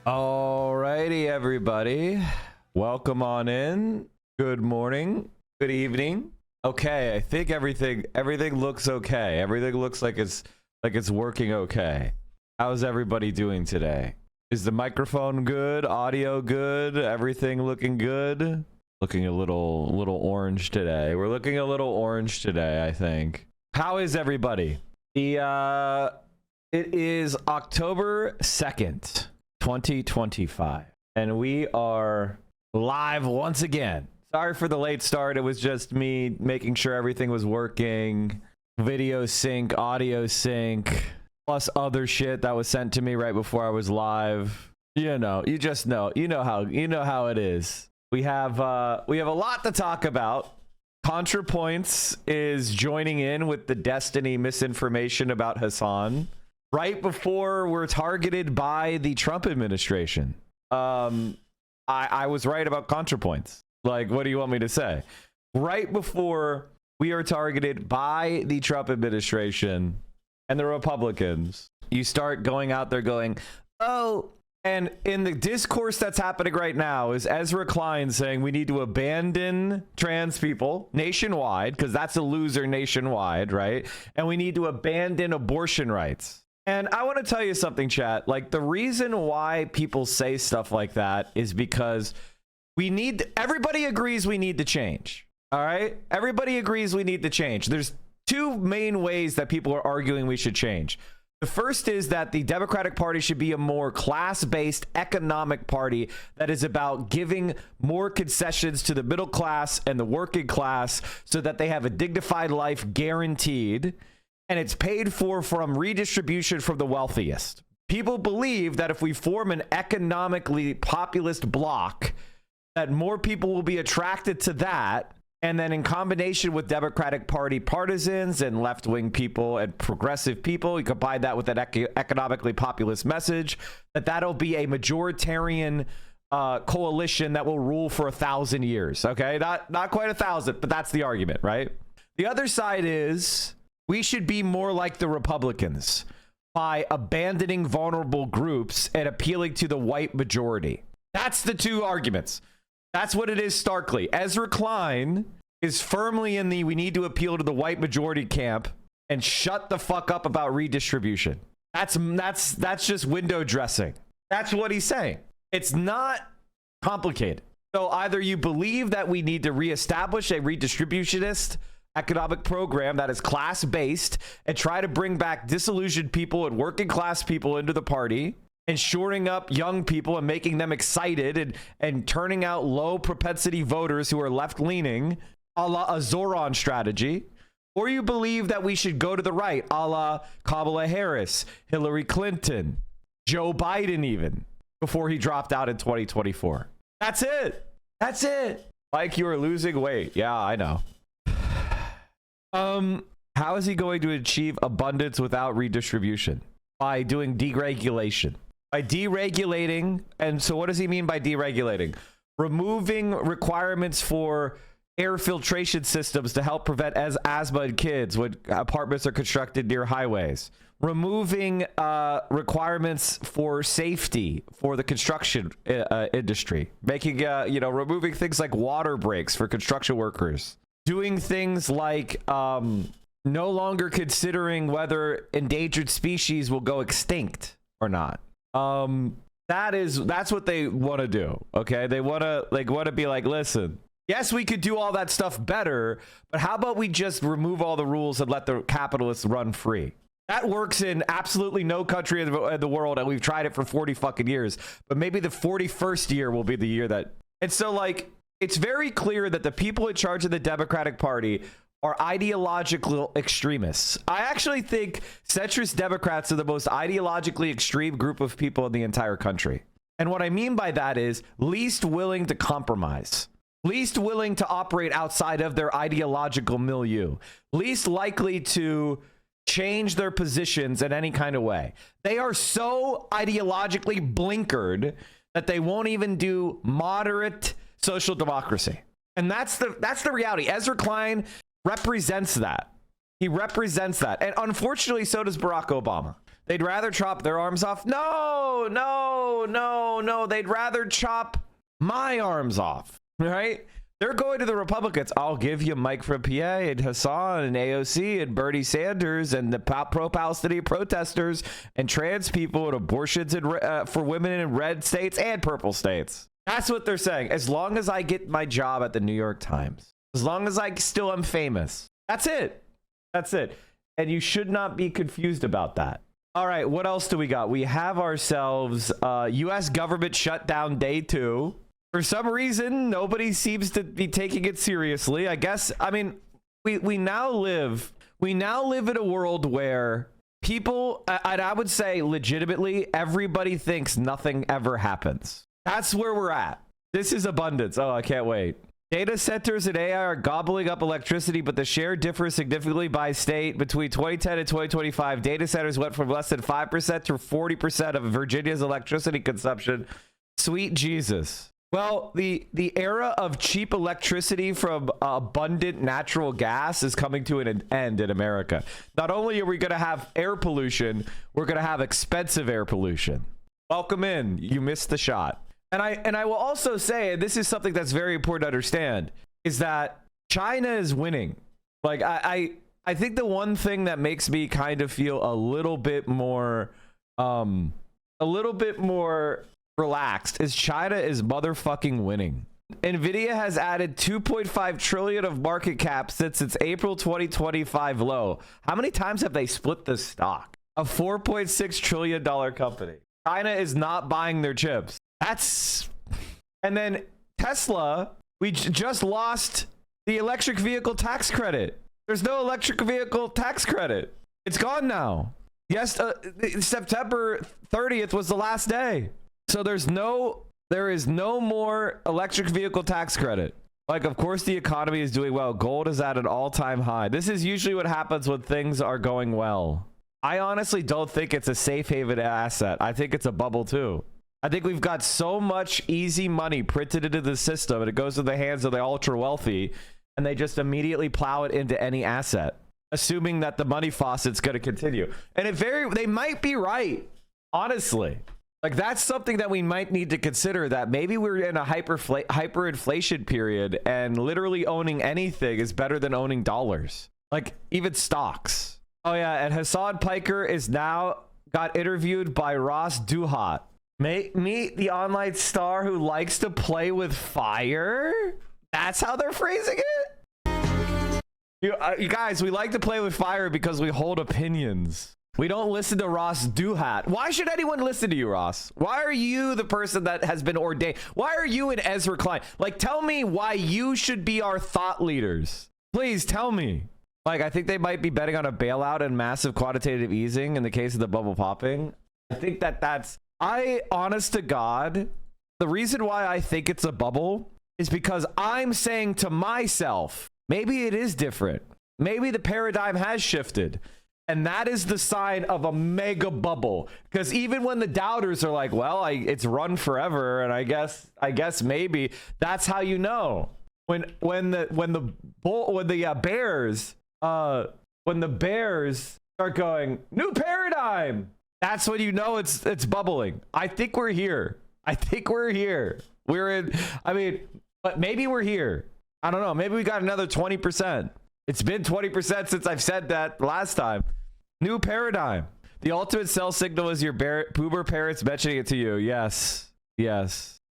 Alrighty, everybody. Welcome on in. Good morning. Good evening. Okay, I think everything looks okay. Everything looks like it's working okay. How's everybody doing today? Is the microphone good? Audio good? Everything looking good? Looking a little orange today. We're looking a little orange today, I think. How is everybody? It is October 2nd. 2025, and we are live once again. Sorry for the late start. It was just me making sure everything was working. Video sync, audio sync, plus other shit that was sent to me right before I was live. You know, you just know. You know how it is. We have a lot to talk about. Contrapoints is joining in with the Destiny misinformation about Hassan right before we're targeted by the Trump administration. I was right about Contrapoints. Like, what do you want me to say? Right before we are targeted by the Trump administration and the Republicans, you start going out there going, oh, and in the discourse that's happening right now is Ezra Klein saying we need to abandon trans people nationwide, because that's a loser nationwide, right? And we need to abandon abortion rights. And I want to tell you something, chat. Like, the reason why people say stuff like that is because everybody agrees we need to change. All right? Everybody agrees we need to change. There's two main ways that people are arguing we should change. The first is that the Democratic Party should be a more class-based economic party that is about giving more concessions to the middle class and the working class so that they have a dignified life guaranteed. And it's paid for from redistribution from the wealthiest. People believe that if we form an economically populist bloc, that more people will be attracted to that. And then in combination with Democratic Party partisans and left-wing people and progressive people, you combine that with an economically populist message, that'll be a majoritarian coalition that will rule for 1,000 years. Okay, not quite 1,000, but that's the argument, right? The other side is we should be more like the Republicans by abandoning vulnerable groups and appealing to the white majority. That's the two arguments. That's what it is starkly. Ezra Klein is firmly in the we need to appeal to the white majority camp and shut the fuck up about redistribution. That's just window dressing. That's what he's saying. It's not complicated. So either you believe that we need to reestablish a redistributionist economic program that is class-based and try to bring back disillusioned people and working class people into the party and shoring up young people and making them excited and turning out low propensity voters who are left-leaning, a la a Zoran strategy, or you believe that we should go to the right, a la Kamala Harris, Hillary Clinton, Joe Biden even, before he dropped out in 2024. That's it. That's it. Like, you are losing weight. Yeah, I know. How is he going to achieve abundance without redistribution? By doing deregulation. By deregulating. And so what does he mean by deregulating? Removing requirements for air filtration systems to help prevent asthma in kids when apartments are constructed near highways. Removing requirements for safety for the construction industry. Making, removing things like water breaks for construction workers. Doing things like no longer considering whether endangered species will go extinct or not. That's what they want to do. Okay, they want to be like, listen, yes, we could do all that stuff better, but how about we just remove all the rules and let the capitalists run free? That works in absolutely no country in the world, and we've tried it for 40 fucking years. But maybe the 41st year will be the year that. And so, like, it's very clear that the people in charge of the Democratic Party are ideological extremists. I actually think centrist Democrats are the most ideologically extreme group of people in the entire country. And what I mean by that is least willing to compromise, least willing to operate outside of their ideological milieu, least likely to change their positions in any kind of way. They are so ideologically blinkered that they won't even do moderate social democracy. And that's the reality. Ezra Klein represents that. He represents that. And unfortunately, so does Barack Obama. They'd rather chop their arms off. No, no, no, no. They'd rather chop my arms off, right? They're going to the Republicans. I'll give you Mike from PA and Hassan and AOC and Bernie Sanders and the pro-Palestinian protesters and trans people and abortions and for women in red states and purple states. That's what they're saying. As long as I get my job at the New York Times, as long as I still am famous, that's it. That's it. And you should not be confused about that. All right, what else do we got? We have ourselves U.S. government shutdown day 2. For some reason, nobody seems to be taking it seriously. I guess, I mean, we now live in a world where people, and I would say legitimately, everybody thinks nothing ever happens. That's where we're at. This is abundance. Oh, I can't wait. Data centers and AI are gobbling up electricity, but the share differs significantly by state. Between 2010 and 2025, data centers went from less than 5% to 40% of Virginia's electricity consumption. Sweet Jesus. Well, the era of cheap electricity from abundant natural gas is coming to an end in America. Not only are we going to have air pollution, we're going to have expensive air pollution. Welcome in. You missed the shot. And I will also say, and this is something that's very important to understand, is that China is winning. Like I think the one thing that makes me kind of feel a little bit more relaxed is China is motherfucking winning. Nvidia has added 2.5 trillion of market cap since its April 2025 low. How many times have they split the stock? A $4.6 trillion company. China is not buying their chips. And then Tesla, we just lost the electric vehicle tax credit. There's no electric vehicle tax credit. It's gone now. Yes, September 30th was the last day. So there is no more electric vehicle tax credit. Like, of course, the economy is doing well. Gold is at an all-time high. This is usually what happens when things are going well. I honestly don't think it's a safe haven asset. I think it's a bubble too. I think we've got so much easy money printed into the system and it goes to the hands of the ultra wealthy and they just immediately plow it into any asset, assuming that the money faucet's going to continue. And they might be right, honestly. Like, that's something that we might need to consider, that maybe we're in a hyperinflation period and literally owning anything is better than owning dollars. Like, even stocks. Oh yeah, and Hassan Piker is now got interviewed by Ross Douthat. Meet the online star who likes to play with fire? That's how they're phrasing it? You guys, we like to play with fire because we hold opinions. We don't listen to Ross Douthat. Why should anyone listen to you, Ross? Why are you the person that has been ordained? Why are you and Ezra Klein? Like, tell me why you should be our thought leaders. Please tell me. Like, I think they might be betting on a bailout and massive quantitative easing in the case of the bubble popping. I think that's... honest to God, the reason why I think it's a bubble is because I'm saying to myself, maybe it is different. Maybe the paradigm has shifted. And that is the sign of a mega bubble. Because even when the doubters are like, well, it's run forever, and I guess maybe, that's how you know. When the bears start going, new paradigm, that's when you know it's bubbling. I think we're here. We're in, but maybe we're here. I don't know. Maybe we got another 20%. It's been 20% since I've said that last time. New paradigm. The ultimate sell signal is your boomer parents mentioning it to you. Yes.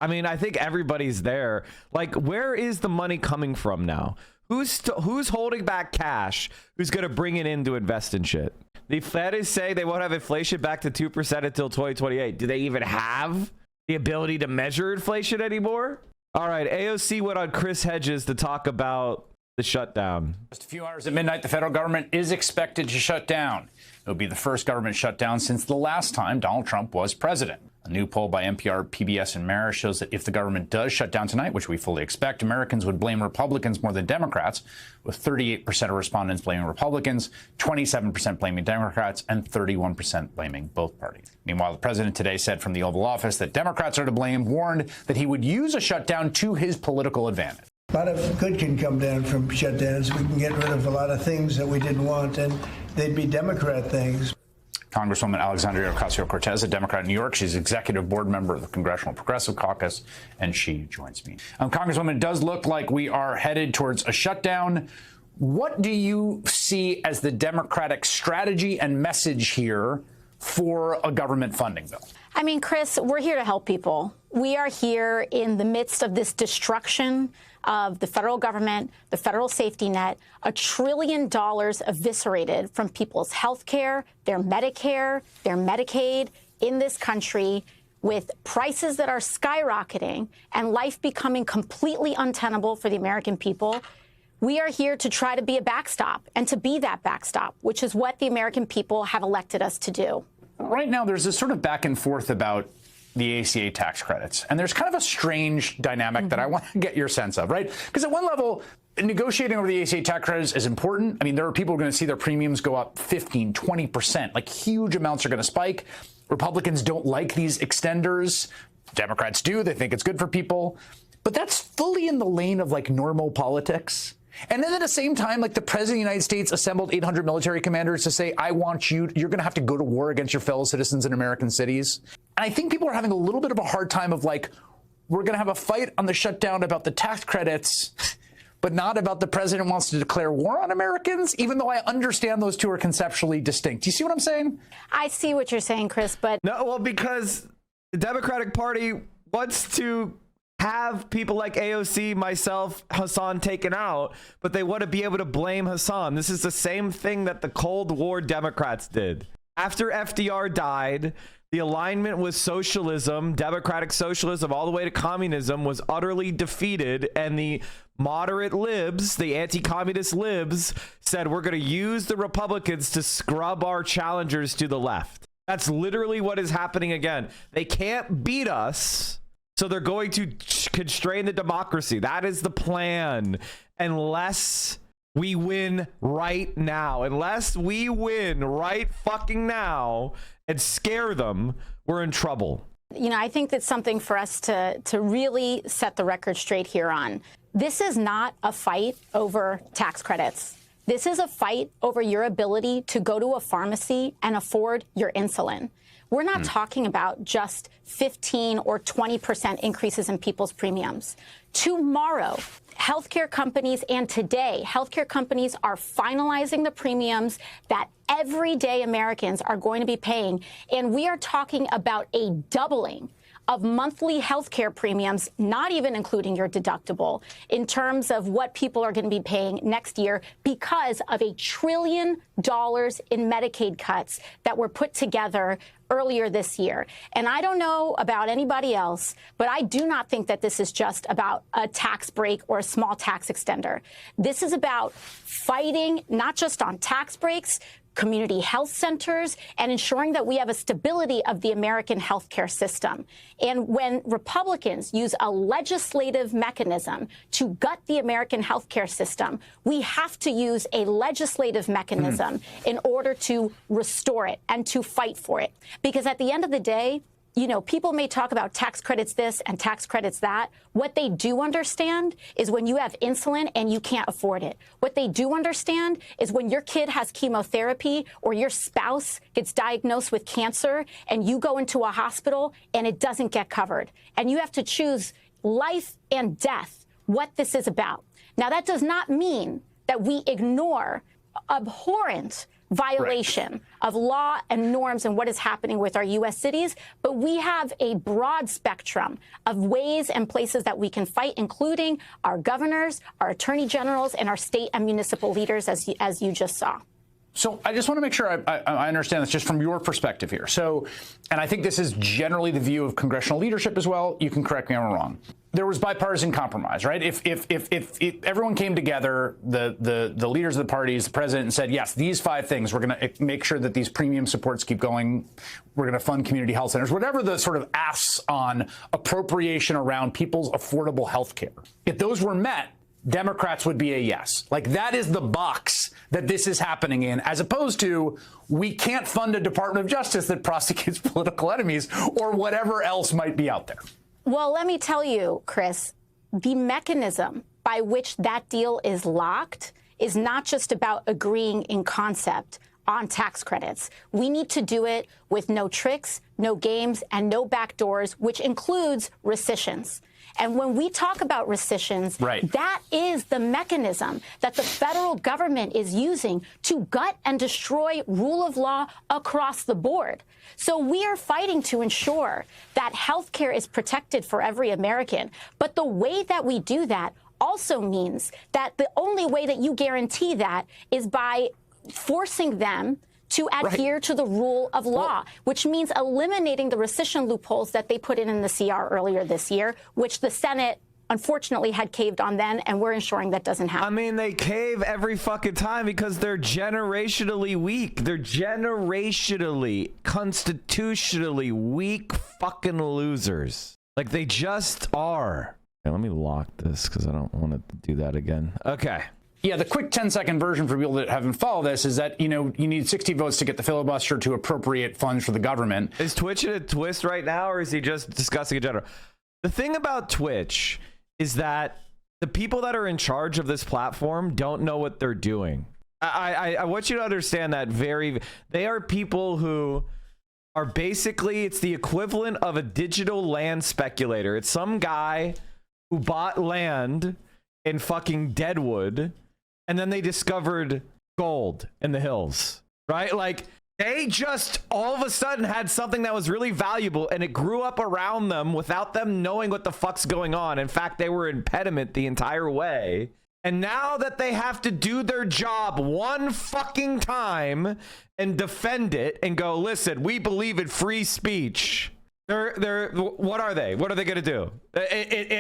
I mean, I think everybody's there. Like, where is the money coming from now? Who's holding back cash? Who's going to bring it in to invest in shit? The Fed is saying they won't have inflation back to 2% until 2028. Do they even have the ability to measure inflation anymore? All right, AOC went on Chris Hedges to talk about the shutdown. Just a few hours at midnight, the federal government is expected to shut down. It'll be the first government shutdown since the last time Donald Trump was president. A new poll by NPR, PBS, and Marist shows that if the government does shut down tonight, which we fully expect, Americans would blame Republicans more than Democrats, with 38% of respondents blaming Republicans, 27% blaming Democrats, and 31% blaming both parties. Meanwhile, the president today said from the Oval Office that Democrats are to blame, warned that he would use a shutdown to his political advantage. A lot of good can come down from shutdowns. We can get rid of a lot of things that we didn't want, and they'd be Democrat things. Congresswoman Alexandria Ocasio-Cortez, a Democrat in New York. She's executive board member of the Congressional Progressive Caucus, and she joins me. Congresswoman, it does look like we are headed towards a shutdown. What do you see as the Democratic strategy and message here for a government funding bill? I mean, Chris, we're here to help people. We are here in the midst of this destruction of the federal government, the federal safety net, $1 trillion eviscerated from people's health care, their Medicare, their Medicaid in this country, with prices that are skyrocketing and life becoming completely untenable for the American people. We are here to try to be a backstop and to be that backstop, which is what the American people have elected us to do. Right now, there's this sort of back and forth about the ACA tax credits. And there's kind of a strange dynamic that I want to get your sense of, right? Because at one level, negotiating over the ACA tax credits is important. I mean, there are people who are going to see their premiums go up 15, 20%, like huge amounts are going to spike. Republicans don't like these extenders. Democrats do. They think it's good for people. But that's fully in the lane of like normal politics. And then at the same time, like the president of the United States assembled 800 military commanders to say, I want you're going to have to go to war against your fellow citizens in American cities. And I think people are having a little bit of a hard time of like, we're going to have a fight on the shutdown about the tax credits, but not about the president wants to declare war on Americans, even though I understand those two are conceptually distinct. Do you see what I'm saying? I see what you're saying, Chris, but... No, well, because the Democratic Party wants to have people like AOC, myself, Hassan taken out, but they want to be able to blame Hassan. This is the same thing that the Cold War Democrats did. After FDR died, the alignment with socialism, democratic socialism, all the way to communism was utterly defeated, and the moderate libs, the anti-communist libs, said we're going to use the Republicans to scrub our challengers to the left. That's literally what is happening again. They can't beat us, so they're going to constrain the democracy. That is the plan. Unless we win right now. Unless we win right fucking now and scare them, we're in trouble. You know, I think that's something for us to really set the record straight here on. This is not a fight over tax credits. This is a fight over your ability to go to a pharmacy and afford your insulin. We're not talking about just 15 or 20% increases in people's premiums. Tomorrow, healthcare companies, and today, healthcare companies are finalizing the premiums that everyday Americans are going to be paying. And we are talking about a doubling of monthly health care premiums, not even including your deductible, in terms of what people are going to be paying next year because of $1 trillion in Medicaid cuts that were put together earlier this year. And I don't know about anybody else, but I do not think that this is just about a tax break or a small tax extender. This is about fighting not just on tax breaks, community health centers, and ensuring that we have a stability of the American healthcare system. And when Republicans use a legislative mechanism to gut the American healthcare system, we have to use a legislative mechanism in order to restore it and to fight for it. Because at the end of the day, you know, people may talk about tax credits this and tax credits that. What they do understand is when you have insulin and you can't afford it. What they do understand is when your kid has chemotherapy or your spouse gets diagnosed with cancer and you go into a hospital and it doesn't get covered. And you have to choose life and death, what this is about. Now, that does not mean that we ignore abhorrent violation of law and norms and what is happening with our U.S. cities. But we have a broad spectrum of ways and places that we can fight, including our governors, our attorney generals, and our state and municipal leaders, as you just saw. So I just want to make sure I understand this just from your perspective here. So, and I think this is generally the view of congressional leadership as well. You can correct me if I'm wrong. There was bipartisan compromise, right? If everyone came together, the leaders of the parties, the president, and said, yes, these 5 things, we're going to make sure that these premium supports keep going. We're going to fund community health centers, whatever the sort of asks on appropriation around people's affordable health care. If those were met, Democrats would be a yes. Like, that is the box that this is happening in, as opposed to we can't fund a Department of Justice that prosecutes political enemies or whatever else might be out there. Well, let me tell you, Chris, the mechanism by which that deal is locked is not just about agreeing in concept on tax credits. We need to do it with no tricks, no games, and no backdoors, which includes rescissions. And when we talk about rescissions, that is the mechanism that the federal government is using to gut and destroy rule of law across the board. So we are fighting to ensure that health care is protected for every American. But the way that we do that also means that the only way that you guarantee that is by forcing them to adhere to the rule of law, which means eliminating the rescission loopholes that they put in the CR earlier this year, which the Senate unfortunately had caved on then, and we're ensuring that doesn't happen. I mean, they cave every fucking time because they're generationally weak. They're generationally, constitutionally weak fucking losers. Like, they just are. Okay, let me lock this because I don't want to do that again. Okay. Yeah, the quick 10-second version for people that haven't followed this is that, you need 60 votes to get the filibuster to appropriate funds for the government. Is Twitch in a twist right now, or is he just discussing in general? The thing about Twitch is that the people that are in charge of this platform don't know what they're doing. I want you to understand that they are people who are basically, it's the equivalent of a digital land speculator. It's some guy who bought land in fucking Deadwood, and then they discovered gold in the hills, right? Like, they just all of a sudden had something that was really valuable, and it grew up around them without them knowing what the fuck's going on. In fact, they were impediment the entire way. And now that they have to do their job one fucking time and defend it and go, listen, we believe in free speech. What are they? What are they going to do?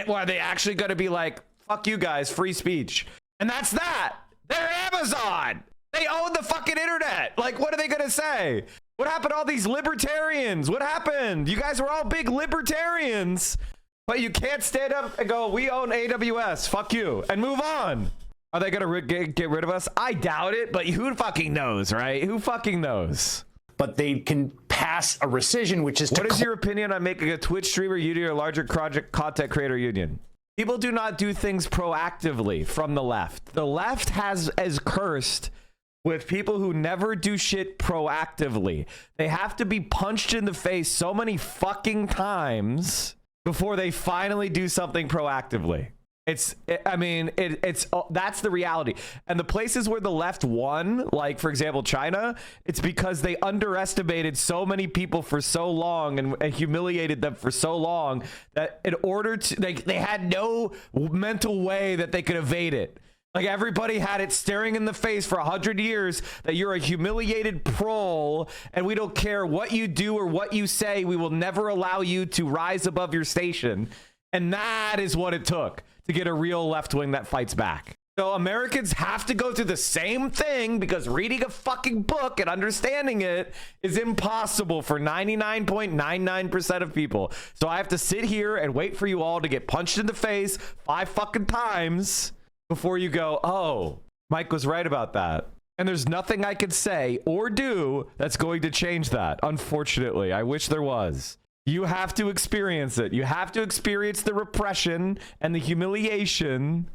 What, are they actually going to be like, fuck you guys, free speech? And that's that. They're Amazon. They own the fucking internet. Like, what are they going to say? What happened to all these libertarians? What happened? You guys were all big libertarians, but you can't stand up and go, we own AWS. Fuck you. And move on. Are they going to get rid of us? I doubt it, but who fucking knows, right? Who fucking knows? But they can pass a rescission, which is What is your opinion on making a Twitch streamer union or larger content creator union? People do not do things proactively from the left. The left is cursed with people who never do shit proactively. They have to be punched in the face so many fucking times before they finally do something proactively. That's the reality. And the places where the left won, like, for example, China, it's because they underestimated so many people for so long and humiliated them for so long that in order to, they had no mental way that they could evade it. Like, everybody had it staring in the face for 100 years that you're a humiliated proll, and we don't care what you do or what you say. We will never allow you to rise above your station. And that is what it took to get a real left wing that fights back. So Americans have to go through the same thing because reading a fucking book and understanding it is impossible for 99.99% of people. So I have to sit here and wait for you all to get punched in the face 5 fucking times before you go, oh, Mike was right about that. And there's nothing I could say or do that's going to change that. Unfortunately, I wish there was. You have to experience it. You have to experience the repression and the humiliation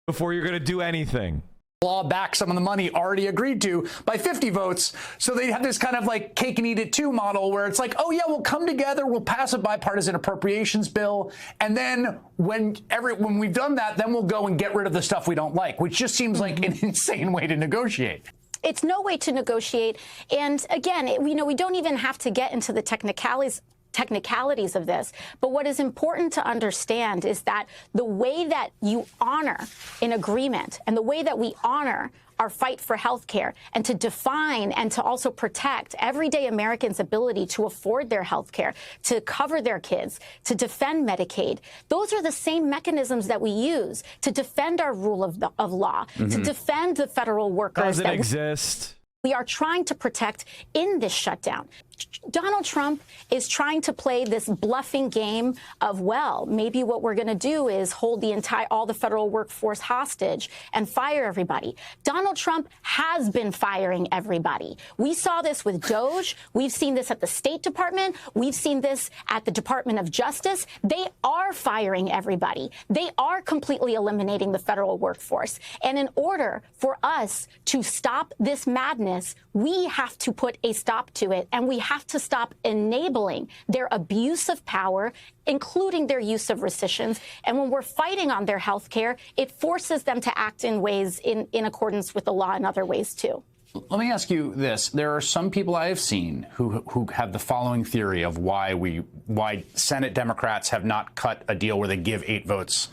before you're going to do anything. Claw back some of the money already agreed to by 50 votes. So they have this kind of like cake and eat it too model where it's like, oh yeah, we'll come together, we'll pass a bipartisan appropriations bill. And then when we've done that, then we'll go and get rid of the stuff we don't like, which just seems like an insane way to negotiate. It's no way to negotiate. And again, we don't even have to get into the technicalities of this. But what is important to understand is that the way that you honor an agreement and the way that we honor our fight for health care and to define and to also protect everyday Americans' ability to afford their health care, to cover their kids, to defend Medicaid, those are the same mechanisms that we use to defend our rule of law, to defend the federal workers. Doesn't exist. We are trying to protect in this shutdown. Donald Trump is trying to play this bluffing game of, well, maybe what we're going to do is hold all the federal workforce hostage and fire everybody. Donald Trump has been firing everybody. We saw this with Doge. We've seen this at the State Department. We've seen this at the Department of Justice. They are firing everybody. They are completely eliminating the federal workforce. And in order for us to stop this madness, we have to put a stop to it, and we have to stop enabling their abuse of power, including their use of rescissions. And when we're fighting on their health care, it forces them to act in ways in accordance with the law and other ways, too. Let me ask you this. There are some people I have seen who have the following theory of why Senate Democrats have not cut a deal where they give 8 votes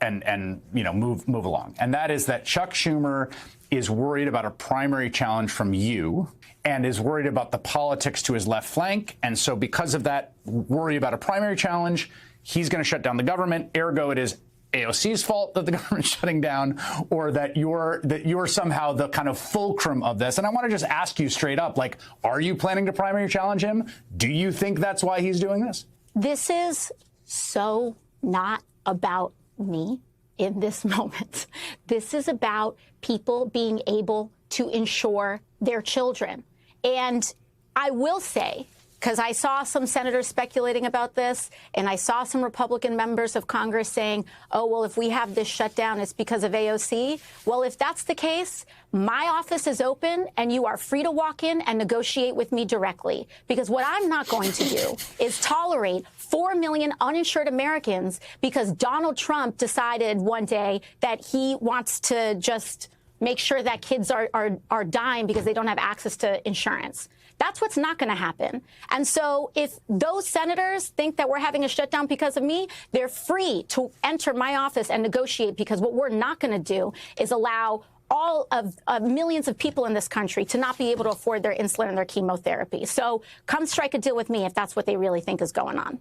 and move along. And that is that Chuck Schumer is worried about a primary challenge from you and is worried about the politics to his left flank. And so because of that worry about a primary challenge, he's going to shut down the government. Ergo, it is AOC's fault that the government's shutting down, or that you're somehow the kind of fulcrum of this. And I want to just ask you straight up, like, are you planning to primary challenge him? Do you think that's why he's doing this? This is so not about me in this moment. This is about people being able to insure their children. And I will say, because I saw some senators speculating about this, and I saw some Republican members of Congress saying, oh, well, if we have this shutdown, it's because of AOC. Well, if that's the case, my office is open, and you are free to walk in and negotiate with me directly. Because what I'm not going to do is tolerate 4 million uninsured Americans because Donald Trump decided one day that he wants to just make sure that kids are dying because they don't have access to insurance. That's what's not going to happen. And so if those senators think that we're having a shutdown because of me, they're free to enter my office and negotiate, because what we're not going to do is allow all of millions of people in this country to not be able to afford their insulin and their chemotherapy. So come strike a deal with me if that's what they really think is going on.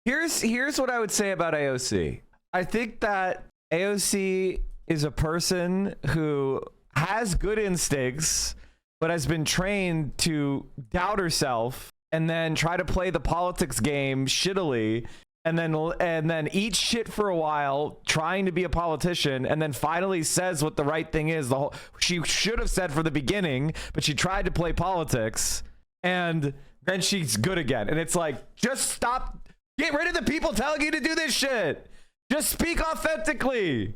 Here's what I would say about AOC. I think that AOC is a person who has good instincts, but has been trained to doubt herself and then try to play the politics game shittily, and then eat shit for a while trying to be a politician, and then finally says what the right thing is. She should have said from the beginning, but she tried to play politics, and then she's good again. And it's like, just stop. Get rid of the people telling you to do this shit. Just speak authentically.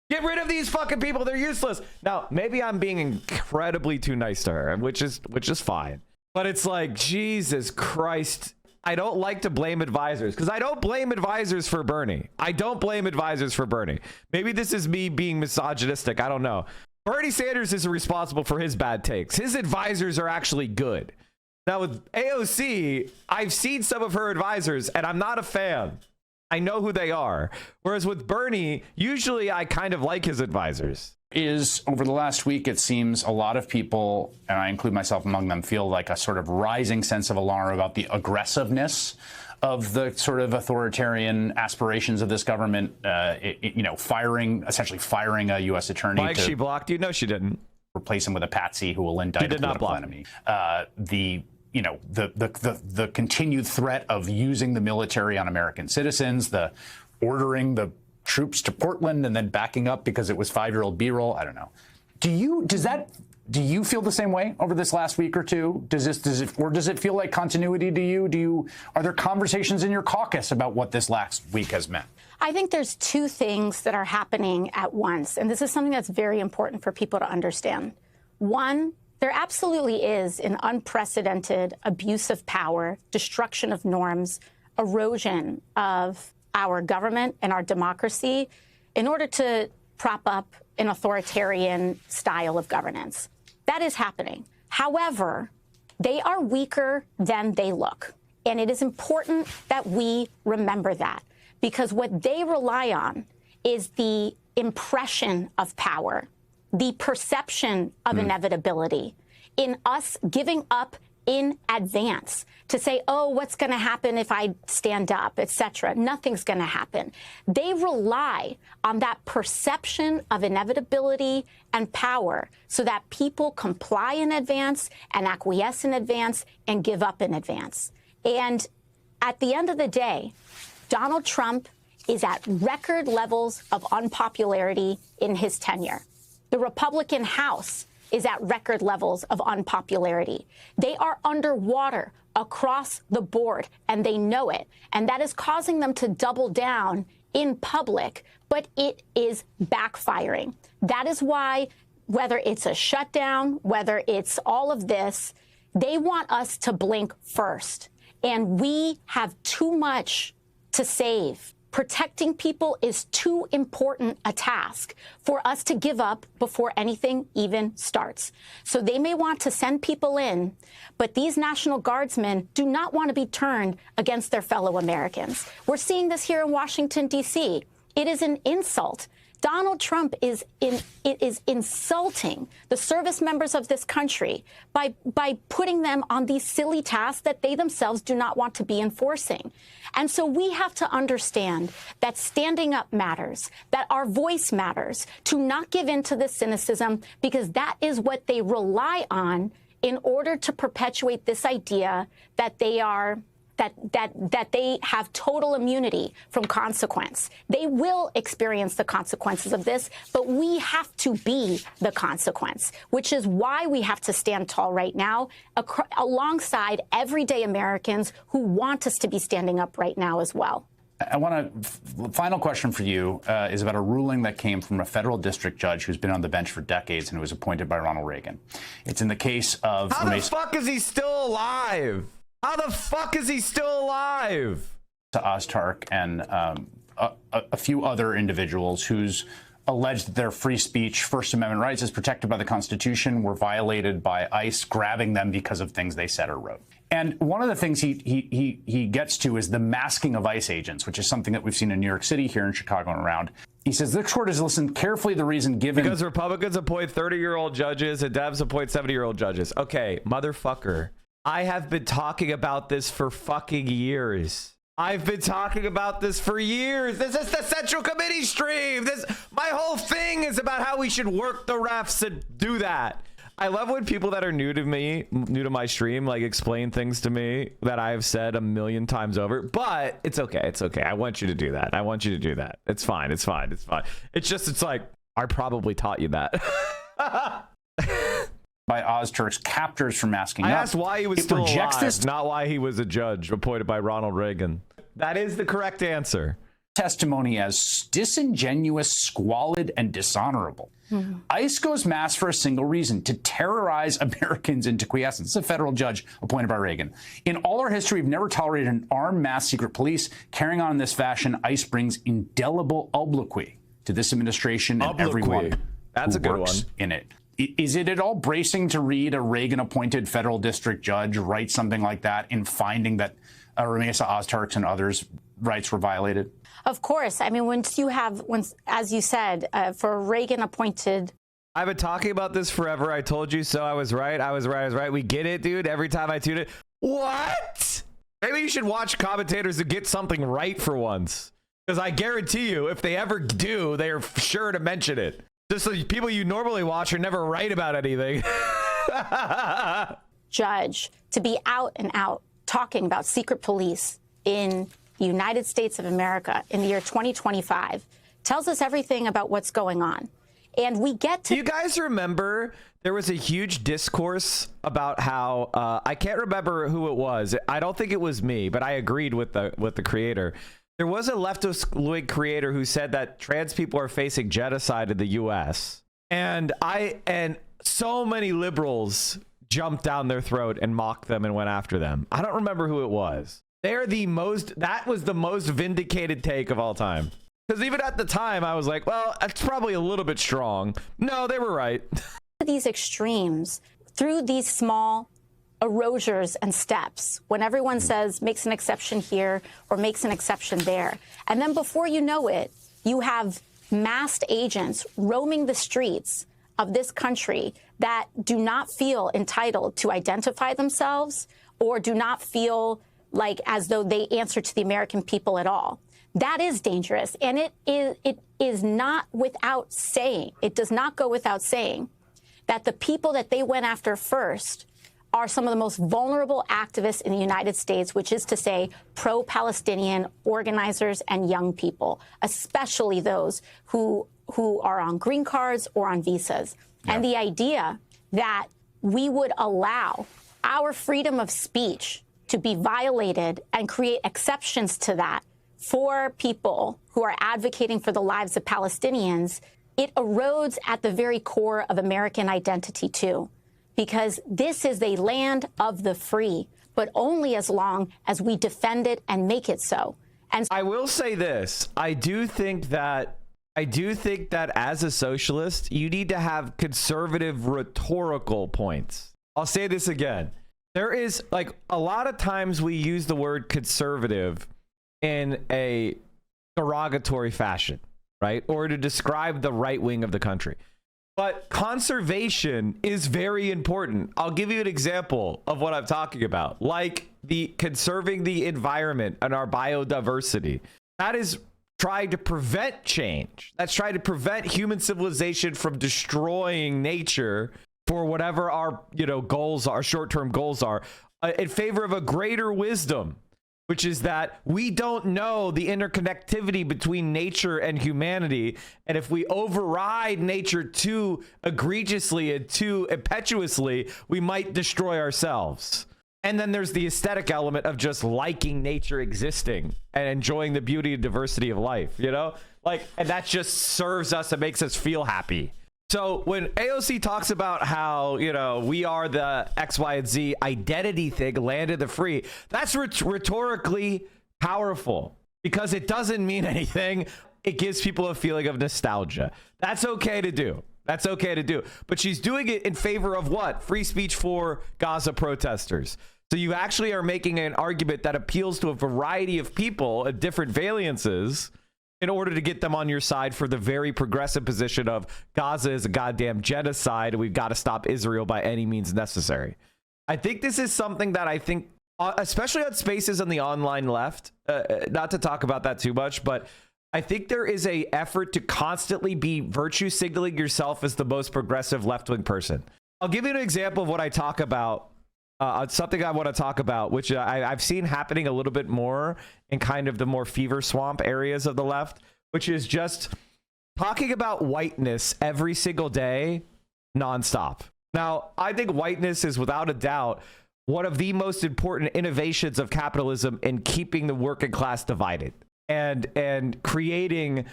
Get rid of these fucking people. They're useless. Now, maybe I'm being incredibly too nice to her, which is fine. But it's like, Jesus Christ. I don't like to blame advisors, because I don't blame advisors for Bernie. I don't blame advisors for Bernie. Maybe this is me being misogynistic. I don't know. Bernie Sanders is responsible for his bad takes. His advisors are actually good. Now with AOC, I've seen some of her advisors and I'm not a fan. I know who they are. Whereas with Bernie, usually I kind of like his advisors. Over the last week, it seems a lot of people, and I include myself among them, feel like a sort of rising sense of alarm about the aggressiveness of the sort of authoritarian aspirations of this government, essentially firing a U.S. attorney. Like she blocked you? No, she didn't. Replace him with a patsy who will indict a political enemy. The continued threat of using the military on American citizens, the ordering the troops to Portland and then backing up because it was 5-year-old B-roll. I don't know. Do you feel the same way over this last week or two? Does it feel like continuity to you? Are there conversations in your caucus about what this last week has meant? I think there's two things that are happening at once, and this is something that's very important for people to understand. One, there absolutely is an unprecedented abuse of power, destruction of norms, erosion of our government and our democracy in order to prop up an authoritarian style of governance. That is happening. However, they are weaker than they look. And it is important that we remember that, because what they rely on is the impression of power, the perception of inevitability, in us giving up in advance to say, oh, what's going to happen if I stand up, etc. Nothing's going to happen. They rely on that perception of inevitability and power so that people comply in advance and acquiesce in advance and give up in advance. And at the end of the day, Donald Trump is at record levels of unpopularity in his tenure. The Republican House is at record levels of unpopularity. They are underwater across the board, and they know it. And that is causing them to double down in public, but it is backfiring. That is why, whether it's a shutdown, whether it's all of this, they want us to blink first. And we have too much to save. Protecting people is too important a task for us to give up before anything even starts. So they may want to send people in, but these National Guardsmen do not want to be turned against their fellow Americans. We're seeing this here in Washington, D.C. It is an insult. Donald Trump is insulting the service members of this country by putting them on these silly tasks that they themselves do not want to be enforcing. And so we have to understand that standing up matters, that our voice matters, to not give in to this cynicism, because that is what they rely on in order to perpetuate this idea that they are that they have total immunity from consequence. They will experience the consequences of this, but we have to be the consequence, which is why we have to stand tall right now alongside everyday Americans who want us to be standing up right now as well. I want to, final question for you is about a ruling that came from a federal district judge who's been on the bench for decades and who was appointed by Ronald Reagan. It's in the case of... How the fuck is he still alive? How the fuck is he still alive? To Ozturk and a few other individuals who's alleged that their free speech, First Amendment rights as protected by the Constitution were violated by ICE grabbing them because of things they said or wrote. And one of the things he gets to is the masking of ICE agents, which is something that we've seen in New York City, here in Chicago and around. He says this court has listened carefully to the reason given... Because Republicans appoint 30-year-old judges and Devs appoint 70-year-old judges. Okay, motherfucker. I have been talking about this for fucking years. I've been talking about this for years. This is the Central Committee stream. My whole thing is about how we should work the refs and do that. I love when people that are new to my stream, like explain things to me that I've said a million times over. But it's okay. It's okay. I want you to do that. I want you to do that. It's fine. It's fine. It's fine. It's like, I probably taught you that. By Ozturk's captors for masking up. I asked why he was still alive, not why he was a judge appointed by Ronald Reagan. That is the correct answer. Testimony as disingenuous, squalid, and dishonorable. ICE goes mass for a single reason: to terrorize Americans into quiescence. It's a federal judge appointed by Reagan. In all our history, we've never tolerated an armed mass secret police. Carrying on in this fashion, ICE brings indelible obloquy to this administration and everyone who works in it. Is it at all bracing to read a Reagan-appointed federal district judge write something like that in finding that Ramesa Ozturk's and others' rights were violated? Of course. I mean, once, as you said, for Reagan-appointed... I've been talking about this forever. I told you so. I was right. I was right. We get it, dude. Every time I tune it. What? Maybe you should watch commentators that get something right for once. Because I guarantee you, if they ever do, they are sure to mention it. Just so people you normally watch are never right about anything. Judge to be out and out talking about secret police in the United States of America in the year 2025 tells us everything about what's going on. And we get to... Do you guys remember there was a huge discourse about how I can't remember who it was. I don't think it was me, but I agreed with the creator. There was a leftist creator who said that trans people are facing genocide in the U.S. And so many liberals jumped down their throat and mocked them and went after them. I don't remember who it was. That was the most vindicated take of all time. Because even at the time, I was like, well, that's probably a little bit strong. No, they were right. These extremes through these small erasures and steps, when everyone says makes an exception here or makes an exception there. And then before you know it, you have masked agents roaming the streets of this country that do not feel entitled to identify themselves or do not feel like as though they answer to the American people at all. That is dangerous. And it is not without saying, it does not go without saying that the people that they went after first are some of the most vulnerable activists in the United States, which is to say pro-Palestinian organizers and young people, especially those who are on green cards or on visas. Yep. And the idea that we would allow our freedom of speech to be violated and create exceptions to that for people who are advocating for the lives of Palestinians, it erodes at the very core of American identity, too, because this is a land of the free, but only as long as we defend it and make it so. And I will say this. I do think that as a socialist, you need to have conservative rhetorical points. I'll say this again. There is, like, a lot of times we use the word conservative in a derogatory fashion, right? Or to describe the right wing of the country. But conservation is very important. I'll give you an example of what I'm talking about, like the conserving the environment and our biodiversity. That is trying to prevent change. That's trying to prevent human civilization from destroying nature for whatever our, goals are, short-term goals are, in favor of a greater wisdom, which is that we don't know the interconnectivity between nature and humanity. And if we override nature too egregiously and too impetuously, we might destroy ourselves. And then there's the aesthetic element of just liking nature existing and enjoying the beauty and diversity of life, and that just serves us and makes us feel happy. So when AOC talks about how, we are the X, Y, and Z identity thing, land of the free, that's rhetorically powerful because it doesn't mean anything. It gives people a feeling of nostalgia. That's okay to do. But she's doing it in favor of what? Free speech for Gaza protesters. So you actually are making an argument that appeals to a variety of people at different variances in order to get them on your side for the very progressive position of Gaza is a goddamn genocide and we've got to stop Israel by any means necessary. I think this is something that I think, especially on spaces on the online left, not to talk about that too much, but I think there is a effort to constantly be virtue signaling yourself as the most progressive left-wing person. I'll give you an example of what I talk about. Something I want to talk about, which I've seen happening a little bit more in kind of the more fever swamp areas of the left, which is just talking about whiteness every single day, nonstop. Now, I think whiteness is without a doubt one of the most important innovations of capitalism in keeping the working class divided and creating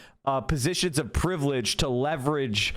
positions of privilege to leverage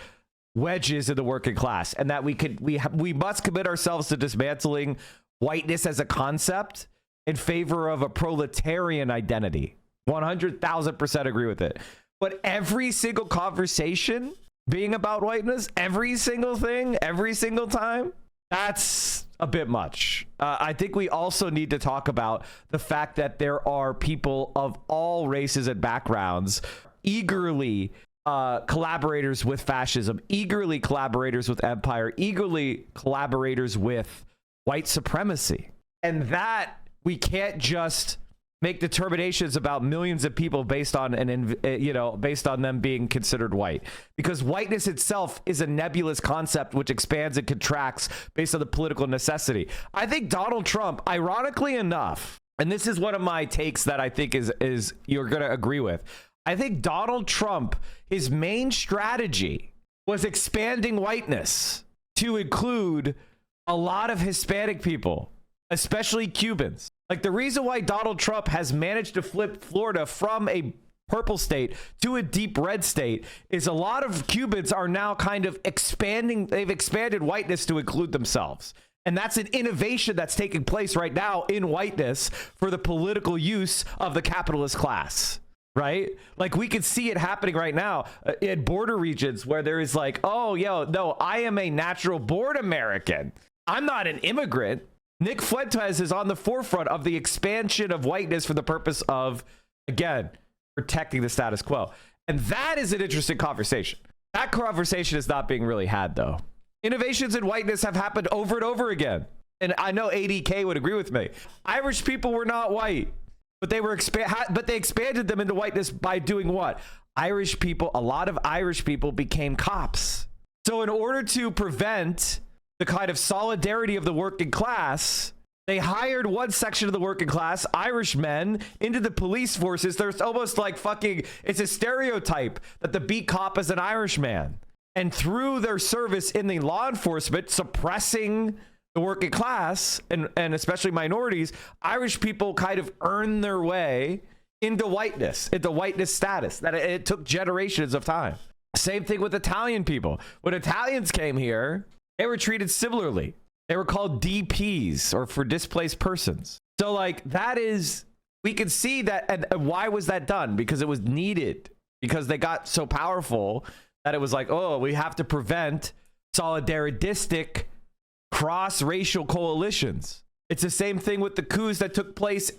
wedges in the working class, and that we must commit ourselves to dismantling whiteness as a concept in favor of a proletarian identity. 100,000% agree with it. But every single conversation being about whiteness, every single thing, every single time, that's a bit much. I think we also need to talk about the fact that there are people of all races and backgrounds eagerly collaborators with fascism, eagerly collaborators with empire, eagerly collaborators with white supremacy. And that we can't just make determinations about millions of people based on based on them being considered white, because whiteness itself is a nebulous concept which expands and contracts based on the political necessity. I think Donald Trump, ironically enough, and this is one of my takes that I think is you're going to agree with, I think Donald Trump, his main strategy was expanding whiteness to include a lot of Hispanic people, especially Cubans. Like, the reason why Donald Trump has managed to flip Florida from a purple state to a deep red state is a lot of Cubans are now kind of expanding. They've expanded whiteness to include themselves. And that's an innovation that's taking place right now in whiteness for the political use of the capitalist class. Right? Like, we can see it happening right now in border regions where there is like, oh, no, I am a natural born American. I'm not an immigrant. Nick Fuentes is on the forefront of the expansion of whiteness for the purpose of, again, protecting the status quo. And that is an interesting conversation. That conversation is not being really had, though. Innovations in whiteness have happened over and over again. And I know ADK would agree with me. Irish people were not white, but they expanded them into whiteness by doing what? Irish people, a lot of Irish people became cops. So in order to prevent the kind of solidarity of the working class, they hired one section of the working class, Irish men, into the police forces. There's almost like it's a stereotype that the beat cop is an Irish man. And through their service in the law enforcement, suppressing the working class and especially minorities, Irish people kind of earn their way into whiteness status. That it took generations of time. Same thing with Italian people. When Italians came here, they were treated similarly. They were called DPs, or for displaced persons. So like we can see that. And why was that done? Because it was needed, because they got so powerful that it was like, oh, we have to prevent solidaristic cross-racial coalitions. It's the same thing with the coups that took place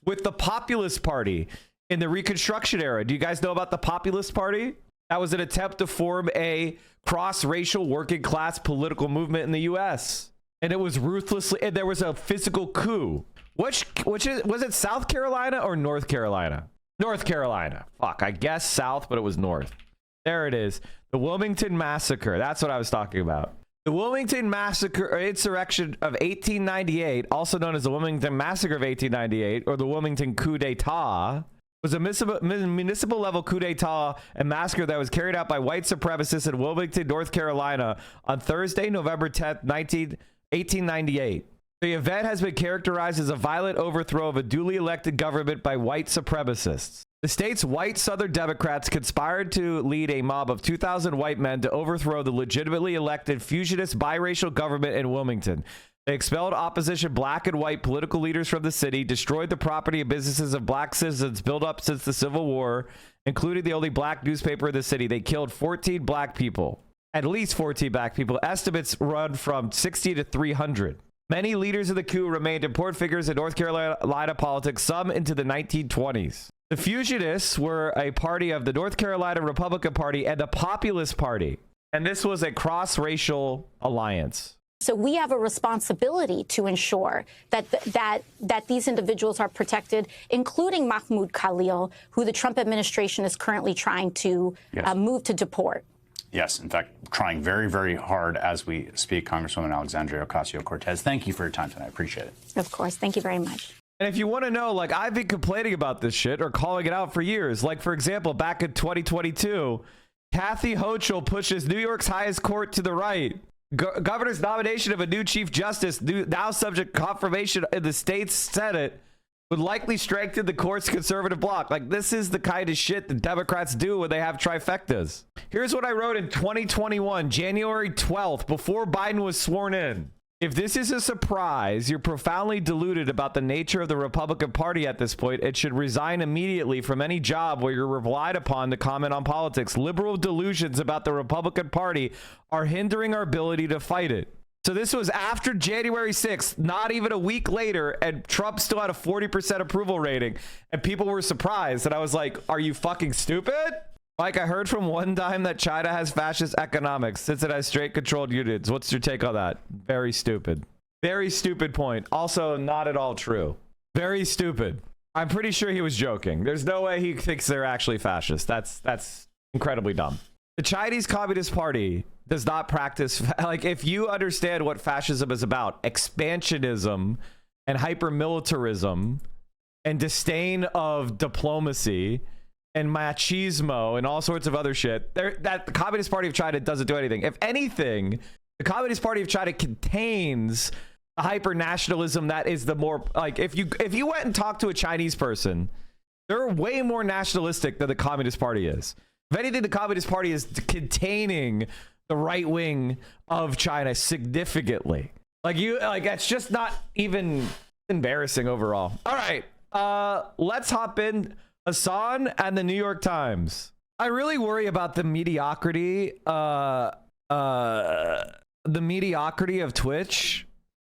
with the Populist Party in the Reconstruction era. Do you guys know about the Populist Party? That was an attempt to form a cross-racial working class political movement in the U.S. And it was ruthlessly, and there was a physical coup. Was it South Carolina or North Carolina? North Carolina. Fuck, I guess South, but it was North. There it is. The Wilmington Massacre. That's what I was talking about. The Wilmington Massacre, or insurrection of 1898, also known as the Wilmington Massacre of 1898, or the Wilmington Coup d'etat, was a municipal level coup d'etat and massacre that was carried out by white supremacists in Wilmington, North Carolina on Thursday, November 10th, 1898. The event has been characterized as a violent overthrow of a duly elected government by white supremacists. The state's white Southern Democrats conspired to lead a mob of 2,000 white men to overthrow the legitimately elected fusionist biracial government in Wilmington. They expelled opposition black and white political leaders from the city, destroyed the property and businesses of black citizens built up since the Civil War, including the only black newspaper in the city. They killed 14 black people, at least 14 black people. Estimates run from 60 to 300. Many leaders of the coup remained important figures in North Carolina politics, some into the 1920s. The Fusionists were a party of the North Carolina Republican Party and the Populist Party, and this was a cross-racial alliance. So we have a responsibility to ensure that these individuals are protected, including Mahmoud Khalil, who the Trump administration is currently trying to move to deport. Yes, in fact, trying very, very hard as we speak. Congresswoman Alexandria Ocasio-Cortez, thank you for your time tonight. I appreciate it. Of course. Thank you very much. And if you want to know, like, I've been complaining about this shit or calling it out for years. Like, for example, back in 2022, Kathy Hochul pushes New York's highest court to the right. Governor's nomination of a new chief justice, now subject to confirmation in the state's Senate, would likely strengthen the court's conservative bloc. Like, this is the kind of shit that Democrats do when they have trifectas. Here's what I wrote in 2021, January 12th, before Biden was sworn in. If this is a surprise, you're profoundly deluded about the nature of the Republican Party at this point. It should resign immediately from any job where you're relied upon to comment on politics. Liberal delusions about the Republican Party are hindering our ability to fight it. So this was after January 6th, not even a week later, and Trump still had a 40% approval rating, and people were surprised. And I was like, are you fucking stupid? Mike, I heard from one time that China has fascist economics since it has state-controlled units. What's your take on that? Very stupid. Very stupid point. Also, not at all true. Very stupid. I'm pretty sure he was joking. There's no way he thinks they're actually fascist. That's incredibly dumb. The Chinese Communist Party does not practice, like, if you understand what fascism is about, expansionism and hyper-militarism and disdain of diplomacy and machismo and all sorts of other shit, that the Communist Party of China doesn't do anything. If anything, the Communist Party of China contains the hyper nationalism that is the more, like, if you went and talked to a Chinese person, they're way more nationalistic than the Communist Party is. If anything, the Communist Party is containing the right wing of China significantly. It's just not even embarrassing overall. All right, let's hop in. Hassan and the New York Times. I really worry about the mediocrity of Twitch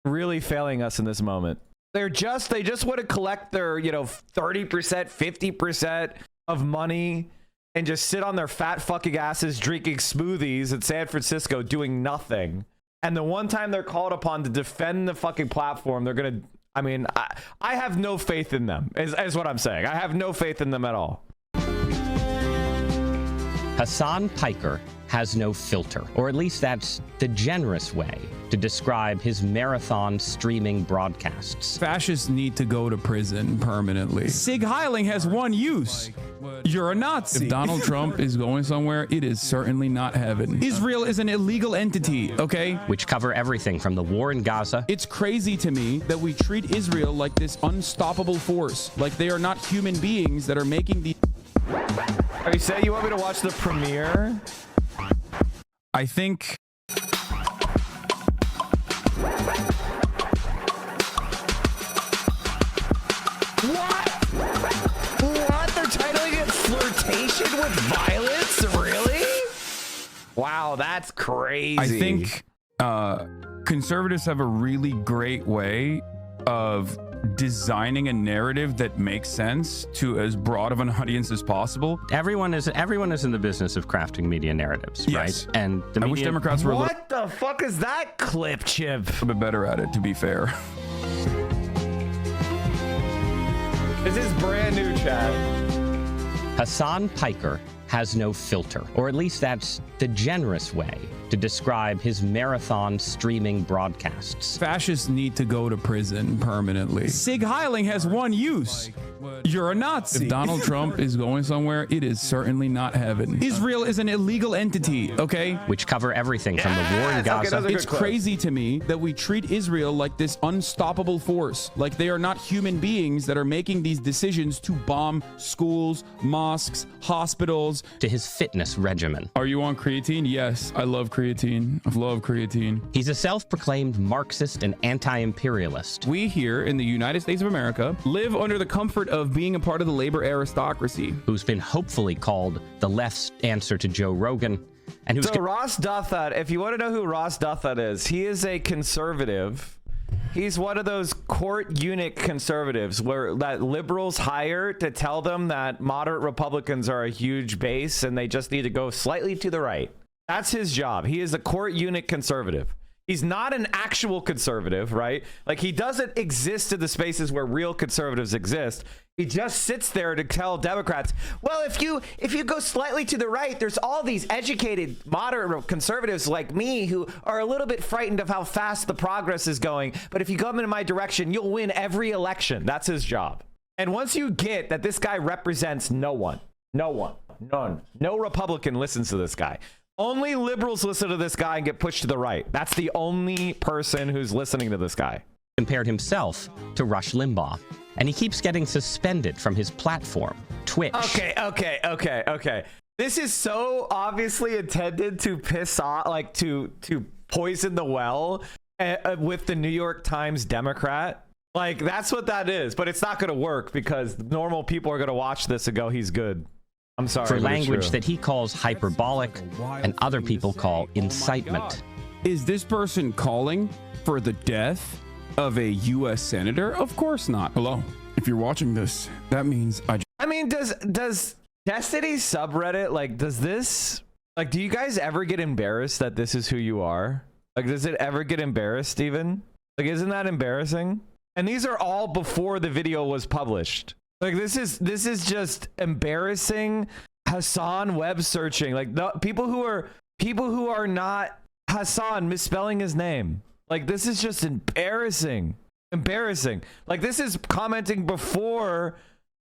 really failing us in this moment. They just want to collect their, 30%, 50% of money and just sit on their fat fucking asses drinking smoothies in San Francisco doing nothing. And the one time they're called upon to defend the fucking platform, they're gonna, I mean, I have no faith in them, is what I'm saying. I have no faith in them at all. Hassan Piker has no filter, or at least that's the generous way to describe his marathon streaming broadcasts. Fascists need to go to prison permanently. Sig Heiling has one use. You're a Nazi. If Donald Trump is going somewhere, it is certainly not heaven. Israel is an illegal entity, okay? Which cover everything from the war in Gaza. It's crazy to me that we treat Israel like this unstoppable force, like they are not human beings that are making the... Are you saying you want me to watch the premiere? I think... What? They're titling it Flirtation with Violence? Really? Wow, that's crazy. I think conservatives have a really great way of designing a narrative that makes sense to as broad of an audience as possible. Everyone is in the business of crafting media narratives, yes. right? And the I wish Democrats were What the fuck is that clip, Chip? a little bit better at it, to be fair. This is brand new, Chad. Hassan Piker has no filter, or at least that's the generous way to describe his marathon streaming broadcasts. Fascists need to go to prison permanently. Sig Heiling has one use. You're a Nazi. If Donald Trump is going somewhere, it is certainly not heaven. Israel is an illegal entity, okay? Which cover everything from the war in Gaza. Okay, It's crazy to me that we treat Israel like this unstoppable force, like they are not human beings that are making these decisions to bomb schools, mosques, hospitals. To his fitness regimen. Are you on creatine? Yes, I love creatine. I love creatine. He's a self-proclaimed Marxist and anti-imperialist. We here in the United States of America live under the comfort of being a part of the labor aristocracy. Who's been hopefully called the left's answer to Joe Rogan. And who's So Ross Douthat, if you want to know who Ross Douthat is, he is a conservative. He's one of those court eunuch conservatives that liberals hire to tell them that moderate Republicans are a huge base and they just need to go slightly to the right. That's his job. He is a court eunuch conservative. He's not an actual conservative, right? Like, he doesn't exist in the spaces where real conservatives exist. He just sits there to tell Democrats, well, if you go slightly to the right, there's all these educated moderate conservatives like me who are a little bit frightened of how fast the progress is going. But if you come in my direction, you'll win every election. That's his job. And once you get that this guy represents none. No Republican listens to this guy. Only liberals listen to this guy and get pushed to the right. That's the only person who's listening to this guy. compared himself to Rush Limbaugh. And he keeps getting suspended from his platform, Twitch. Okay. This is so obviously intended to piss off, like to poison the well with the New York Times Democrat. Like, that's what that is. But it's not going to work because normal people are going to watch this and go, he's good. I'm sorry. For language that he calls hyperbolic and other people call incitement. Is this person calling for the death of a U.S. senator? Of course not. Hello. If you're watching this, that means I mean, does Destiny subreddit, like, does this, like, do you guys ever get embarrassed that this is who you are? Like, does it ever get embarrassed, Steven? Like, isn't that embarrassing? And these are all before the video was published. Like, this is just embarrassing. Hassan web searching, like, the people who are not Hassan misspelling his name. Like, this is just embarrassing. Like, this is commenting before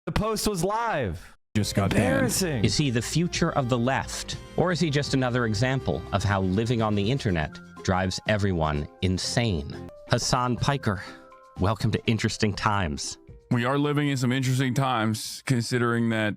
the post was live. just got Embarrassing. banned. Is he the future of the left? Or is he just another example of how living on the internet drives everyone insane? Hassan Piker, welcome to Interesting Times. We are living in some interesting times, considering that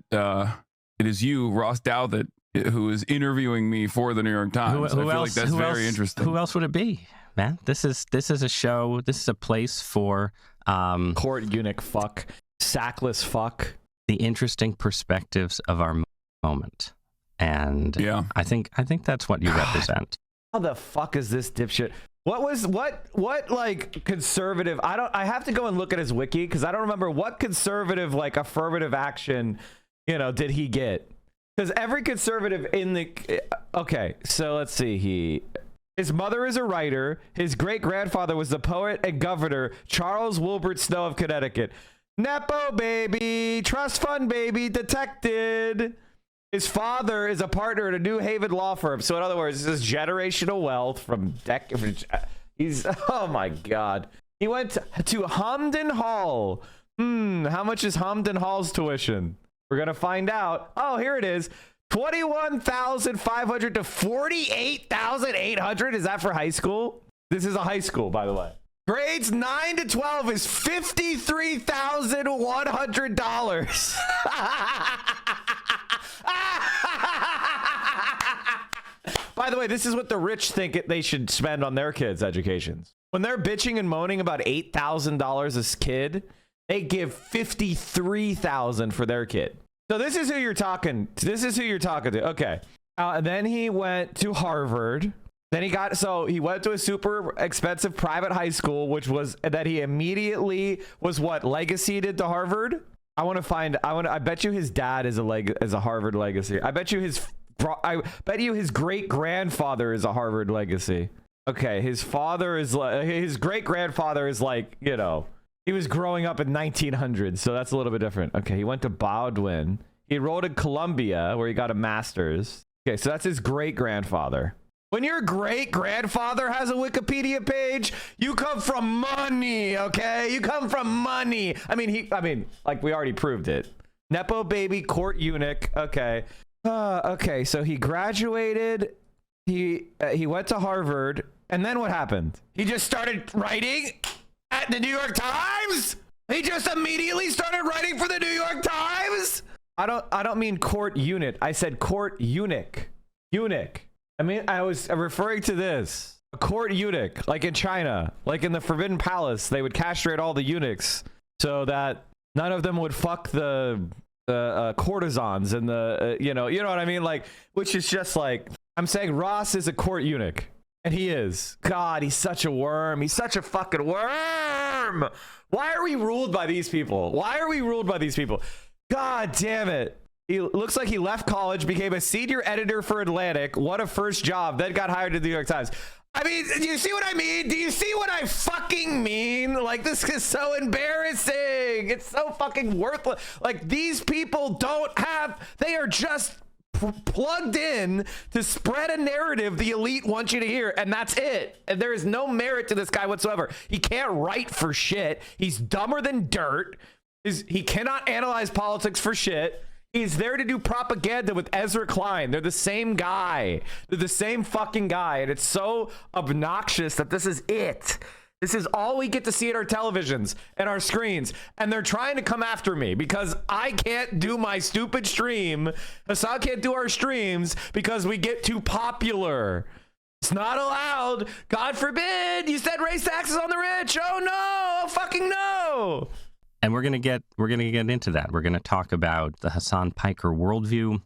it is you, Ross Douthat, who is interviewing me for the New York Times. I feel like that's very interesting. Who else would it be, man? This is a show. This is a place for Court eunuch fuck, sackless fuck. the interesting perspectives of our moment, and Yeah. I think that's what you represent. How the fuck is this dipshit? What like conservative? I have to go and look at his wiki because I don't remember what conservative like affirmative action, did he get? Because every conservative in the... Okay, so let's see. His mother is a writer. His great-grandfather was the poet and governor, Charles Wilbert Snow of Connecticut. Nepo baby, trust fund baby, detected. His father is a partner at a New Haven law firm. So in other words, this is generational wealth from he's, oh my God. He went to Hamden Hall. How much is Hamden Hall's tuition? We're going to find out. Oh, here it is. $21,500 to $48,800. Is that for high school? This is a high school, by the way. Grades 9 to 12 is $53,100. By the way, this is what the rich think they should spend on their kids' educations. When they're bitching and moaning about $8,000 a kid, they give $53,000 for their kid. So this is who you're talking. This is who you're talking to. Okay. Then he went to Harvard. Then he went to a super expensive private high school, which was that he immediately was legacied to Harvard. I bet you his dad is a Harvard legacy. I bet you his great grandfather is a Harvard legacy. Okay, his great grandfather is like, you know, he was growing up in 1900, so that's a little bit different. Okay, he went to Baldwin. He enrolled in Columbia, where he got a master's. Okay, so that's his great grandfather. When your great grandfather has a Wikipedia page, you come from money, okay? You come from money. I mean, like we already proved it. Nepo baby, court eunuch. Okay. Okay, so he graduated. He went to Harvard, and then what happened? He just started writing at the New York Times? He just immediately started writing for the New York Times? I don't mean court unit. I said court eunuch. Eunuch. I mean, I was referring to this. A court eunuch, like in China, like in the Forbidden Palace, they would castrate all the eunuchs so that none of them would fuck the courtesans and the, you know what I mean? Like, which is just like, I'm saying Ross is a court eunuch. And he is. God, he's such a worm. He's such a fucking worm. Why are we ruled by these people? Why are we ruled by these people? God damn it. He looks like he left college, became a senior editor for Atlantic, won a first job, then got hired to the New York Times. I mean, do you see what I mean? Do you see what I fucking mean? Like, this is so embarrassing. It's so fucking worthless. Like, these people they are just plugged in to spread a narrative the elite wants you to hear, and that's it. And there is no merit to this guy whatsoever. He can't write for shit. He's dumber than dirt. He cannot analyze politics for shit. He's there to do propaganda with Ezra Klein. They're the same guy. They're the same fucking guy. And it's so obnoxious that this is it. This is all we get to see at our televisions and our screens. And they're trying to come after me because I can't do my stupid stream. Hassan can't do our streams because we get too popular. It's not allowed. God forbid you said raise taxes on the rich. Oh no, oh fucking no. And we're gonna get into that. We're gonna talk about the Hassan Piker worldview.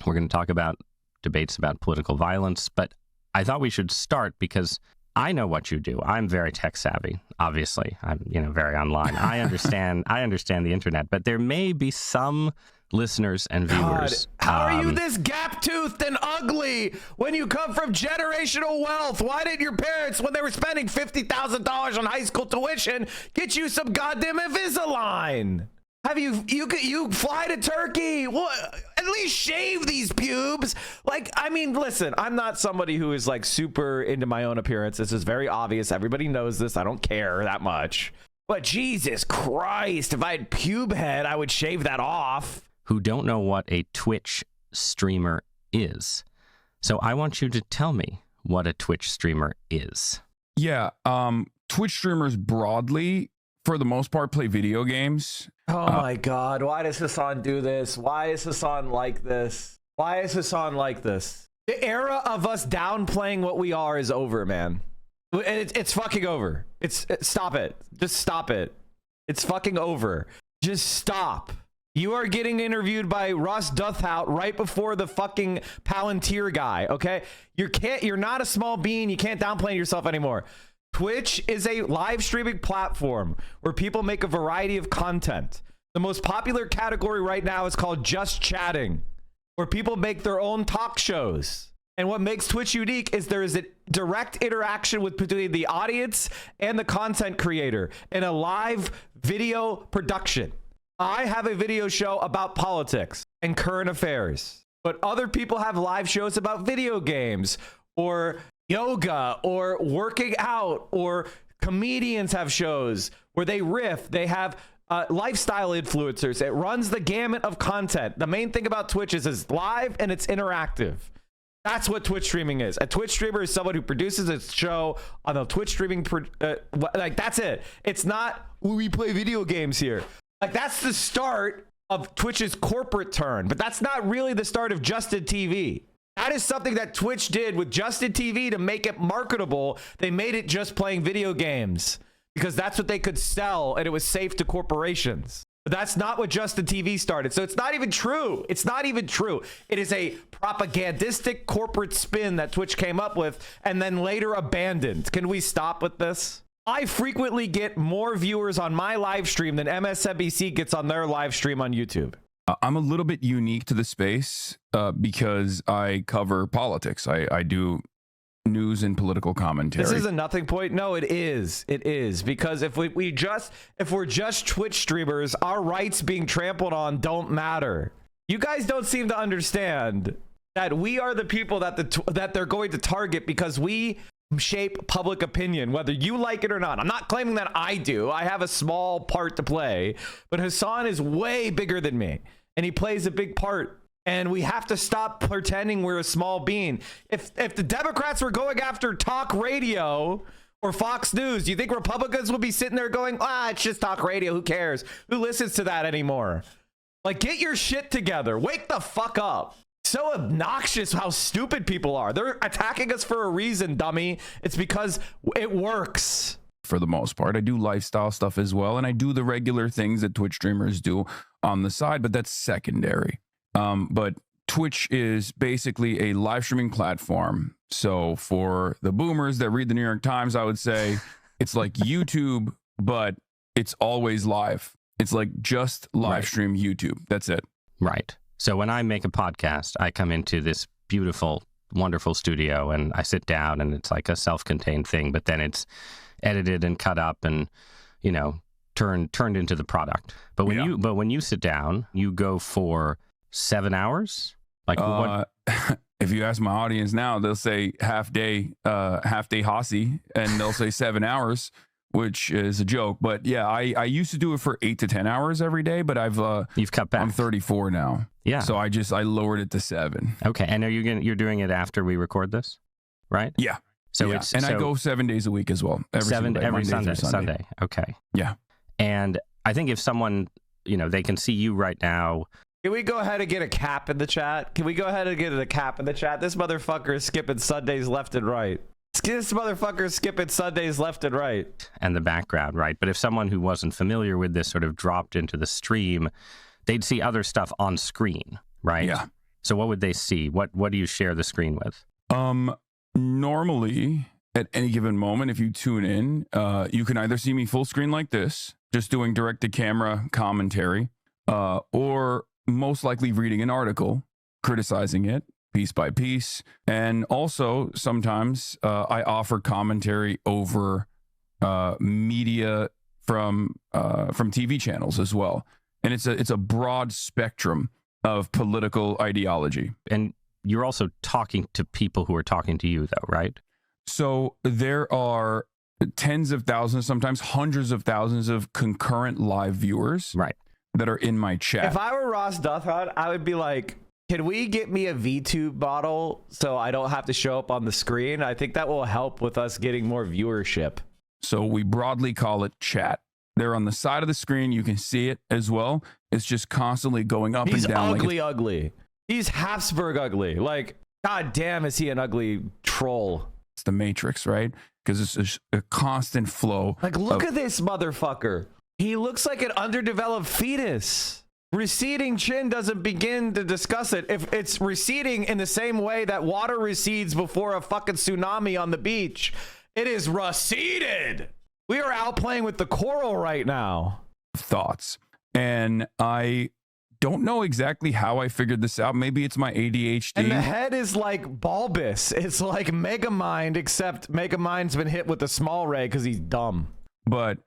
We're gonna talk about debates about political violence. But I thought we should start because I know what you do. I'm very tech savvy. Obviously, I'm very online. I understand the internet. But there may be some listeners and viewers. God, how are you this gap-toothed and ugly when you come from generational wealth? Why didn't your parents, when they were spending $50,000 on high school tuition, get you some goddamn Invisalign? Have you fly to Turkey? What? At least shave these pubes. Like, I mean, listen, I'm not somebody who is like super into my own appearance. This is very obvious. Everybody knows this. I don't care that much. But Jesus Christ, if I had pube head, I would shave that off. Who don't know what a Twitch streamer is. So I want you to tell me what a Twitch streamer is. Yeah, Twitch streamers broadly, for the most part, play video games. Oh my God, why does Hassan do this? Why is Hassan like this? Why is Hassan like this? The era of us downplaying what we are is over, man. It's fucking over. Stop it. Just stop it. It's fucking over. Just stop. You are getting interviewed by Ross Douthout right before the fucking Palantir guy, okay? You're not a small bean. You can't downplay yourself anymore. Twitch is a live streaming platform where people make a variety of content. The most popular category right now is called just chatting. where people make their own talk shows. And what makes Twitch unique is there is a direct interaction between the audience and the content creator in a live video production. I have a video show about politics and current affairs, but other people have live shows about video games or yoga or working out, or comedians have shows where they riff. They have lifestyle influencers. It runs the gamut of content. The main thing about Twitch is it's live and it's interactive. That's what Twitch streaming is. A Twitch streamer is someone who produces a show on the Twitch streaming, like that's it. It's not, we play video games here. Like that's the start of Twitch's corporate turn, but that's not really the start of Justin TV. That is something that Twitch did with Justin TV to make it marketable. They made it just playing video games because that's what they could sell and it was safe to corporations. But that's not what Justin TV started. So it's not even true. It's not even true. It is a propagandistic corporate spin that Twitch came up with and then later abandoned. Can we stop with this? I frequently get more viewers on my live stream than MSNBC gets on their live stream on YouTube. I'm a little bit unique to the space because I cover politics. I do news and political commentary. This is a nothing point. No, it is. It is, because if we're just Twitch streamers, our rights being trampled on don't matter. You guys don't seem to understand that we are the people that they're going to target because we shape public opinion, whether you like it or not. I'm not claiming that I do. I have a small part to play, but Hassan is way bigger than me, and he plays a big part. And we have to stop pretending we're a small bean. If the Democrats were going after talk radio or Fox News, do you think Republicans would be sitting there going, it's just talk radio, who cares? Who listens to that anymore? Like, get your shit together. Wake the fuck up. So obnoxious how stupid people are. They're attacking us for a reason, dummy. It's because it works. For the most part, I do lifestyle stuff as well, and I do the regular things that Twitch streamers do on the side, but that's secondary. But Twitch is basically a live streaming platform. So for the boomers that read the New York Times, I would say it's like YouTube, but it's always live. It's like just live stream YouTube. That's it. Right. So when I make a podcast, I come into this beautiful, wonderful studio and I sit down and it's like a self-contained thing, but then it's edited and cut up and, you know, turned into the product. But when you sit down, you go for 7 hours. Like what? If you ask my audience now, they'll say half day Hossie, and they'll say 7 hours, which is a joke. But yeah, I used to do it for 8 to 10 hours every day, but you've cut back. I'm 34 now. Yeah. So I lowered it to 7. Okay. And you're doing it after we record this, right? Yeah. So I go 7 days a week as well. Every Sunday. Okay. Yeah. And I think if someone, they can see you right now. Can we go ahead and get a cap in the chat? This motherfucker is skipping Sundays left and right. This motherfucker is skipping Sundays left and right. And the background, right? But if someone who wasn't familiar with this sort of dropped into the stream, they'd see other stuff on screen, right? Yeah. So what would they see? What do you share the screen with? Normally, at any given moment, if you tune in, you can either see me full screen like this, just doing direct-to-camera commentary, or most likely reading an article, criticizing it piece by piece. And also sometimes I offer commentary over media from TV channels as well. And it's a broad spectrum of political ideology. And you're also talking to people who are talking to you, though, right? So there are tens of thousands, sometimes hundreds of thousands of concurrent live viewers. Right. That are in my chat. If I were Ross Dothod, I would be like, can we get me a VTube bottle so I don't have to show up on the screen? I think that will help with us getting more viewership. So we broadly call it chat. They're on the side of the screen. You can see it as well. It's just constantly going up and down. He's ugly. He's Habsburg ugly. Like, god damn, is he an ugly troll? It's the Matrix, right? Because it's a constant flow. Like, look at this motherfucker. He looks like an underdeveloped fetus. Receding chin doesn't begin to discuss it. If it's receding in the same way that water recedes before a fucking tsunami on the beach, it is receded. We are out playing with the coral right now. Thoughts. And I don't know exactly how I figured this out. Maybe it's my ADHD. And the head is like bulbous. It's like Megamind, except Megamind's been hit with the small ray because he's dumb. But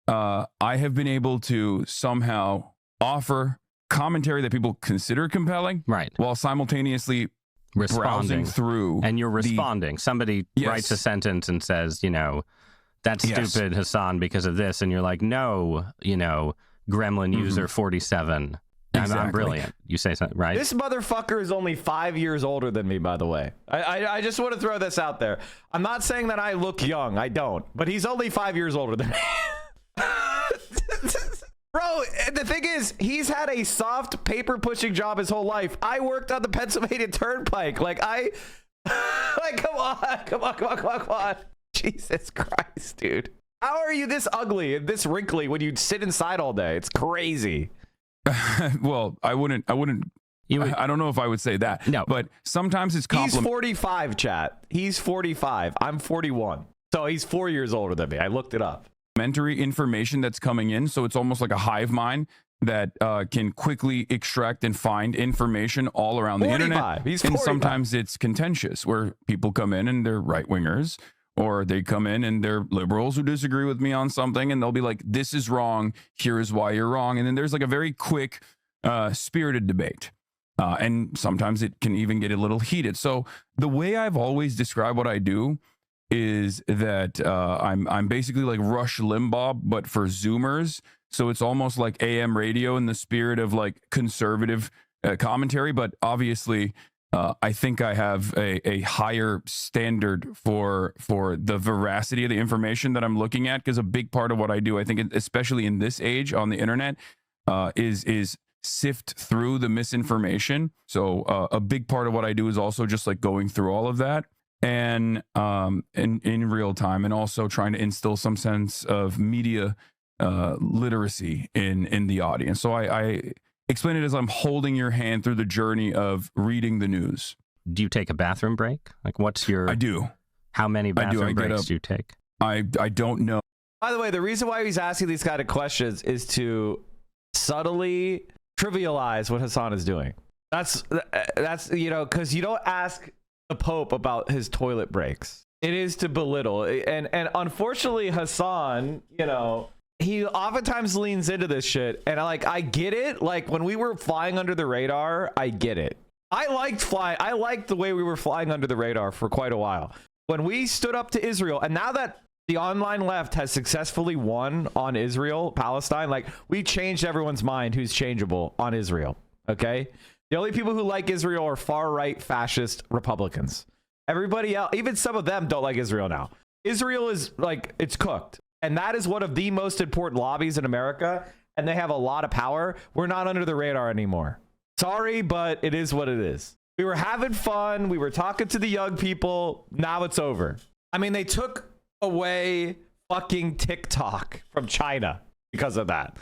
I have been able to somehow offer commentary that people consider compelling, Right. while simultaneously browsing through. And you're responding. Somebody writes a sentence and says, you know, that's stupid, Hassan, because of this. And you're like, no, you know, Gremlin user 47. I'm brilliant. You say something, right? This motherfucker is only 5 years older than me, by the way. I just want to throw this out there. I'm not saying that I look young. I don't. But he's only 5 years older than me. Bro, the thing is, he's had a soft paper pushing job his whole life. I worked on the Pennsylvania Turnpike. Like, come on. Jesus Christ, dude. How are you this ugly and this wrinkly when you sit inside all day? It's crazy. Well, I wouldn't. I don't know if I would say that. No, but sometimes it's He's 45, chat. He's 45. I'm 41. So he's 4 years older than me. I looked it up. Complimentary information that's coming in, so it's almost like a hive mind that can quickly extract and find information all around the internet. He's 45. And sometimes it's contentious, where people come in and they're right wingers, or they come in and they're liberals who disagree with me on something, and they'll be like, "This is wrong. Here is why you're wrong." And then there's like a very quick, spirited debate, and sometimes it can even get a little heated. So the way I've always described what I do is that I'm basically like Rush Limbaugh, but for Zoomers. So it's almost like AM radio in the spirit of like conservative commentary. But obviously, I think I have a higher standard for the veracity of the information that I'm looking at, because a big part of what I do, I think, especially in this age on the internet, is sift through the misinformation. So a big part of what I do is also just like going through all of that. And in real time, and also trying to instill some sense of media literacy in the audience. So I explain it as I'm holding your hand through the journey of reading the news. Do you take a bathroom break? Like, what's your... I do. How many bathroom breaks do you take? I don't know. By the way, the reason why he's asking these kind of questions is to subtly trivialize what Hassan is doing. That's you know, because you don't ask the Pope about his toilet breaks. It is to belittle. And unfortunately, Hassan, you know, he oftentimes leans into this shit. And I get it. Like, when we were flying under the radar, I get it. I liked the way we were flying under the radar for quite a while. When we stood up to Israel, and now that the online left has successfully won on Israel, Palestine, like, we changed everyone's mind who's changeable on Israel. Okay? The only people who like Israel are far-right fascist Republicans. Everybody else, even some of them, don't like Israel now. Israel is, like, it's cooked. And that is one of the most important lobbies in America. And they have a lot of power. We're not under the radar anymore. Sorry, but it is what it is. We were having fun. We were talking to the young people. Now it's over. I mean, they took away fucking TikTok from China because of that.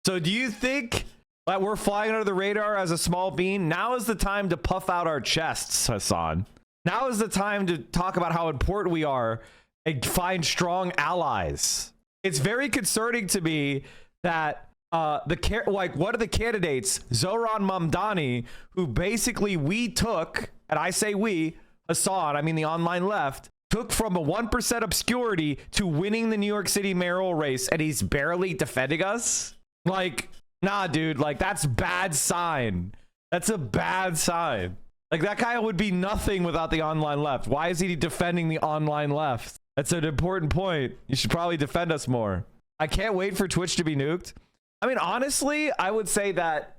So do you think that we're flying under the radar as a small bean? Now is the time to puff out our chests, Hassan. Now is the time to talk about how important we are and find strong allies. It's very concerning to me that one of the candidates, Zoran Mamdani, who basically we took, and I say we, Hassan, I mean the online left, took from a 1% obscurity to winning the New York City mayoral race, and he's barely defending us? Like, nah, dude, like, that's bad sign. That's a bad sign. Like, that guy would be nothing without the online left. Why is he defending the online left? That's an important point. You should probably defend us more. I can't wait for Twitch to be nuked. I mean, honestly, I would say that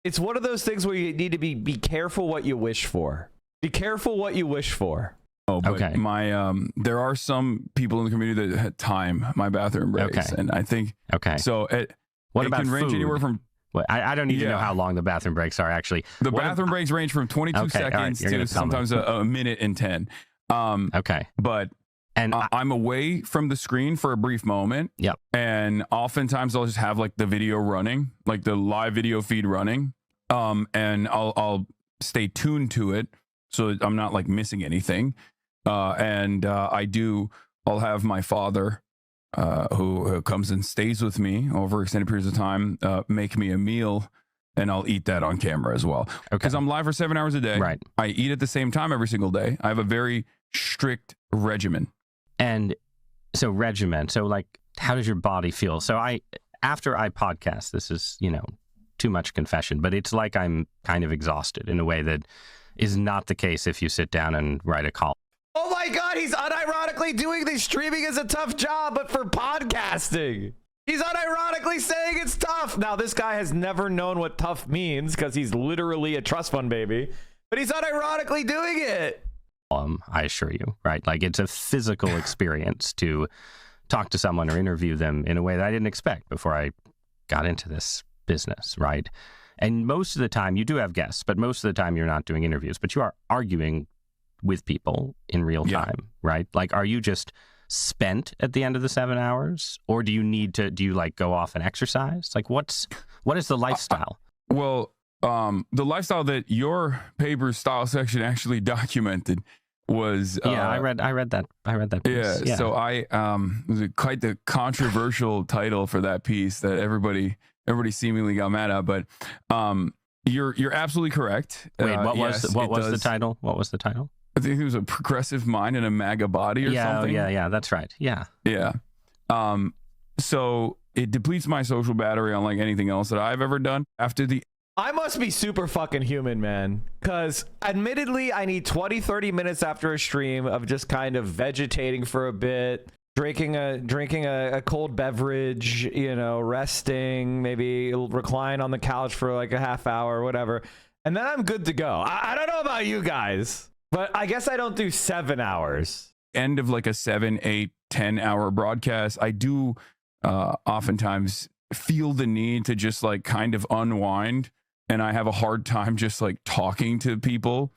it's one of those things where you need to be careful what you wish for. Be careful what you wish for. Oh, but okay. There are some people in the community that time my bathroom breaks, okay. And I think so. What about can range food? Anywhere from. Well, I don't need to know how long the bathroom breaks are. Actually, the bathroom breaks range from 22 seconds to sometimes a minute and 10. Okay, but. And I'm away from the screen for a brief moment. Yep. And oftentimes I'll just have like the video running, like the live video feed running. And I'll stay tuned to it so I'm not like missing anything. I'll have my father who comes and stays with me over extended periods of time, make me a meal, and I'll eat that on camera as well. Because I'm live for 7 hours a day. Right. I eat at the same time every single day. I have a very strict regimen. And so regimen. So like, how does your body feel? So after I podcast, this is, too much confession, but it's like I'm kind of exhausted in a way that is not the case if you sit down and write a column. Oh my God, he's unironically doing this. Streaming is a tough job, but for podcasting, he's unironically saying it's tough. Now, this guy has never known what tough means because he's literally a trust fund baby, but he's unironically doing it. I assure you, right? Like, it's a physical experience to talk to someone or interview them in a way that I didn't expect before I got into this business, right? And most of the time you do have guests, but most of the time you're not doing interviews, but you are arguing with people in real time, right? Like, are you just spent at the end of the 7 hours, or do you like go off and exercise? Like, what is the lifestyle? Well, the lifestyle that your paper style section actually documented was I read that piece. Yeah, so I was quite the controversial title for that piece that everybody seemingly got mad at, but you're absolutely correct. Wait, what was the title? What was the title? I think it was a progressive mind and a MAGA body or something. Yeah, that's right. Yeah. So it depletes my social battery unlike anything else that I've ever done. I must be super fucking human, man. Because admittedly, I need 20-30 minutes after a stream of just kind of vegetating for a bit, drinking a cold beverage, resting, maybe recline on the couch for like a half hour or whatever. And then I'm good to go. I don't know about you guys, but I guess I don't do 7 hours. End of like a 7, 8, 10 hour broadcast, I do oftentimes feel the need to just like kind of unwind. And I have a hard time just like talking to people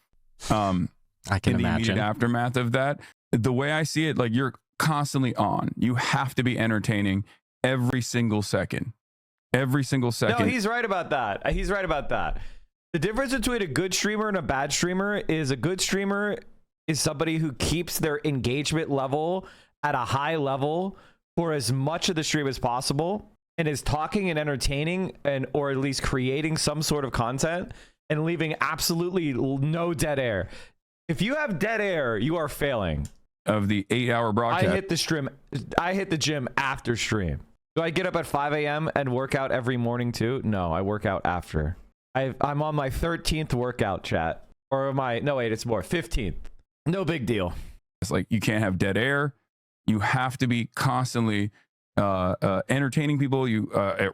I can in the imagine. immediate aftermath of that. The way I see it, like, you're constantly on. You have to be entertaining every single second. Every single second. No, he's right about that. The difference between a good streamer and a bad streamer is a good streamer is somebody who keeps their engagement level at a high level for as much of the stream as possible, and is talking and entertaining or at least creating some sort of content and leaving absolutely no dead air. If you have dead air, you are failing. Of the 8-hour broadcast. I hit the gym after stream. Do I get up at 5 a.m. and work out every morning too? No, I work out after. I'm on my 13th workout, chat. It's more 15th. No big deal. It's like, you can't have dead air. You have to be constantly entertaining people,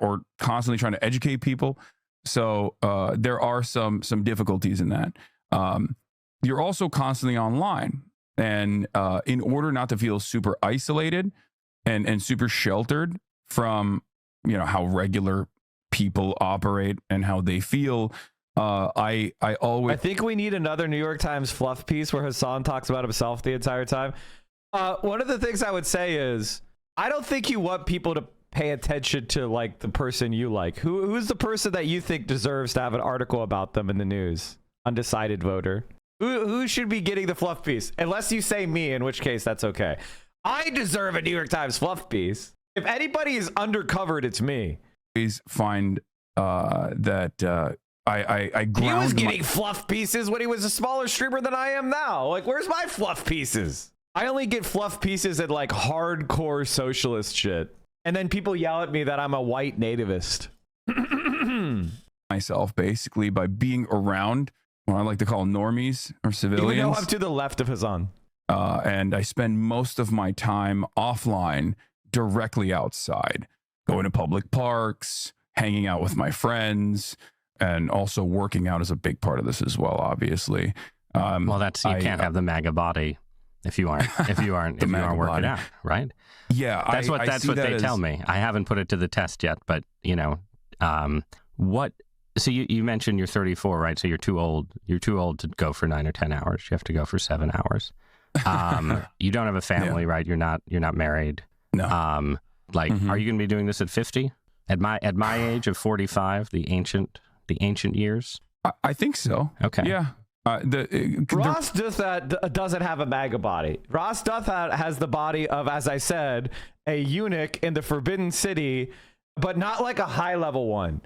or constantly trying to educate people. So there are some difficulties in that. You're also constantly online, and in order not to feel super isolated and super sheltered from how regular people operate and how they feel, I think we need another New York Times fluff piece where Hassan talks about himself the entire time. One of the things I would say is, I don't think you want people to pay attention to like the person you like. Who's the person that you think deserves to have an article about them in the news? Undecided voter. Who should be getting the fluff piece? Unless you say me, in which case that's okay. I deserve a New York Times fluff piece. If anybody is undercovered, it's me. Always find that I ground. He was getting fluff pieces when he was a smaller streamer than I am now. Like, where's my fluff pieces? I only get fluff pieces at like hardcore socialist shit. And then people yell at me that I'm a white nativist. Myself basically by being around what I like to call normies or civilians. Even though I'm to the left of Hassan. And I spend most of my time offline, directly outside, going to public parks, hanging out with my friends, and also working out is a big part of this as well, obviously. Well, you can't have the MAGA body if you aren't working out, right? Yeah, that's what they tell me. I haven't put it to the test yet, but what? So you mentioned you're 34, right? So you're too old. You're too old to go for 9 or 10 hours. You have to go for 7 hours. You don't have a family, right? You're not married. No. Are you going to be doing this at 50? At my age of 45, the ancient years? I think so. Okay. Yeah. Ross doesn't have a MAGA body. Ross has the body of, as I said, a eunuch in the Forbidden City, but not like a high-level one.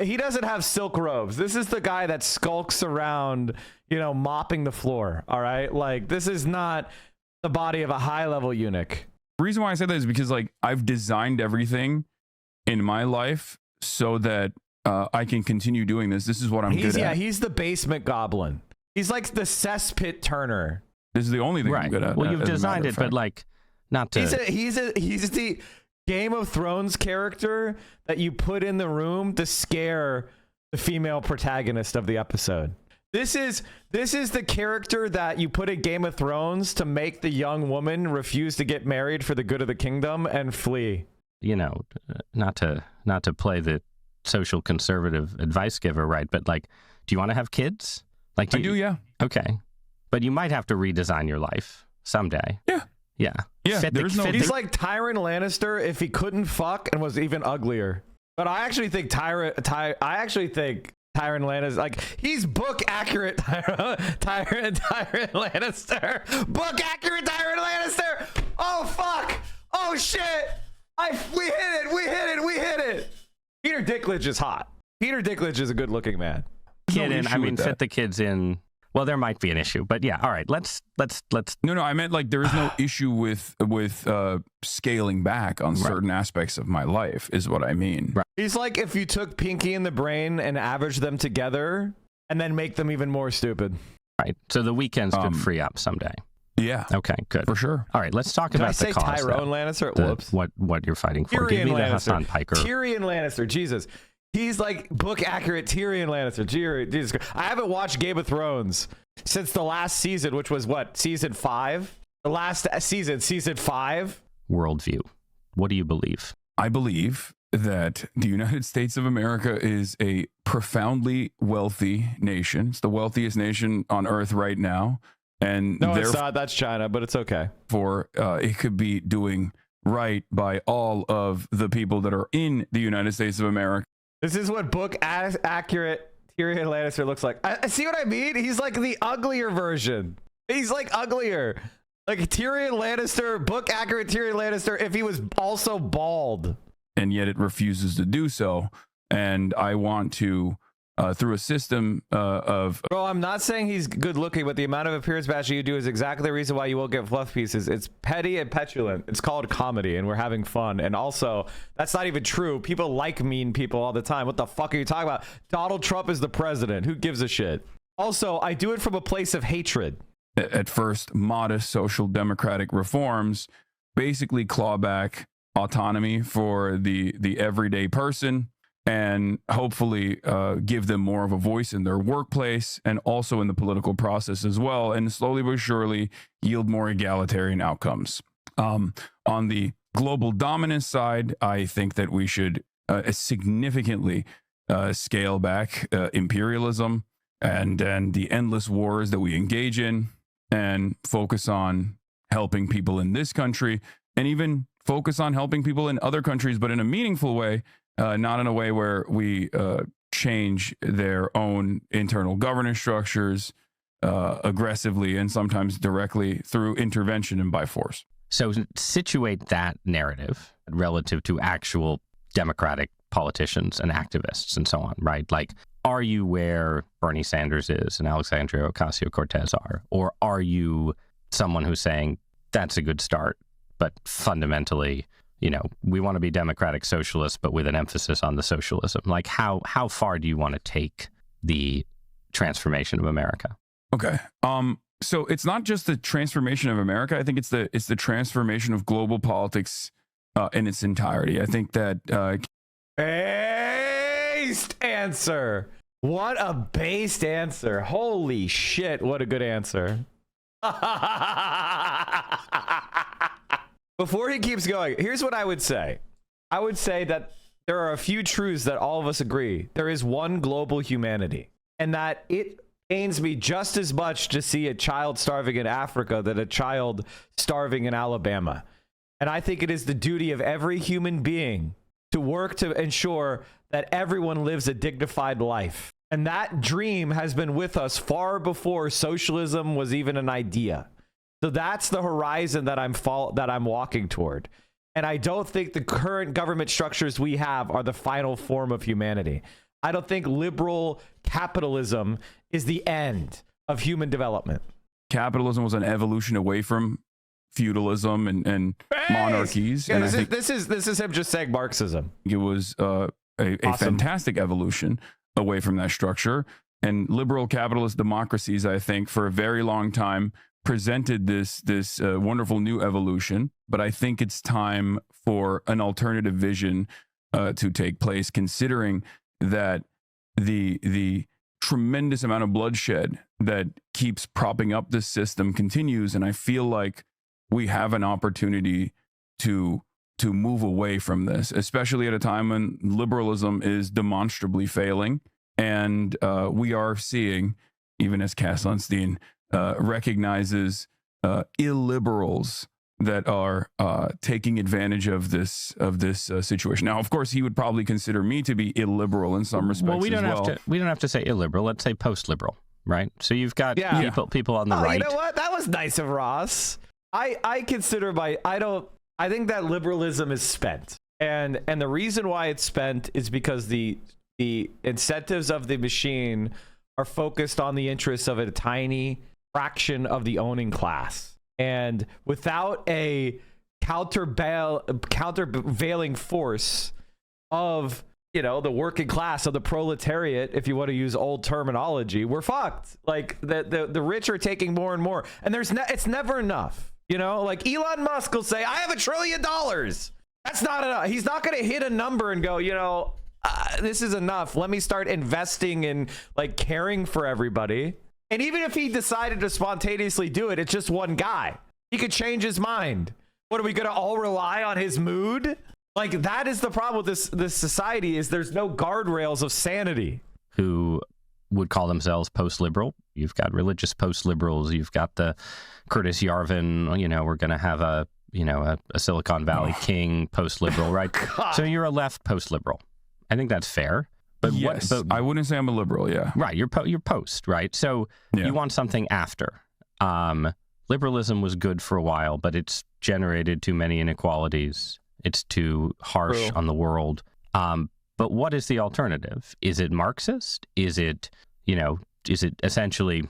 He doesn't have silk robes. This is the guy that skulks around, mopping the floor. All right, like this is not the body of a high-level eunuch. The reason why I said that is because I've designed everything in my life so that I can continue doing this. This is what I'm good at. Yeah, he's the basement goblin. He's like the cesspit turner. This is the only thing I'm good at. Well, you've designed it, but not to. He's the Game of Thrones character that you put in the room to scare the female protagonist of the episode. This is the character that you put in Game of Thrones to make the young woman refuse to get married for the good of the kingdom and flee. Not to play the social conservative advice giver, right? But do you want to have kids? I do, yeah. Okay, but you might have to redesign your life someday. Yeah. He's like Tyrion Lannister if he couldn't fuck and was even uglier. But I actually think Tyrion Lannister, he's book accurate Tyrion Lannister. Book accurate Tyrion Lannister. Oh fuck. Oh shit. We hit it. Peter Dinklage is hot. Peter Dinklage is a good looking man. Fit the kids in. Well, there might be an issue, but yeah. All right, let's. No, I meant there is no issue with scaling back on certain aspects of my life, is what I mean. Right. He's like if you took Pinky and the Brain and averaged them together, and then make them even more stupid. Right. So the weekends could free up someday. Yeah. Okay. Good. For sure. All right. Let's talk about the cause. Tyrone Lannister. Whoops. What you're fighting for? Tyrion Give me Lannister. The Hassan Piker. Tyrion Lannister. Jesus. He's like book accurate Tyrion Lannister. Jesus Christ. I haven't watched Game of Thrones since the last season, which was what, season 5? The last season 5. Worldview. What do you believe? I believe that the United States of America is a profoundly wealthy nation. It's the wealthiest nation on earth right now. And no, it's not. That's China, but it's okay. It could be doing right by all of the people that are in the United States of America. This is what book accurate Tyrion Lannister looks like. I see what I mean. He's like the uglier version. He's like uglier. Like Tyrion Lannister, book accurate Tyrion Lannister, if he was also bald. And yet it refuses to do so. And I want to, through a system of... Bro, I'm not saying he's good looking, but the amount of appearance bashing you do is exactly the reason why you won't get fluff pieces. It's petty and petulant. It's called comedy, and we're having fun. And also, that's not even true. People like mean people all the time. What the fuck are you talking about? Donald Trump is the president. Who gives a shit? Also, I do it from a place of hatred. At first, modest social democratic reforms basically claw back autonomy for the everyday person, and hopefully give them more of a voice in their workplace and also in the political process as well, and slowly but surely yield more egalitarian outcomes. On the global dominance side, I think that we should significantly scale back imperialism and the endless wars that we engage in, and focus on helping people in this country, and even focus on helping people in other countries, but in a meaningful way. Not in a way where we change their own internal governance structures aggressively and sometimes directly through intervention and by force. So situate that narrative relative to actual democratic politicians and activists and so on, right? Are you where Bernie Sanders is and Alexandria Ocasio-Cortez are? Or are you someone who's saying that's a good start, but fundamentally... we want to be democratic socialists, but with an emphasis on the socialism. How far do you want to take the transformation of America? Okay. So it's not just the transformation of America. I think it's the transformation of global politics in its entirety. I think that based answer. What a based answer. Holy shit, what a good answer. Before he keeps going, here's what I would say. I would say that there are a few truths that all of us agree. There is one global humanity, and that it pains me just as much to see a child starving in Africa than a child starving in Alabama. And I think it is the duty of every human being to work to ensure that everyone lives a dignified life. And that dream has been with us far before socialism was even an idea. So that's the horizon that I'm walking toward. And I don't think the current government structures we have are the final form of humanity. I don't think liberal capitalism is the end of human development. Capitalism was an evolution away from feudalism and monarchies. Yeah, and this is him just saying Marxism. It was a fantastic evolution away from that structure. And liberal capitalist democracies, I think, for a very long time presented this wonderful new evolution. But I think it's time for an alternative vision to take place, considering that the tremendous amount of bloodshed that keeps propping up this system continues. And I feel like we have an opportunity to move away from this, especially at a time when liberalism is demonstrably failing. And we are seeing, even as Cass Sunstein recognizes, illiberals that are taking advantage of this situation. Now, of course, he would probably consider me to be illiberal in some respects. Well, we don't have to say illiberal. Let's say post-liberal, right? So you've got people on the right. You know what? That was nice of Ross. I consider I think that liberalism is spent, and the reason why it's spent is because the incentives of the machine are focused on the interests of a tiny fraction of the owning class, and without a countervailing force of the working class, of the proletariat, if you want to use old terminology, we're fucked. Like the rich are taking more and more, and it's never enough. Like Elon Musk will say, I have $1 trillion. That's not enough. He's not going to hit a number and go, this is enough. Let me start investing in caring for everybody. And even if he decided to spontaneously do it, it's just one guy. He could change his mind. What, are we going to all rely on his mood? That is the problem with this society, is there's no guardrails of sanity. Who would call themselves post-liberal. You've got religious post-liberals. You've got the Curtis Yarvin, we're going to have a Silicon Valley king post-liberal, right? God. So you're a left post-liberal. I think that's fair. But yes, I wouldn't say I'm a liberal, yeah. Right, you're post, right? So you want something after. Liberalism was good for a while, but it's generated too many inequalities. It's too harsh on the world. But what is the alternative? Is it Marxist? Is it essentially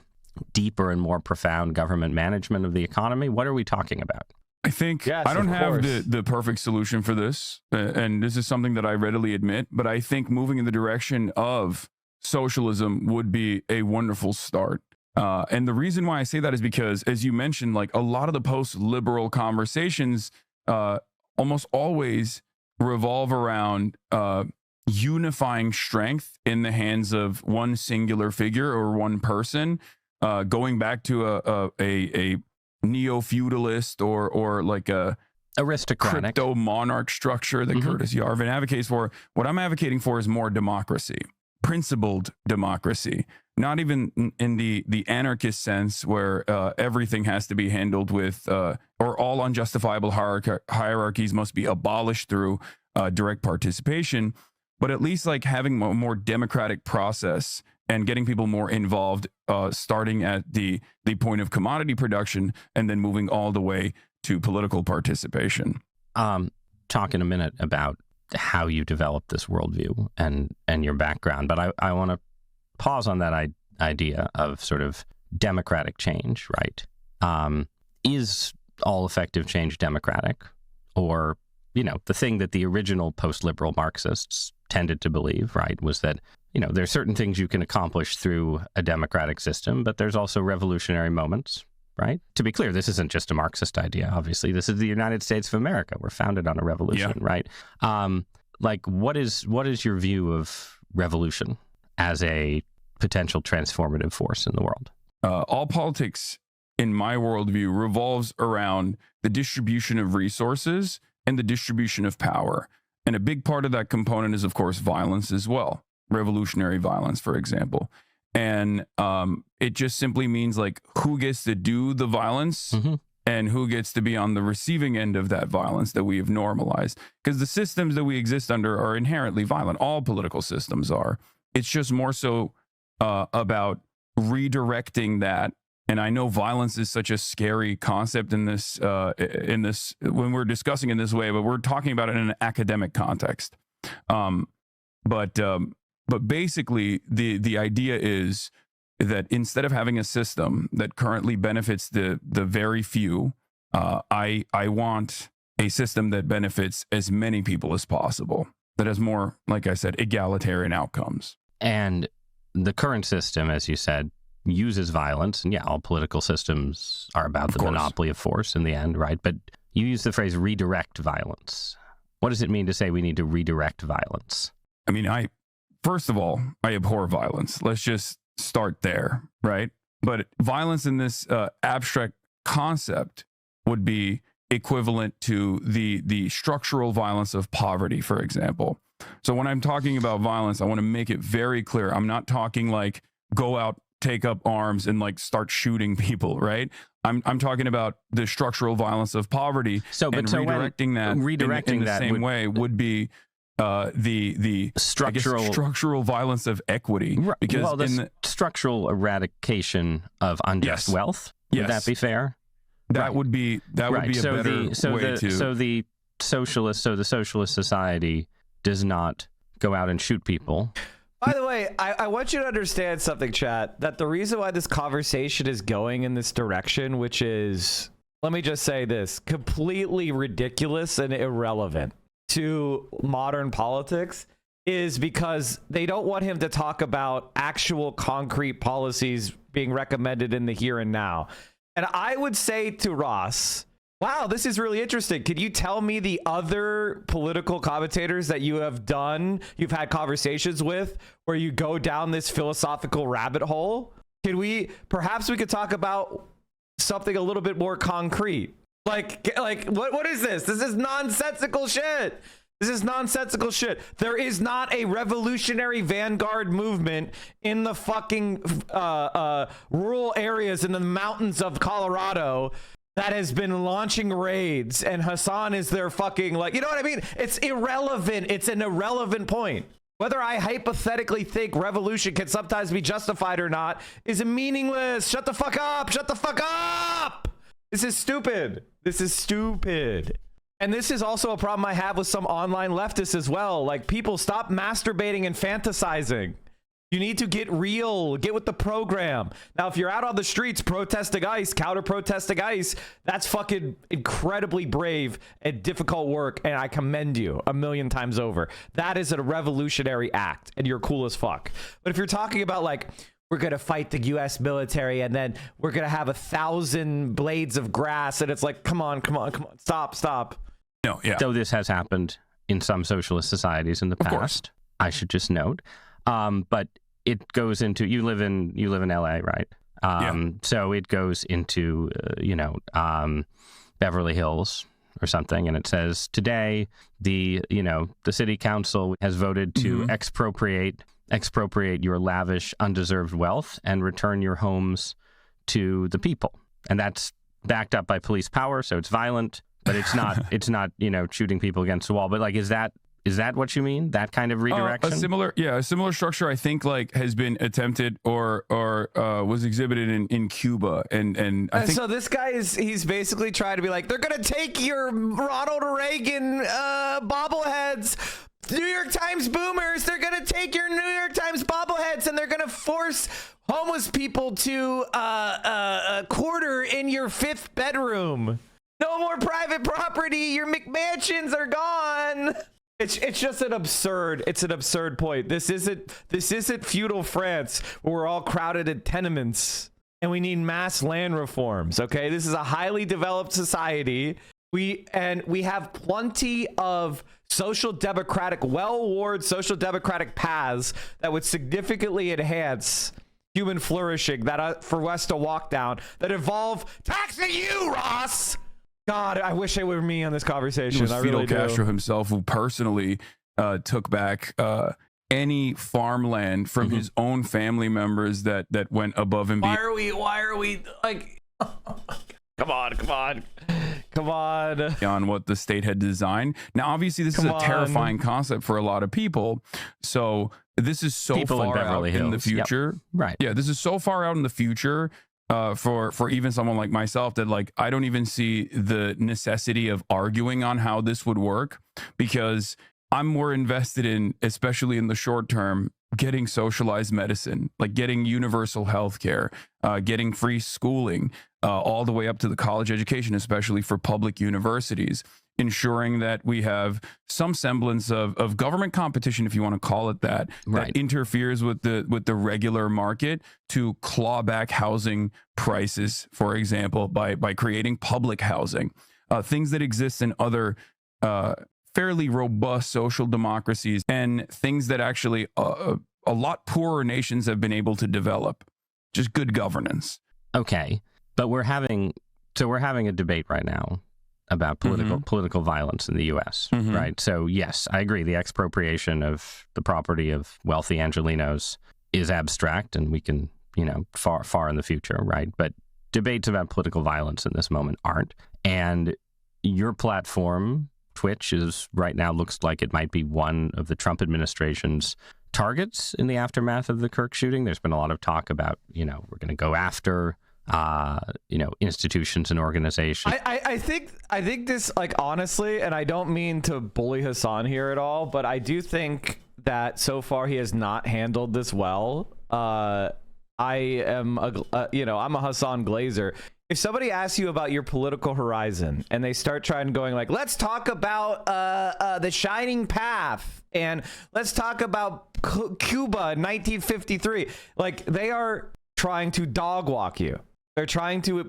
deeper and more profound government management of the economy? What are we talking about? I think I don't have the perfect solution for this, and this is something that I readily admit, but I think moving in the direction of socialism would be a wonderful start. And the reason why I say that is because, as you mentioned, a lot of the post-liberal conversations almost always revolve around unifying strength in the hands of one singular figure or one person, going back to a neo-feudalist or a aristocratic crypto monarch structure that Curtis Yarvin advocates for. What I'm advocating for is more democracy, principled democracy, not even in the anarchist sense where everything has to be handled with or all unjustifiable hierarchies must be abolished through direct participation, but at least having a more democratic process and getting people more involved, starting at the point of commodity production and then moving all the way to political participation. Talk in a minute about how you developed this worldview and your background, but I want to pause on that idea of sort of democratic change, right? Is all effective change democratic? Or, the thing that the original post-liberal Marxists tended to believe, right, was that there's certain things you can accomplish through a democratic system, but there's also revolutionary moments, right? To be clear, this isn't just a Marxist idea, obviously. This is the United States of America. We're founded on a revolution, right? What is your view of revolution as a potential transformative force in the world? All politics, in my worldview, revolves around the distribution of resources and the distribution of power. And a big part of that component is, of course, violence as well. Revolutionary violence, for example. And it just simply means who gets to do the violence and who gets to be on the receiving end of that violence that we have normalized. Because the systems that we exist under are inherently violent. All political systems are. It's just more so about redirecting that. And I know violence is such a scary concept in this when we're discussing in this way, but we're talking about it in an academic context. But basically, the idea is that instead of having a system that currently benefits the very few, I want a system that benefits as many people as possible, that has more, like I said, egalitarian outcomes. And the current system, as you said, uses violence. And yeah, all political systems are about the monopoly of force in the end, right? But you use the phrase redirect violence. What does it mean to say we need to redirect violence? I mean, first of all, I abhor violence. Let's just start there, right? But violence in this abstract concept would be equivalent to the structural violence of poverty, for example. So when I'm talking about violence, I want to make it very clear. I'm not talking like go out, take up arms, and like start shooting people, right? I'm talking about the structural violence of poverty. Redirecting that in the same way would be the structural violence of equity, right, because the structural eradication of unjust wealth. Would that be fair? That would be a better way to. So the socialist society does not go out and shoot people. By the way, I want you to understand something, chat, that the reason why this conversation is going in this direction, which is, let me just say this, completely ridiculous and irrelevant to modern politics, is because they don't want him to talk about actual concrete policies being recommended in the here and now. And I would say to Ross, wow, this is really interesting. Could you tell me the other political commentators that you've had conversations with, where you go down this philosophical rabbit hole? Perhaps we could talk about something a little bit more concrete. Like what is this? This is nonsensical shit. This is nonsensical shit. There is not a revolutionary vanguard movement in the fucking rural areas in the mountains of Colorado that has been launching raids, and Hassan is their fucking, like, you know what I mean? It's irrelevant. It's an irrelevant point. Whether I hypothetically think revolution can sometimes be justified or not is meaningless. Shut the fuck up. Shut the fuck up. This is stupid. This is stupid. And this is also a problem I have with some online leftists as well. Like, people, stop masturbating and fantasizing. You need to get real, get with the program. Now, if you're out on the streets protesting ICE, counter protesting ICE, that's fucking incredibly brave and difficult work, and I commend you 1,000,000 times over. That is a revolutionary act, and you're cool as fuck. But if you're talking about, like, we're going to fight the U.S. military, and then we're going to have 1,000 blades of grass, and it's like, come on, stop. No, yeah. So this has happened in some socialist societies in the past, I should just note. But it goes into, you live in LA, right? So it goes into, Beverly Hills or something. And it says today, the city council has voted to expropriate your lavish, undeserved wealth and return your homes to the people. And that's backed up by police power. So it's violent, but it's not, shooting people against the wall. But like, is that what you mean? That kind of redirection? A similar structure, I think, like, has been attempted or was exhibited in Cuba, and I think so. This guy he's basically trying to be like, they're gonna take your Ronald Reagan bobbleheads, New York Times boomers. They're gonna take your New York Times bobbleheads, and they're gonna force homeless people to quarter in your 5th bedroom. No more private property. Your McMansions are gone. It's just an absurd point. This isn't feudal France where we're all crowded in tenements and we need mass land reforms. Okay, this is a highly developed society. We have plenty of well-worn social democratic paths that would significantly enhance human flourishing that for us to walk down that involve taxing you, Ross. God, I wish it were me on this conversation. It was Fidel Castro himself who personally took back any farmland from his own family members that went above and beyond. Why are we like? Come Come on what the state had designed. Now, obviously, this is a terrifying concept for a lot of people. So this is so far out in the future. Yep. Right. Yeah, this is so far out in the future for even someone like myself that, like, I don't even see the necessity of arguing on how this would work, because I'm more invested in, especially in the short term, getting socialized medicine, like getting universal health care, getting free schooling, all the way up to the college education, especially for public universities, ensuring that we have some semblance of government competition, if you want to call it that, that interferes with the regular market to claw back housing prices, for example, by creating public housing, things that exist in other fairly robust social democracies, and things that actually a lot poorer nations have been able to develop. Just good governance. Okay, but we're having a debate right now about political violence in the U.S. Right? So yes, I agree. The expropriation of the property of wealthy Angelenos is abstract, and we can, far in the future, right? But debates about political violence in this moment aren't. And your platform, Twitch, is right now looks like it might be one of the Trump administration's targets in the aftermath of the Kirk shooting. There's been a lot of talk about, we're going to go after, institutions and organizations. I think this, like, honestly, and I don't mean to bully Hassan here at all, but I do think that so far he has not handled this well. I'm a Hassan Glazer. If somebody asks you about your political horizon and they start going like, let's talk about the Shining Path and let's talk about Cuba in 1953, like, they are trying to dog walk you. They're trying to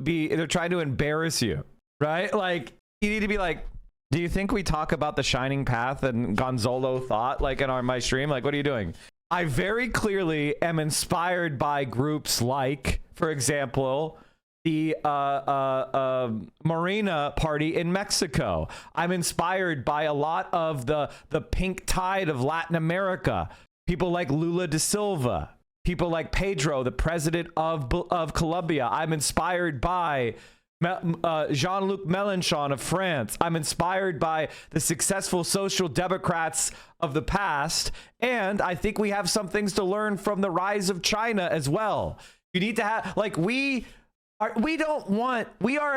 embarrass you, right? Like, you need to be like, do you think we talk about the Shining Path and Gonzalo Thought, like, in my stream? Like, what are you doing? I very clearly am inspired by groups like, for example, the Morena Party in Mexico. I'm inspired by a lot of the pink tide of Latin America. People like Lula da Silva. People like Pedro, the president of Colombia. I'm inspired by Jean-Luc Mélenchon of France. I'm inspired by the successful social democrats of the past. And I think we have some things to learn from the rise of China as well. You need to have, like, we are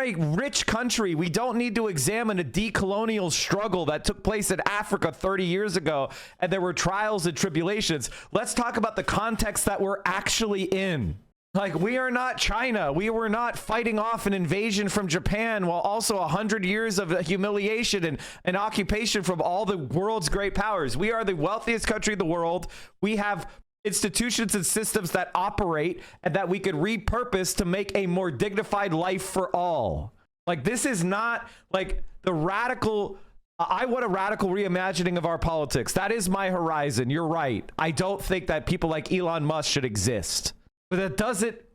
a rich country. We don't need to examine a decolonial struggle that took place in Africa 30 years ago, and there were trials and tribulations. Let's talk about the context that we're actually in. Like, we are not China. We were not fighting off an invasion from Japan while also 100 years of humiliation and occupation from all the world's great powers. We are the wealthiest country in the world. We have institutions and systems that operate and that we could repurpose to make a more dignified life for all. Like, this is not like the radical. I want a radical reimagining of our politics. That is my horizon. You're right. I don't think that people like Elon Musk should exist. But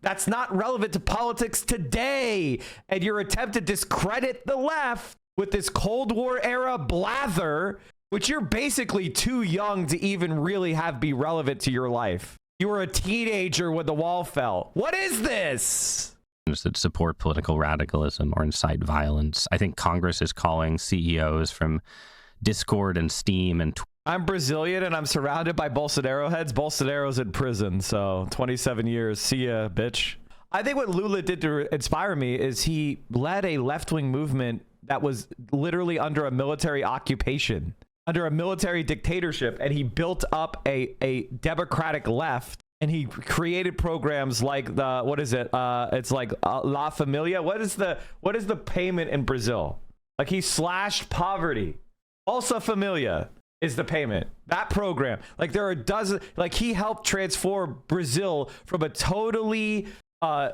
that's not relevant to politics today. And your attempt to discredit the left with this Cold War era blather, which you're basically too young to even really be relevant to your life. You were a teenager when the wall fell. What is this? That support political radicalism or incite violence. I think Congress is calling CEOs from Discord and Steam and I'm Brazilian and I'm surrounded by Bolsonaro heads. Bolsonaro's in prison, so 27 years. See ya, bitch. I think what Lula did to inspire me is he led a left-wing movement that was literally under a military occupation, under a military dictatorship, and he built up a democratic left, and he created programs like it's like La Familia. What is the payment in Brazil? Like, he slashed poverty. Bolsa Familia is the payment. That program, like, there are dozens. Like, he helped transform Brazil from a totally a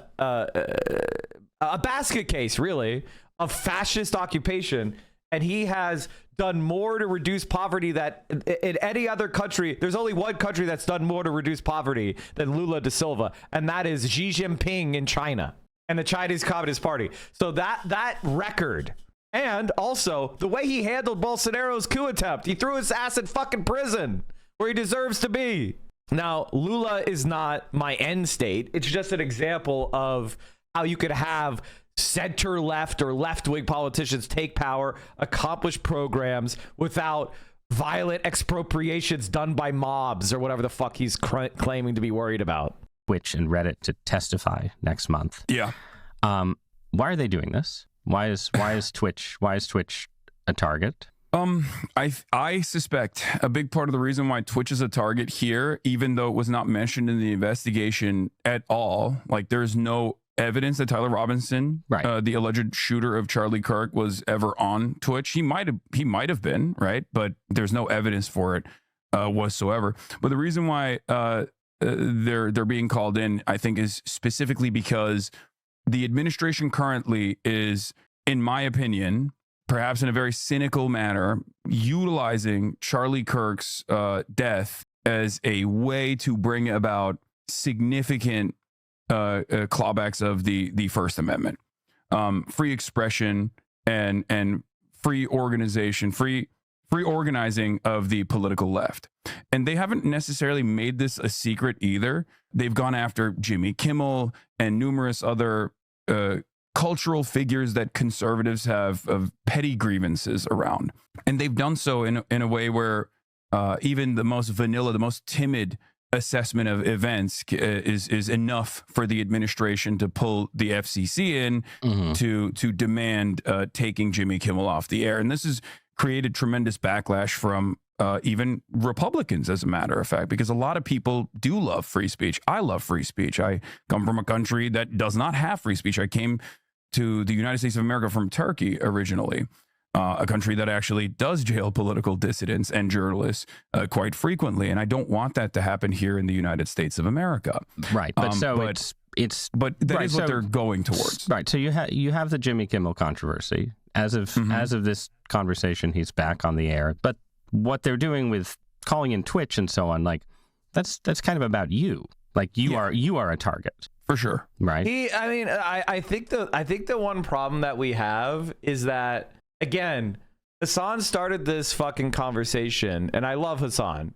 basket case, really, of fascist occupation, and he has done more to reduce poverty that in any other country. There's only one country that's done more to reduce poverty than Lula da Silva, and that is Xi Jinping in China and the Chinese Communist Party. So that record. And also, the way he handled Bolsonaro's coup attempt, he threw his ass in fucking prison where he deserves to be. Now, Lula is not my end state. It's just an example of how you could have center left or left wing politicians take power, accomplish programs without violent expropriations done by mobs or whatever the fuck he's claiming to be worried about. Twitch and Reddit to testify next month. Yeah. Why are they doing this? Why is Twitch a target? I suspect a big part of the reason why Twitch is a target here, even though it was not mentioned in the investigation at all, like there's no evidence that Tyler Robinson, right, the alleged shooter of Charlie Kirk, was ever on Twitch. He might have been, right, but there's no evidence for it whatsoever. But the reason why they're being called in, I think, is specifically because the administration currently is, in my opinion, perhaps in a very cynical manner, utilizing Charlie Kirk's death as a way to bring about significant clawbacks of the First Amendment, free expression and free organization, free organizing of the political left. And they haven't necessarily made this a secret either. They've gone after Jimmy Kimmel and numerous other cultural figures that conservatives have of petty grievances around. And they've done so in a way where even the most vanilla, the most timid assessment of events is enough for the administration to pull the FCC in to demand taking Jimmy Kimmel off the air. And this has created tremendous backlash from even Republicans, as a matter of fact, because a lot of people do love free speech. I love free speech. I come from a country that does not have free speech. I came to the United States of America from Turkey originally, a country that actually does jail political dissidents and journalists quite frequently. And I don't want that to happen here in the United States of America. Right. But but that right, is what they're going towards. Right. So you have the Jimmy Kimmel controversy. As of this conversation, he's back on the air. But what they're doing with calling in Twitch and so on, like that's kind of about you. Like you are a target. For sure. Right. I think the one problem that we have is that, again, Hassan started this fucking conversation, and I love Hassan,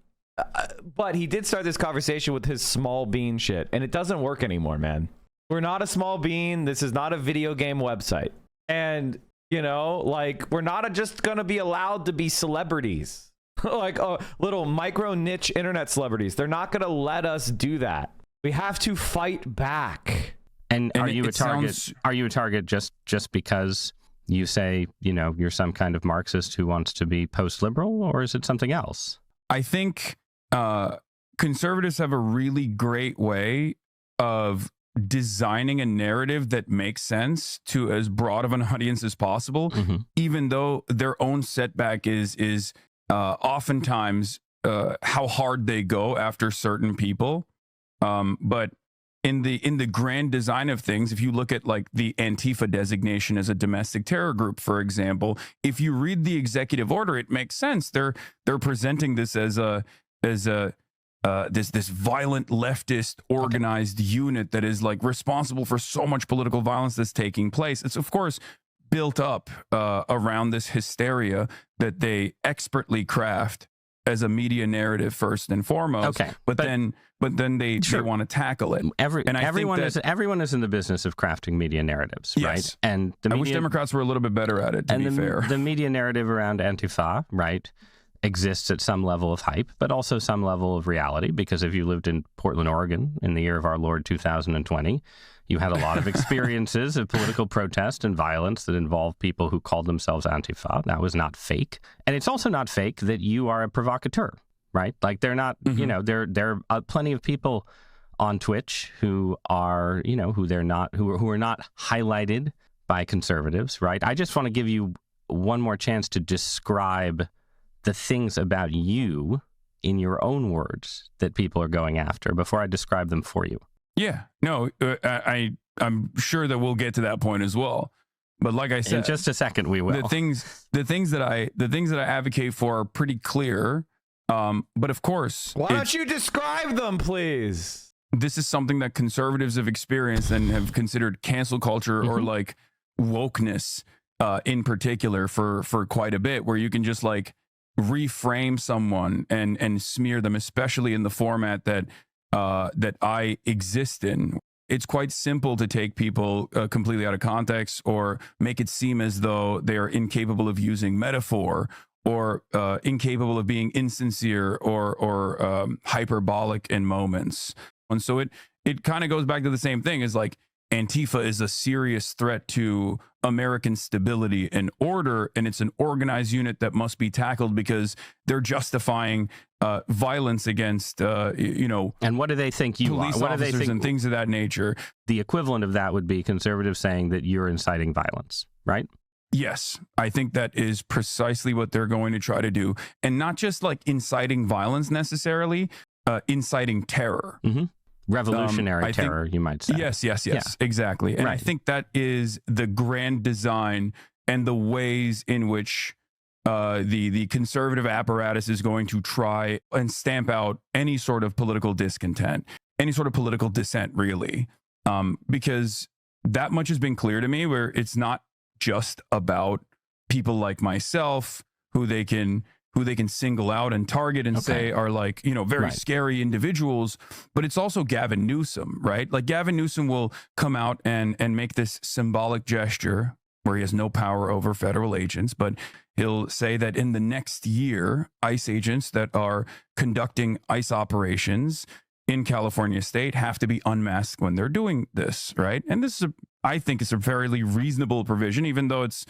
but he did start this conversation with his small bean shit, and it doesn't work anymore, man. We're not a small bean. This is not a video game website. And, you know, like, we're not just going to be allowed to be celebrities. Like little micro niche internet celebrities. They're not going to let us do that. We have to fight back. And are you a target? Are you a target just because you say, you know, you're some kind of Marxist who wants to be post-liberal, or is it something else? I think conservatives have a really great way of designing a narrative that makes sense to as broad of an audience as possible, even though their own setback is oftentimes how hard they go after certain people. But in the grand design of things, if you look at like the Antifa designation as a domestic terror group, for example, if you read the executive order, it makes sense. They're presenting this as this violent leftist organized unit that is like responsible for so much political violence that's taking place. It's of course built up around this hysteria that they expertly craft as a media narrative first and foremost. Okay, but then they want to tackle it. Everyone is in the business of crafting media narratives, yes. Right? And I wish Democrats were a little bit better at it. To be fair, the media narrative around Antifa, right, exists at some level of hype, but also some level of reality. Because if you lived in Portland, Oregon, in the year of our Lord 2020. You had a lot of experiences of political protest and violence that involved people who called themselves Antifa. That was not fake. And it's also not fake that you are a provocateur, right? Like they're not, you know, there are plenty of people on Twitch who are, you know, who are not highlighted by conservatives, right? I just want to give you one more chance to describe the things about you in your own words that people are going after before I describe them for you. Yeah, no, I'm sure that we'll get to that point as well. But like I said, in just a second, we will. The things that I advocate for are pretty clear. But of course, why don't you describe them, please? This is something that conservatives have experienced and have considered cancel culture or like wokeness in particular for quite a bit, where you can just like reframe someone and smear them, especially in the format that I exist in. it's quite simple to take people completely out of context or make it seem as though they are incapable of using metaphor or incapable of being insincere or hyperbolic in moments. And so it kind of goes back to the same thing as like Antifa is a serious threat to American stability and order, and it's an organized unit that must be tackled because they're justifying violence against, And what do they think you police are? What do they officers think? and things of that nature. The equivalent of that would be conservatives saying that you're inciting violence, right? Yes, I think that is precisely what they're going to try to do. And not just like inciting violence necessarily, inciting terror. Mm-hmm. Revolutionary terror, you might say. Yes, exactly. And I think that is the grand design and the ways in which the conservative apparatus is going to try and stamp out any sort of political discontent, any sort of political dissent, really. Because that much has been clear to me, where it's not just about people like myself who they can single out and target and say are like, very scary individuals, but it's also Gavin Newsom, right? Like Gavin Newsom will come out and make this symbolic gesture where he has no power over federal agents, but he'll say that in the next year, ICE agents that are conducting ICE operations in California state have to be unmasked when they're doing this, right? And this is, I think it's a fairly reasonable provision, even though it's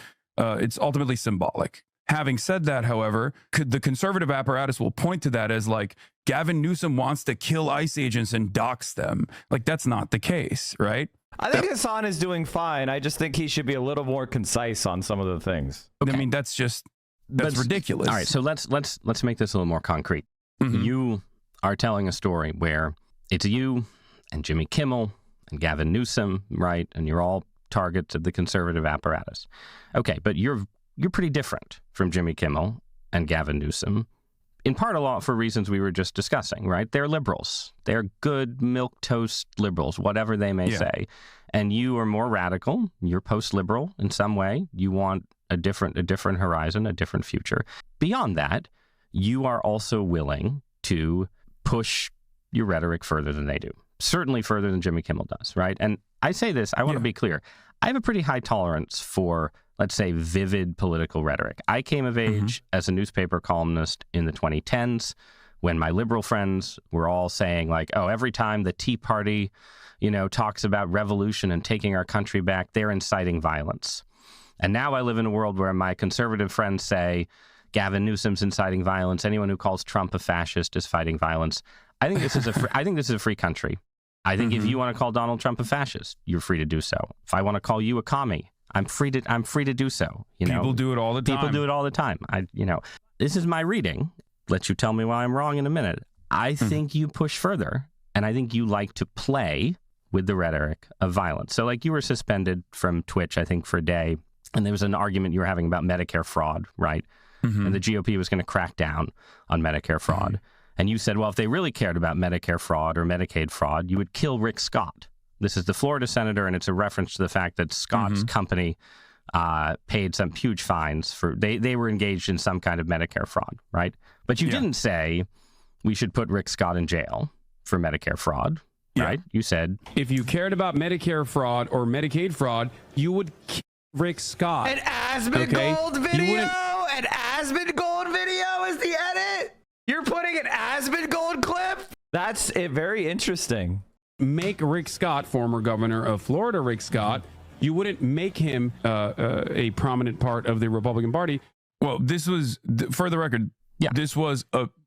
ultimately symbolic. Having said that, however, the conservative apparatus will point to that as like Gavin Newsom wants to kill ICE agents and dox them. Like that's not the case, right? I think Hassan is doing fine. I just think he should be a little more concise on some of the things. Okay. I mean, that's ridiculous. All right, so let's make this a little more concrete. Mm-hmm. You are telling a story where it's you and Jimmy Kimmel and Gavin Newsom, right? And you're all targets of the conservative apparatus. Okay, but you're pretty different from Jimmy Kimmel and Gavin Newsom, in part a lot for reasons we were just discussing, right? They're liberals. They're good milquetoast liberals, whatever they may say. And you are more radical. You're post-liberal in some way. You want a different horizon, a different future. Beyond that, you are also willing to push your rhetoric further than they do. Certainly further than Jimmy Kimmel does, right? And I say this, I want to be clear. I have a pretty high tolerance for, let's say, vivid political rhetoric. I came of age as a newspaper columnist in the 2010s when my liberal friends were all saying like, oh, every time the Tea Party, talks about revolution and taking our country back, they're inciting violence. And now I live in a world where my conservative friends say Gavin Newsom's inciting violence. Anyone who calls Trump a fascist is fighting violence. I think this is a free country. I think if you want to call Donald Trump a fascist, you're free to do so. If I want to call you a commie, I'm free to do so. People do it all the time. People do it all the time. This is my reading. Let you tell me why I'm wrong in a minute. I think you push further, and I think you like to play with the rhetoric of violence. So, like, you were suspended from Twitch, I think, for a day, and there was an argument you were having about Medicare fraud, right? And the GOP was going to crack down on Medicare fraud. And you said, well, if they really cared about Medicare fraud or Medicaid fraud, you would kill Rick Scott. This is the Florida senator, and it's a reference to the fact that Scott's company paid some huge fines for they were engaged in some kind of Medicare fraud, right? But you didn't say we should put Rick Scott in jail for Medicare fraud, right? You said if you cared about Medicare fraud or Medicaid fraud, you would kill Rick Scott. An Asmongold video? An Asmongold video is the edit? You're putting an Asmongold clip? That's very interesting. Make Rick Scott, former governor of Florida, Rick Scott, you wouldn't make him a prominent part of the Republican Party. Well, this was, for the record, this was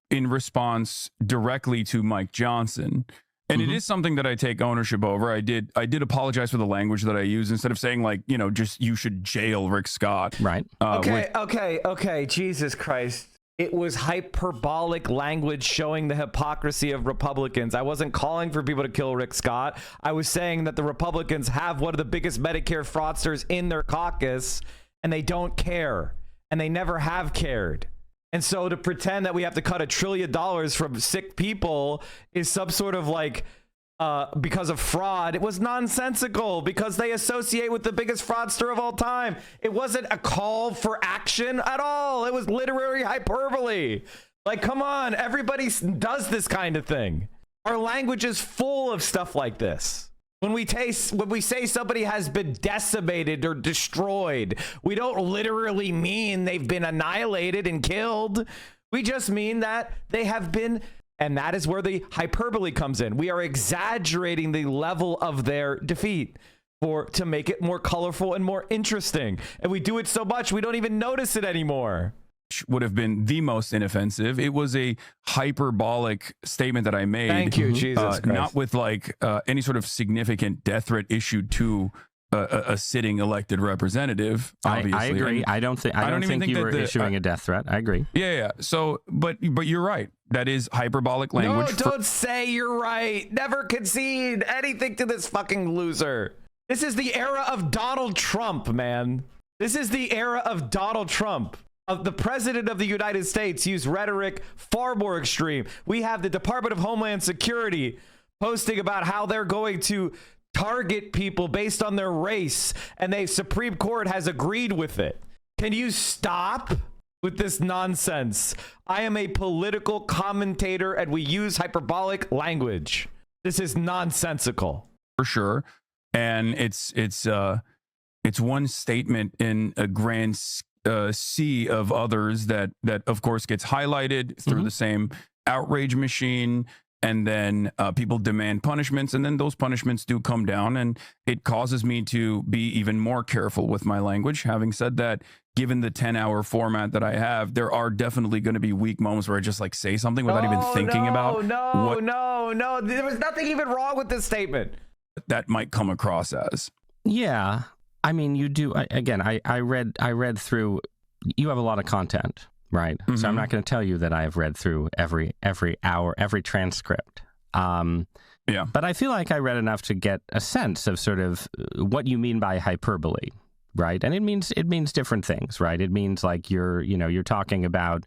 in response directly to Mike Johnson. And it is something that I take ownership over. I did apologize for the language that I used instead of saying like, just you should jail Rick Scott. Right. Okay. Jesus Christ. It was hyperbolic language showing the hypocrisy of Republicans. I wasn't calling for people to kill Rick Scott. I was saying that the Republicans have one of the biggest Medicare fraudsters in their caucus, and they don't care, and they never have cared. And so to pretend that we have to cut $1 trillion from sick people is some sort of like, because of fraud. It was nonsensical because they associate with the biggest fraudster of all time. It wasn't a call for action at all. It was literary hyperbole. Like, come on, everybody does this kind of thing. Our language is full of stuff like this. When we say somebody has been decimated or destroyed, we don't literally mean they've been annihilated and killed. We just mean that they have been, and that is where the hyperbole comes in. We are exaggerating the level of their defeat to make it more colorful and more interesting. And we do it so much we don't even notice it anymore. Would have been the most inoffensive. It was a hyperbolic statement that I made. Thank you, Jesus Christ. Not with like any sort of significant death threat issued to a sitting elected representative. Obviously, I agree. I don't think you were issuing a death threat. I agree. Yeah. So, but you're right. That is hyperbolic language. No, don't say you're right. Never concede anything to this fucking loser. This is the era of Donald Trump, man. This is the era of Donald Trump. The president of the United States used rhetoric far more extreme. We have the Department of Homeland Security posting about how they're going to target people based on their race, and the Supreme Court has agreed with it. Can you stop with this nonsense? I am a political commentator, and we use hyperbolic language. This is nonsensical. For sure. And it's one statement in a grand sea of others that of course gets highlighted through the same outrage machine, and then people demand punishments, and then those punishments do come down, and it causes me to be even more careful with my language. Having said that, given the 10-hour format that I have, there are definitely going to be weak moments where I just like say something without even thinking about No, there was nothing even wrong with this statement. That might come across as. Yeah. I mean, you do. I read through. You have a lot of content, right? So I'm not going to tell you that I have read through every hour, every transcript. Yeah. But I feel like I read enough to get a sense of sort of what you mean by hyperbole, right? And it means different things, right? It means like you're talking about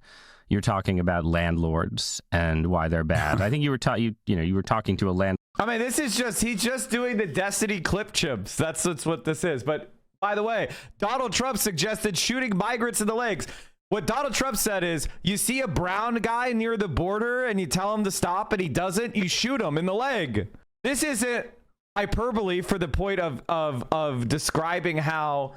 landlords and why they're bad. I think you were talking to a landlord. I mean, he's just doing the Destiny clip chips. That's what this is. But by the way, Donald Trump suggested shooting migrants in the legs. What Donald Trump said is, you see a brown guy near the border and you tell him to stop and he doesn't, you shoot him in the leg. This isn't hyperbole for the point of describing how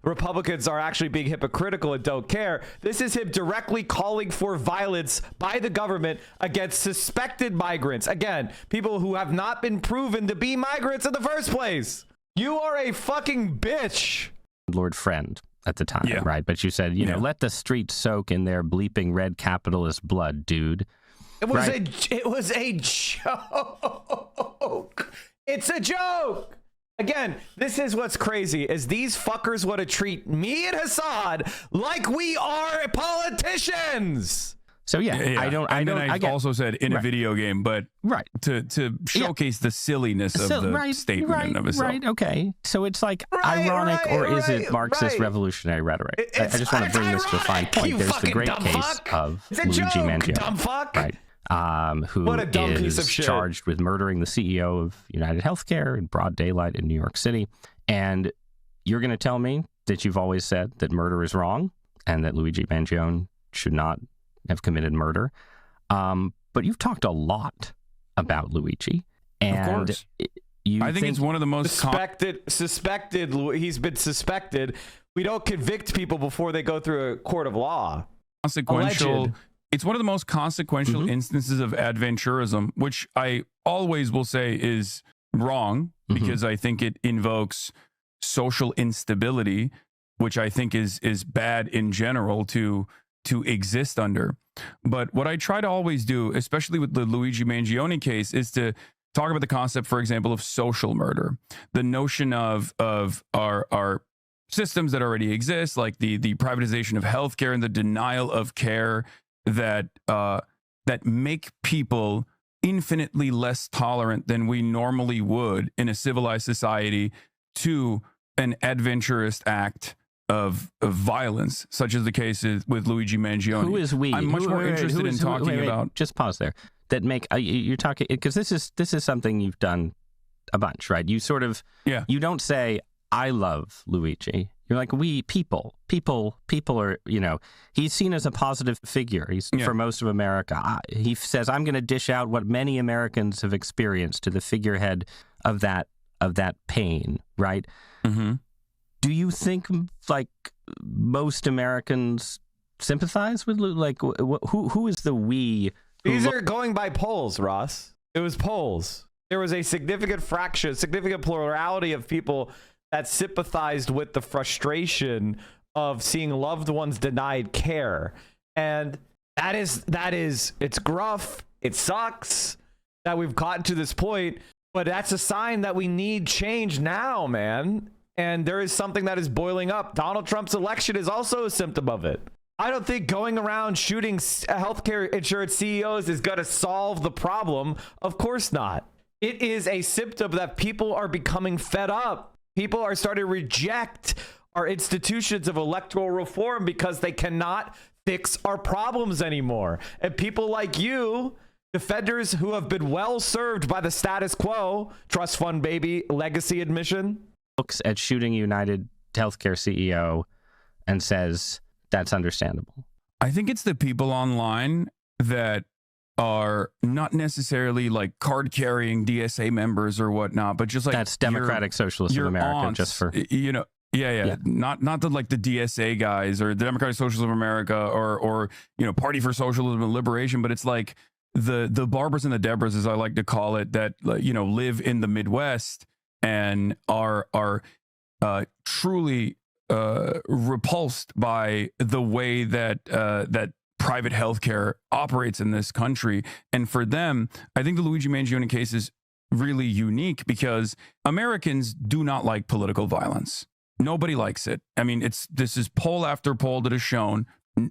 Republicans are actually being hypocritical and don't care. This is him directly calling for violence by the government against suspected migrants. Again, people who have not been proven to be migrants in the first place. You are a fucking bitch. Lord friend at the time, right? But you said, let the streets soak in their bleeping red capitalist blood, dude. It was a joke. It's a joke. Again, this is what's crazy, is these fuckers want to treat me and Hassan like we are politicians. So I also said in a video game, but to showcase the silliness of the statement of itself. Right. Okay. So it's like ironic, or is it Marxist revolutionary rhetoric? I just want to bring this to a fine point. There's the great case of Luigi Mangione, right? Who what a dumb piece of shit. Charged with murdering the CEO of United Healthcare in broad daylight in New York City. And you're going to tell me that you've always said that murder is wrong and that Luigi Mangione should not have committed murder. But you've talked a lot about Luigi. And of course. I think it's one of the most suspected. He's been suspected. We don't convict people before they go through a court of law. Consequential. Alleged. It's one of the most consequential instances of adventurism, which I always will say is wrong, because I think it invokes social instability, which I think is bad in general to exist under. But what I try to always do, especially with the Luigi Mangione case, is to talk about the concept, for example, of social murder, the notion of our systems that already exist, like the privatization of healthcare and the denial of care that make people infinitely less tolerant than we normally would in a civilized society to an adventurous act of violence, such as the case is with Luigi Mangione. Who is we? I'm much more interested in talking about. Just pause there. That make you're talking, because this is something you've done a bunch, right? You sort of you don't say I love Luigi. You're like, we people are, he's seen as a positive figure. He's for most of America. He says, I'm going to dish out what many Americans have experienced to the figurehead of that pain, right? Mm-hmm. Do you think like most Americans sympathize with like who is the we? These are going by polls, Ross. It was polls. There was a significant fraction, significant plurality of people that sympathized with the frustration of seeing loved ones denied care. And that is, it's gruff. It sucks that we've gotten to this point, but that's a sign that we need change now, man. And there is something that is boiling up. Donald Trump's election is also a symptom of it. I don't think going around shooting healthcare insurance CEOs is going to solve the problem. Of course not. It is a symptom that people are becoming fed up. People are starting to reject our institutions of electoral reform because they cannot fix our problems anymore. And people like you, defenders who have been well served by the status quo, trust fund baby, legacy admission, looks at shooting United Healthcare CEO and says, that's understandable. I think it's the people online that are not necessarily like card-carrying DSA members or whatnot, but just like that's Democratic Socialists of America, aunts, just for yeah. Not the like the DSA guys or the Democratic Socialists of America or Party for Socialism and Liberation, but it's like the Barbras and the Debras, as I like to call it, that live in the Midwest and are truly repulsed by the way that private healthcare operates in this country. And for them, I think the Luigi Mangione case is really unique because Americans do not like political violence. Nobody likes it. I mean, this is poll after poll that has shown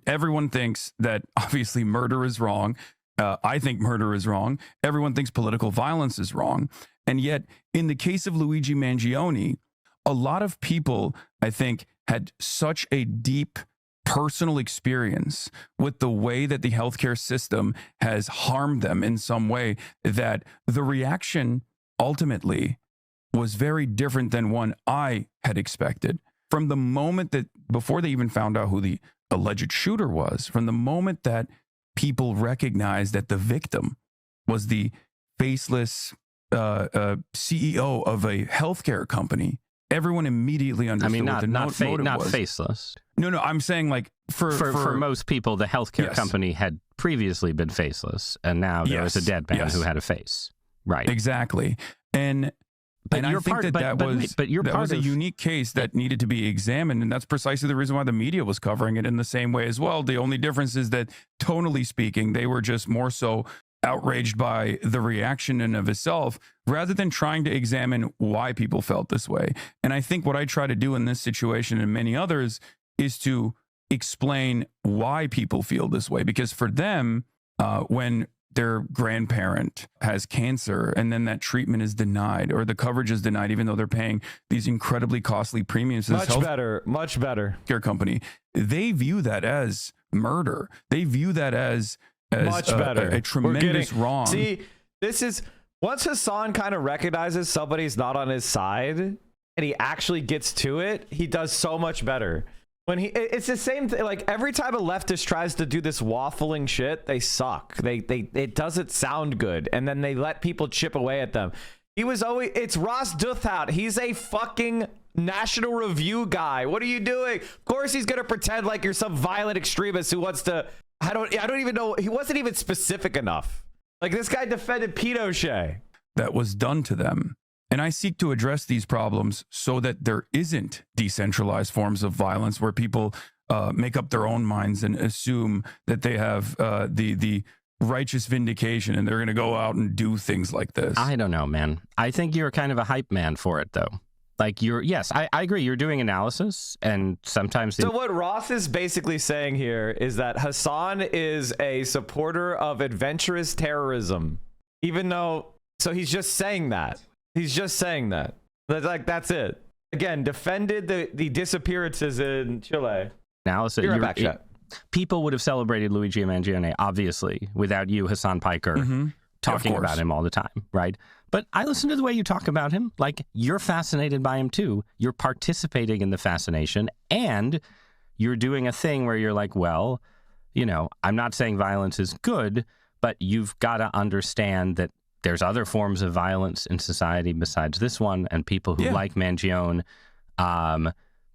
everyone thinks that obviously murder is wrong. I think murder is wrong. Everyone thinks political violence is wrong. And yet, in the case of Luigi Mangione, a lot of people, I think, had such a deep personal experience with the way that the healthcare system has harmed them in some way that the reaction ultimately was very different than one I had expected. From the moment that, before they even found out who the alleged shooter was, from the moment that people recognized that the victim was the faceless CEO of a healthcare company, everyone immediately understood what the motive was. Faceless. No, I'm saying like for most people, the healthcare company had previously been faceless, and now there was a dead man who had a face. Right. Exactly. And I think that was a unique case that needed to be examined, and that's precisely the reason why the media was covering it in the same way as well. The only difference is that, tonally speaking, they were just more so outraged by the reaction in of itself rather than trying to examine why people felt this way. And I think what I try to do in this situation and many others is to explain why people feel this way. Because for them, when their grandparent has cancer and then that treatment is denied or the coverage is denied, even though they're paying these incredibly costly premiums to this much better care company, they view that as murder. They view that as much better. A tremendous wrong. See, this is once Hassan kind of recognizes somebody's not on his side and he actually gets to it, he does so much better. When it's the same thing. Like every time a leftist tries to do this waffling shit, they suck. It doesn't sound good, and then they let people chip away at them. It's Ross Douthat. He's a fucking National Review guy. What are you doing? Of course he's gonna pretend like you're some violent extremist who wants to. I don't even know. He wasn't even specific enough. Like this guy defended Pinochet. That was done to them. And I seek to address these problems so that there isn't decentralized forms of violence where people make up their own minds and assume that they have the righteous vindication and they're going to go out and do things like this. I don't know, man. I think you're kind of a hype man for it, though. Like I agree. You're doing analysis and sometimes. So what Ross is basically saying here is that Hassan is a supporter of adventurous terrorism, even though. So he's just saying that. He's just saying that. That's it. Again, defended the disappearances in Chile. Analysis. People would have celebrated Luigi Mangione, obviously, without you, Hassan Piker, talking about him all the time, right? But I listen to the way you talk about him. Like, you're fascinated by him, too. You're participating in the fascination, and you're doing a thing where you're like, well, I'm not saying violence is good, but you've got to understand that there's other forms of violence in society besides this one, and people who like Mangione,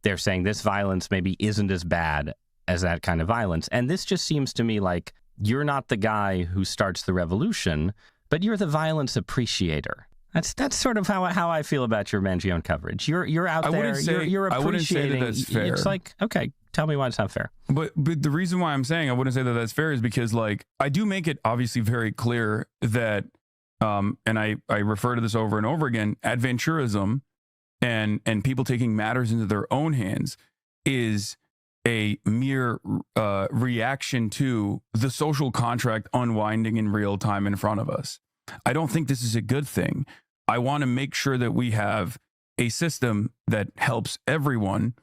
they're saying this violence maybe isn't as bad as that kind of violence. And this just seems to me like you're not the guy who starts the revolution, but you're the violence appreciator. That's sort of how I feel about your Mangione coverage. You're out there. You're appreciating. I wouldn't say that that's fair. It's like, okay, tell me why it's not fair. But the reason why I'm saying I wouldn't say that that's fair is because, like, I do make it obviously very clear that, and I refer to this over and over again, adventurism and people taking matters into their own hands is a mere reaction to the social contract unwinding in real time in front of us. I don't think this is a good thing. I want to make sure that we have a system that helps everyone.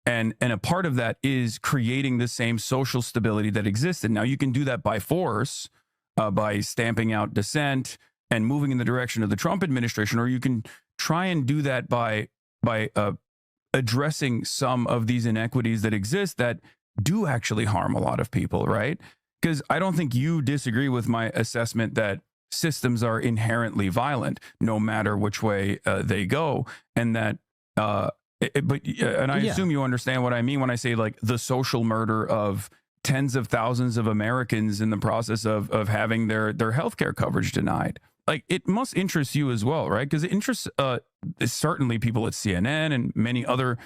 And a part of that is creating the same social stability that existed. Now, you can do that by force, by stamping out dissent and moving in the direction of the Trump administration, or you can try and do that by addressing some of these inequities that exist that do actually harm a lot of people, right? Because I don't think you disagree with my assessment that systems are inherently violent, no matter which way they go, and that. I assume you understand what I mean when I say, like, the social murder of tens of thousands of Americans in the process of having their healthcare coverage denied. Like, it must interest you as well, right? Because it interests certainly people at CNN and many other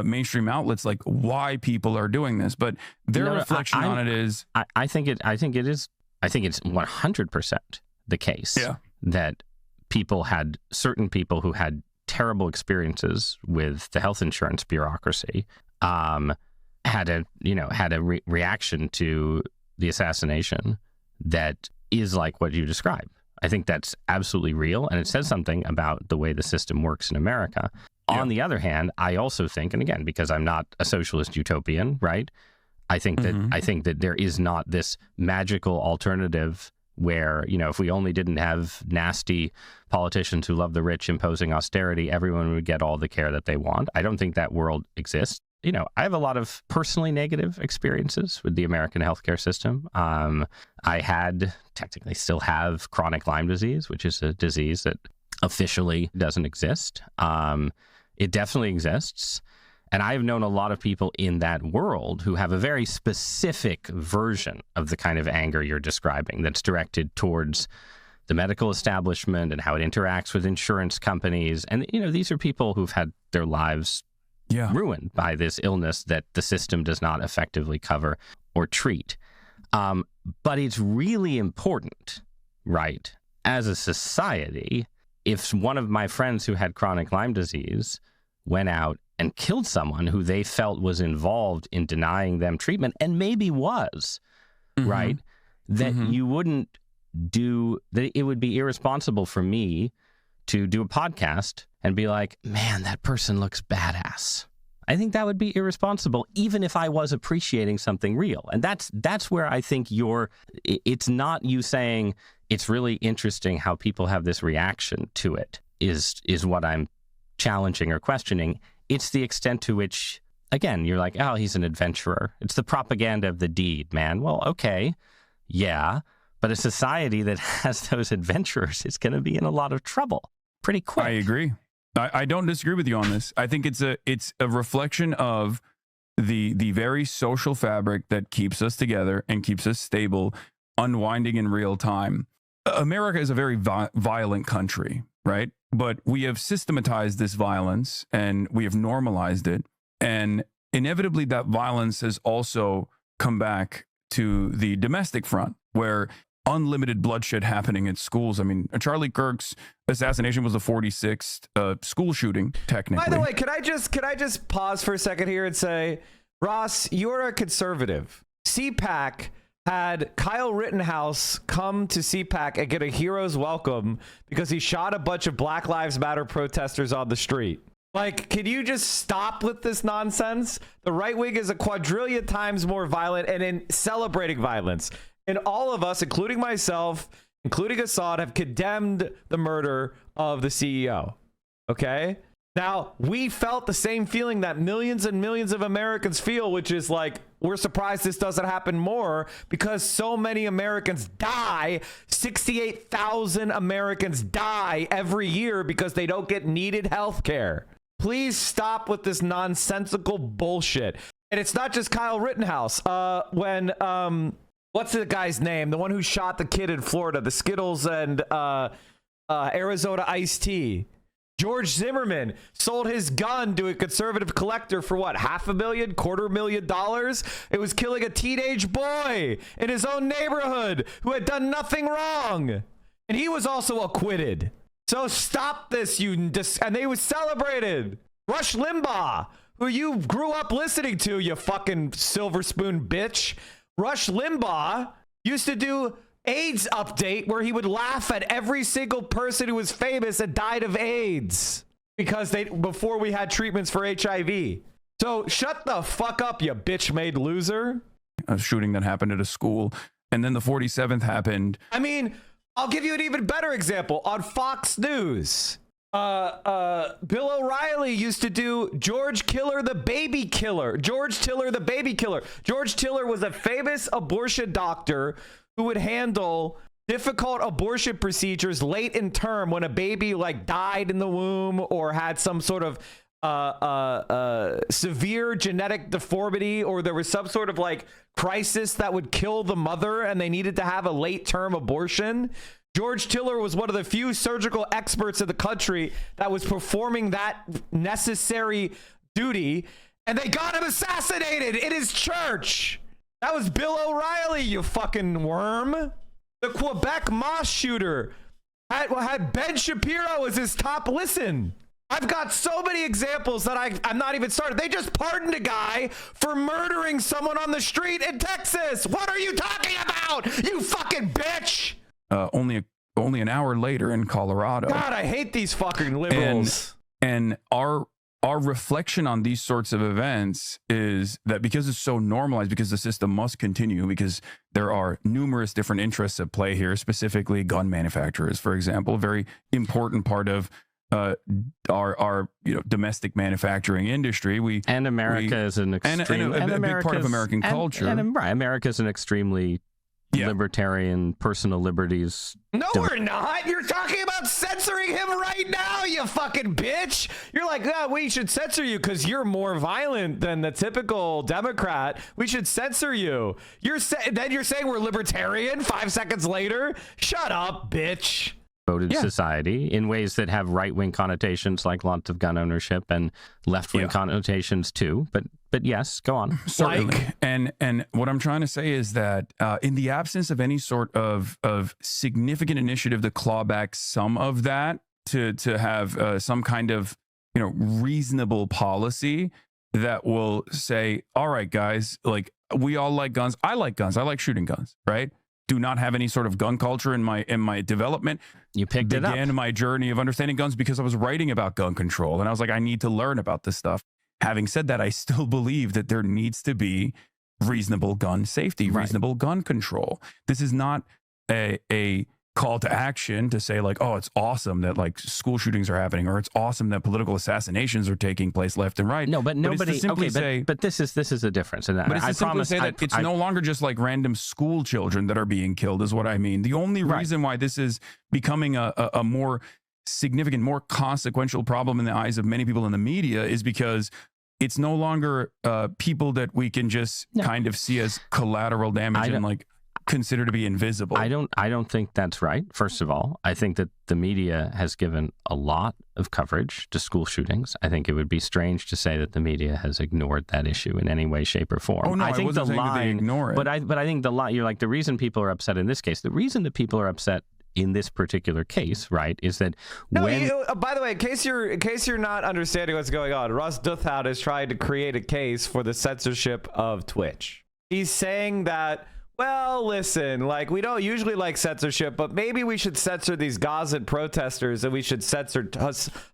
mainstream outlets, like, why people are doing this. But their reflection on it is, I think it's 100% the case that certain people who had terrible experiences with the health insurance bureaucracy had a reaction to the assassination that is like what you described. I think that's absolutely real, and it says something about the way the system works in America. On the other hand, I also think, and again, because I'm not a socialist utopian, right? I think that there is not this magical alternative where, if we only didn't have nasty politicians who love the rich imposing austerity, everyone would get all the care that they want. I don't think that world exists. I have a lot of personally negative experiences with the American healthcare system. I technically still have chronic Lyme disease, which is a disease that officially doesn't exist. It definitely exists. And I've known a lot of people in that world who have a very specific version of the kind of anger you're describing that's directed towards the medical establishment and how it interacts with insurance companies. And, these are people who've had their lives ruined by this illness that the system does not effectively cover or treat. But it's really important, right, as a society, if one of my friends who had chronic Lyme disease went out and killed someone who they felt was involved in denying them treatment, and maybe was, right, that you wouldn't do, that it would be irresponsible for me to do a podcast and be like, man, that person looks badass. I think that would be irresponsible, even if I was appreciating something real. And that's where I think it's not you saying it's really interesting how people have this reaction to it is what I'm challenging or questioning. It's the extent to which, again, you're like, oh, he's an adventurer. It's the propaganda of the deed, man. Well, okay, yeah, but a society that has those adventurers is going to be in a lot of trouble pretty quick. I agree. I don't disagree with you on this. I think it's a reflection of the very social fabric that keeps us together and keeps us stable, unwinding in real time. America is a very violent country, right? But we have systematized this violence and we have normalized it. And inevitably that violence has also come back to the domestic front, where unlimited bloodshed happening in schools. I mean, Charlie Kirk's assassination was the 46th school shooting, technically. By the way, could I just pause for a second here and say, Ross, you're a conservative. CPAC had Kyle Rittenhouse come to CPAC and get a hero's welcome because he shot a bunch of Black Lives Matter protesters on the street. Like, can you just stop with this nonsense? The right wing is a quadrillion times more violent and in celebrating violence. And all of us, including myself, including Assad, have condemned the murder of the CEO. Okay? Now, we felt the same feeling that millions and millions of Americans feel, which is like, we're surprised this doesn't happen more because so many Americans die. 68,000 Americans die every year because they don't get needed health care. Please stop with this nonsensical bullshit. And it's not just Kyle Rittenhouse. What's the guy's name? The one who shot the kid in Florida, the Skittles and Arizona iced tea. George Zimmerman sold his gun to a conservative collector for what, $500,000, $250,000? It was killing a teenage boy in his own neighborhood who had done nothing wrong. And he was also acquitted. So stop this, and they was celebrated. Rush Limbaugh, who you grew up listening to, you fucking silver spoon bitch. Rush Limbaugh used to do AIDS update where he would laugh at every single person who was famous and died of AIDS before we had treatments for HIV. So shut the fuck up, you bitch-made loser. A shooting that happened at a school, and then the 47th happened. I mean, I'll give you an even better example. On Fox News, Bill O'Reilly used to do George Tiller the baby killer. George Tiller the baby killer. George Tiller was a famous abortion doctor who would handle difficult abortion procedures late in term when a baby like died in the womb or had some sort of severe genetic deformity, or there was some sort of like crisis that would kill the mother and they needed to have a late term abortion. George Tiller was one of the few surgical experts in the country that was performing that necessary duty, and they got him assassinated in his church. That was Bill O'Reilly, you fucking worm. The Quebec mosque shooter had Ben Shapiro as his top listen. I've got so many examples that I'm not even started. They just pardoned a guy for murdering someone on the street in Texas. What are you talking about, you fucking bitch? Only an hour later in Colorado. God, I hate these fucking liberals. And our reflection on these sorts of events is that because it's so normalized, because the system must continue, because there are numerous different interests at play here, specifically gun manufacturers, for example, a very important part of our domestic manufacturing industry. America is an extreme, and a big part of American culture. America is an extremely libertarian, personal liberties. No, we're not. You're talking about censoring him right now, you fucking bitch. You're like, we should censor you because you're more violent than the typical Democrat. We should censor you. Then you're saying we're libertarian 5 seconds later? Shut up, bitch. Voted society in ways that have right-wing connotations, like lots of gun ownership, and left-wing connotations too. But yes, go on. Certainly. And what I'm trying to say is that in the absence of any sort of significant initiative to claw back some of that, to have some kind of reasonable policy that will say, all right, guys, like, we all like guns. I like guns. I like shooting guns, right? Do not have any sort of gun culture in my development. You picked it up. Began my journey of understanding guns because I was writing about gun control, and I was like, I need to learn about this stuff. Having said that, I still believe that there needs to be reasonable gun safety, reasonable gun control. This is not a call to action to say like, oh, it's awesome that like school shootings are happening, or it's awesome that political assassinations are taking place left and right. No, but nobody. But this is a difference. And but it's I promise say that it's no longer just like random school children that are being killed, is what I mean. The only reason why this is becoming a more significant, more consequential problem in the eyes of many people in the media is because it's no longer people that we can just kind of see as collateral damage and like consider to be invisible. I don't think that's right. First of all, I think that the media has given a lot of coverage to school shootings. I think it would be strange to say that the media has ignored that issue in any way, shape, or form. Oh no, I think wasn't saying that they ignore it. But I think the line, you're like, the reason people are upset in this case, the reason that people are upset in this particular case, right, is that by the way, in case you're not understanding what's going on, Ross Douthat is trying to create a case for the censorship of Twitch. He's saying that, well, listen, like, we don't usually like censorship, but maybe we should censor these Gazan protesters and we should censor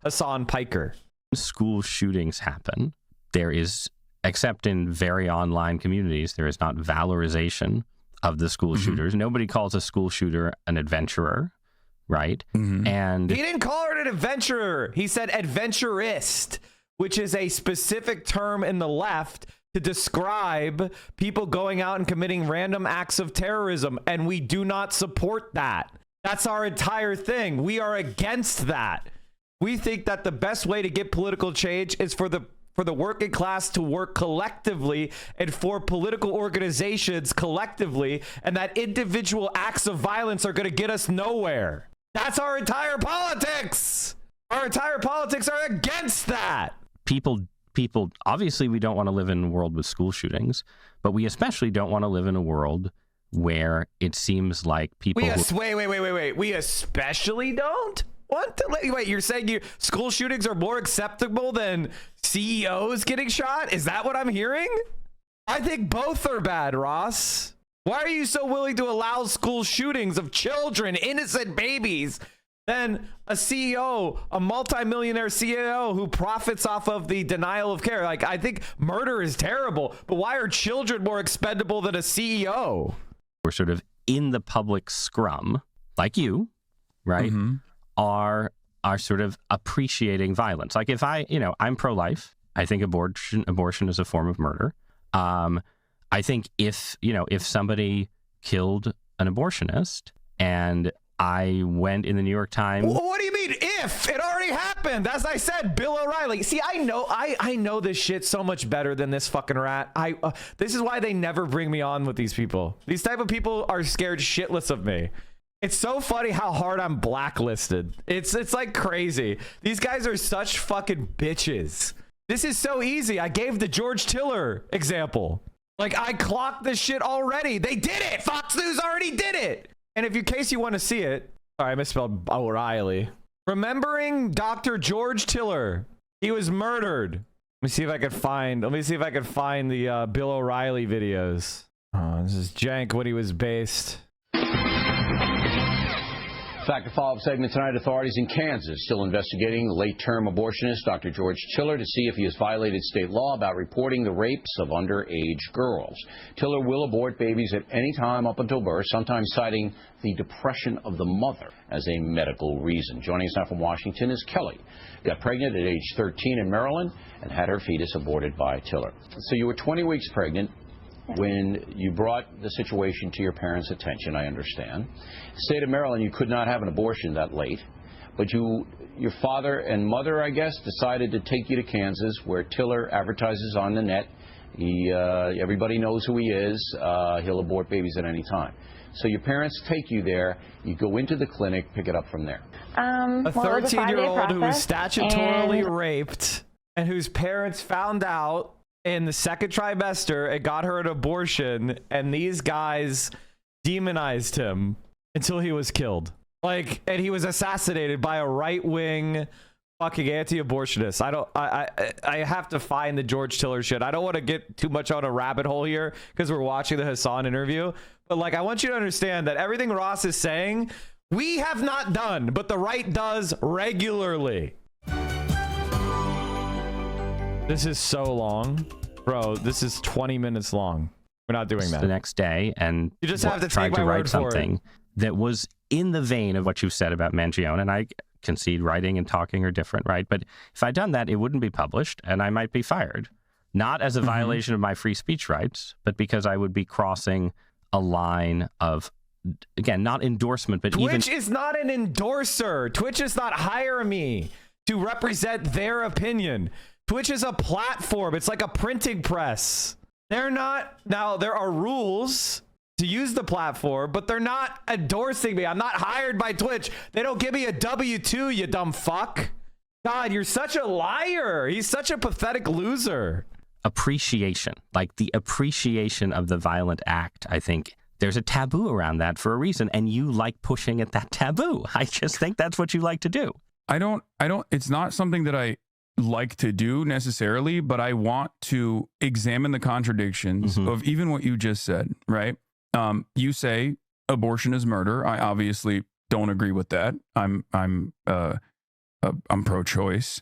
Hassan Piker. School shootings happen. There is, except in very online communities, there is not valorization of the school shooters. Nobody calls a school shooter an adventurer. right? And he didn't call her an adventurer. He said adventurist, which is a specific term in the left to describe people going out and committing random acts of terrorism. And we do not support that. That's our entire thing. We are against that. We think that the best way to get political change is for the working class to work collectively and for political organizations collectively, and that individual acts of violence are going to get us nowhere. That's our entire politics. Our entire politics are against that. People, obviously we don't want to live in a world with school shootings, but we especially don't want to live in a world where it seems like people... Wait. We especially don't want to... Wait, you're saying school shootings are more acceptable than CEOs getting shot? Is that what I'm hearing? I think both are bad, Ross. Why are you so willing to allow school shootings of children, innocent babies, than a CEO, a multimillionaire CEO who profits off of the denial of care? Like, I think murder is terrible, but why are children more expendable than a CEO? We're sort of in the public scrum, like you, right, are sort of appreciating violence. Like if I'm pro-life. I think abortion is a form of murder. I think if somebody killed an abortionist and I went in the New York Times... What do you mean if? It already happened. As I said, Bill O'Reilly. See, I know this shit so much better than this fucking rat. This is why they never bring me on with these people. These type of people are scared shitless of me. It's so funny how hard I'm blacklisted. It's like crazy. These guys are such fucking bitches. This is so easy. I gave the George Tiller example. Like, I clocked this shit already. They did it. Fox News already did it. And in case you want to see it, sorry, I misspelled O'Reilly. Remembering Dr. George Tiller. He was murdered. Let me see if I could find the Bill O'Reilly videos. Oh, this is jank when he was based. Fact, a follow-up segment tonight. Authorities in Kansas still investigating the late-term abortionist Dr. George Tiller to see if he has violated state law about reporting the rapes of underage girls. Tiller will abort babies at any time up until birth, sometimes citing the depression of the mother as a medical reason. Joining us now from Washington is Kelly. Got pregnant at age 13 in Maryland and had her fetus aborted by Tiller. So you were 20 weeks pregnant when you brought the situation to your parents' attention, I understand. State of Maryland, you could not have an abortion that late, but your father and mother, I guess, decided to take you to Kansas, where Tiller advertises on the net. Everybody knows who he is. He'll abort babies at any time. So your parents take you there. You go into the clinic, pick it up from there. A 13-year-old who was statutorily raped and whose parents found out in the second trimester and got her an abortion, and these guys demonized him until he was killed. Like, and he was assassinated by a right-wing fucking anti-abortionist. I have to find the George Tiller shit. I don't want to get too much on a rabbit hole here because we're watching the Hassan interview, but like, I want you to understand that everything Ross is saying, we have not done, but the right does regularly. This is so long, bro. This is 20 minutes long. We're not doing that. The next day, and you just have to try take to my write word something that was in the vein of what you said about Mangione. And I concede writing and talking are different, right? But if I'd done that, it wouldn't be published, and I might be fired. Not as a violation of my free speech rights, but because I would be crossing a line of, again, not endorsement, but Twitch is not an endorser. Twitch is not hiring me to represent their opinion. Twitch is a platform. It's like a printing press. They're not. Now, there are rules to use the platform, but they're not endorsing me. I'm not hired by Twitch. They don't give me a W-2, you dumb fuck. God, you're such a liar. He's such a pathetic loser. Appreciation, like the appreciation of the violent act, I think there's a taboo around that for a reason, and you like pushing at that taboo. I just think that's what you like to do. I don't, it's not something that I like to do necessarily, but I want to examine the contradictions of even what you just said, right? You say abortion is murder. I obviously don't agree with that. I'm pro-choice.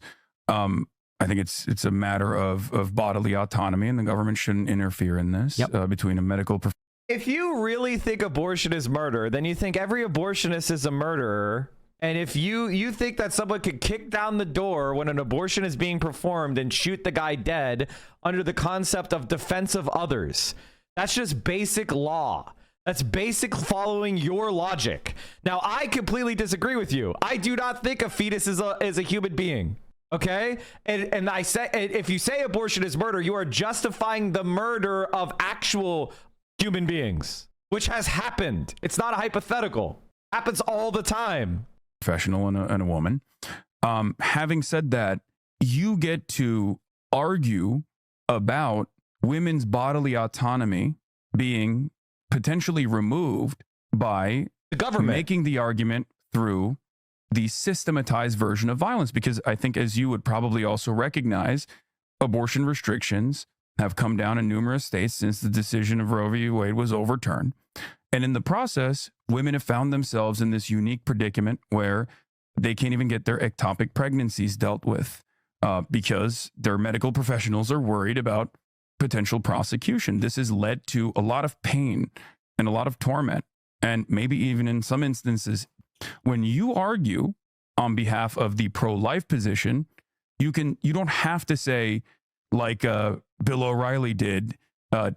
I think it's a matter of bodily autonomy, and the government shouldn't interfere in this between a medical professional. if you really think abortion is murder, then you think every abortionist is a murderer. And if you think that someone could kick down the door when an abortion is being performed and shoot the guy dead under the concept of defense of others, that's just basic law. That's basic following your logic. Now, I completely disagree with you. I do not think a fetus is a human being. Okay? And I say, if you say abortion is murder, you are justifying the murder of actual human beings, which has happened. It's not a hypothetical. Happens all the time. Professional and a woman. Having said that, you get to argue about women's bodily autonomy being potentially removed by the government making the argument through the systematized version of violence. Because I think, as you would probably also recognize, abortion restrictions have come down in numerous states since the decision of Roe v. Wade was overturned. And in the process, women have found themselves in this unique predicament where they can't even get their ectopic pregnancies dealt with because their medical professionals are worried about potential prosecution. This has led to a lot of pain and a lot of torment, and maybe even in some instances, when you argue on behalf of the pro-life position, you don't have to say, like Bill O'Reilly did,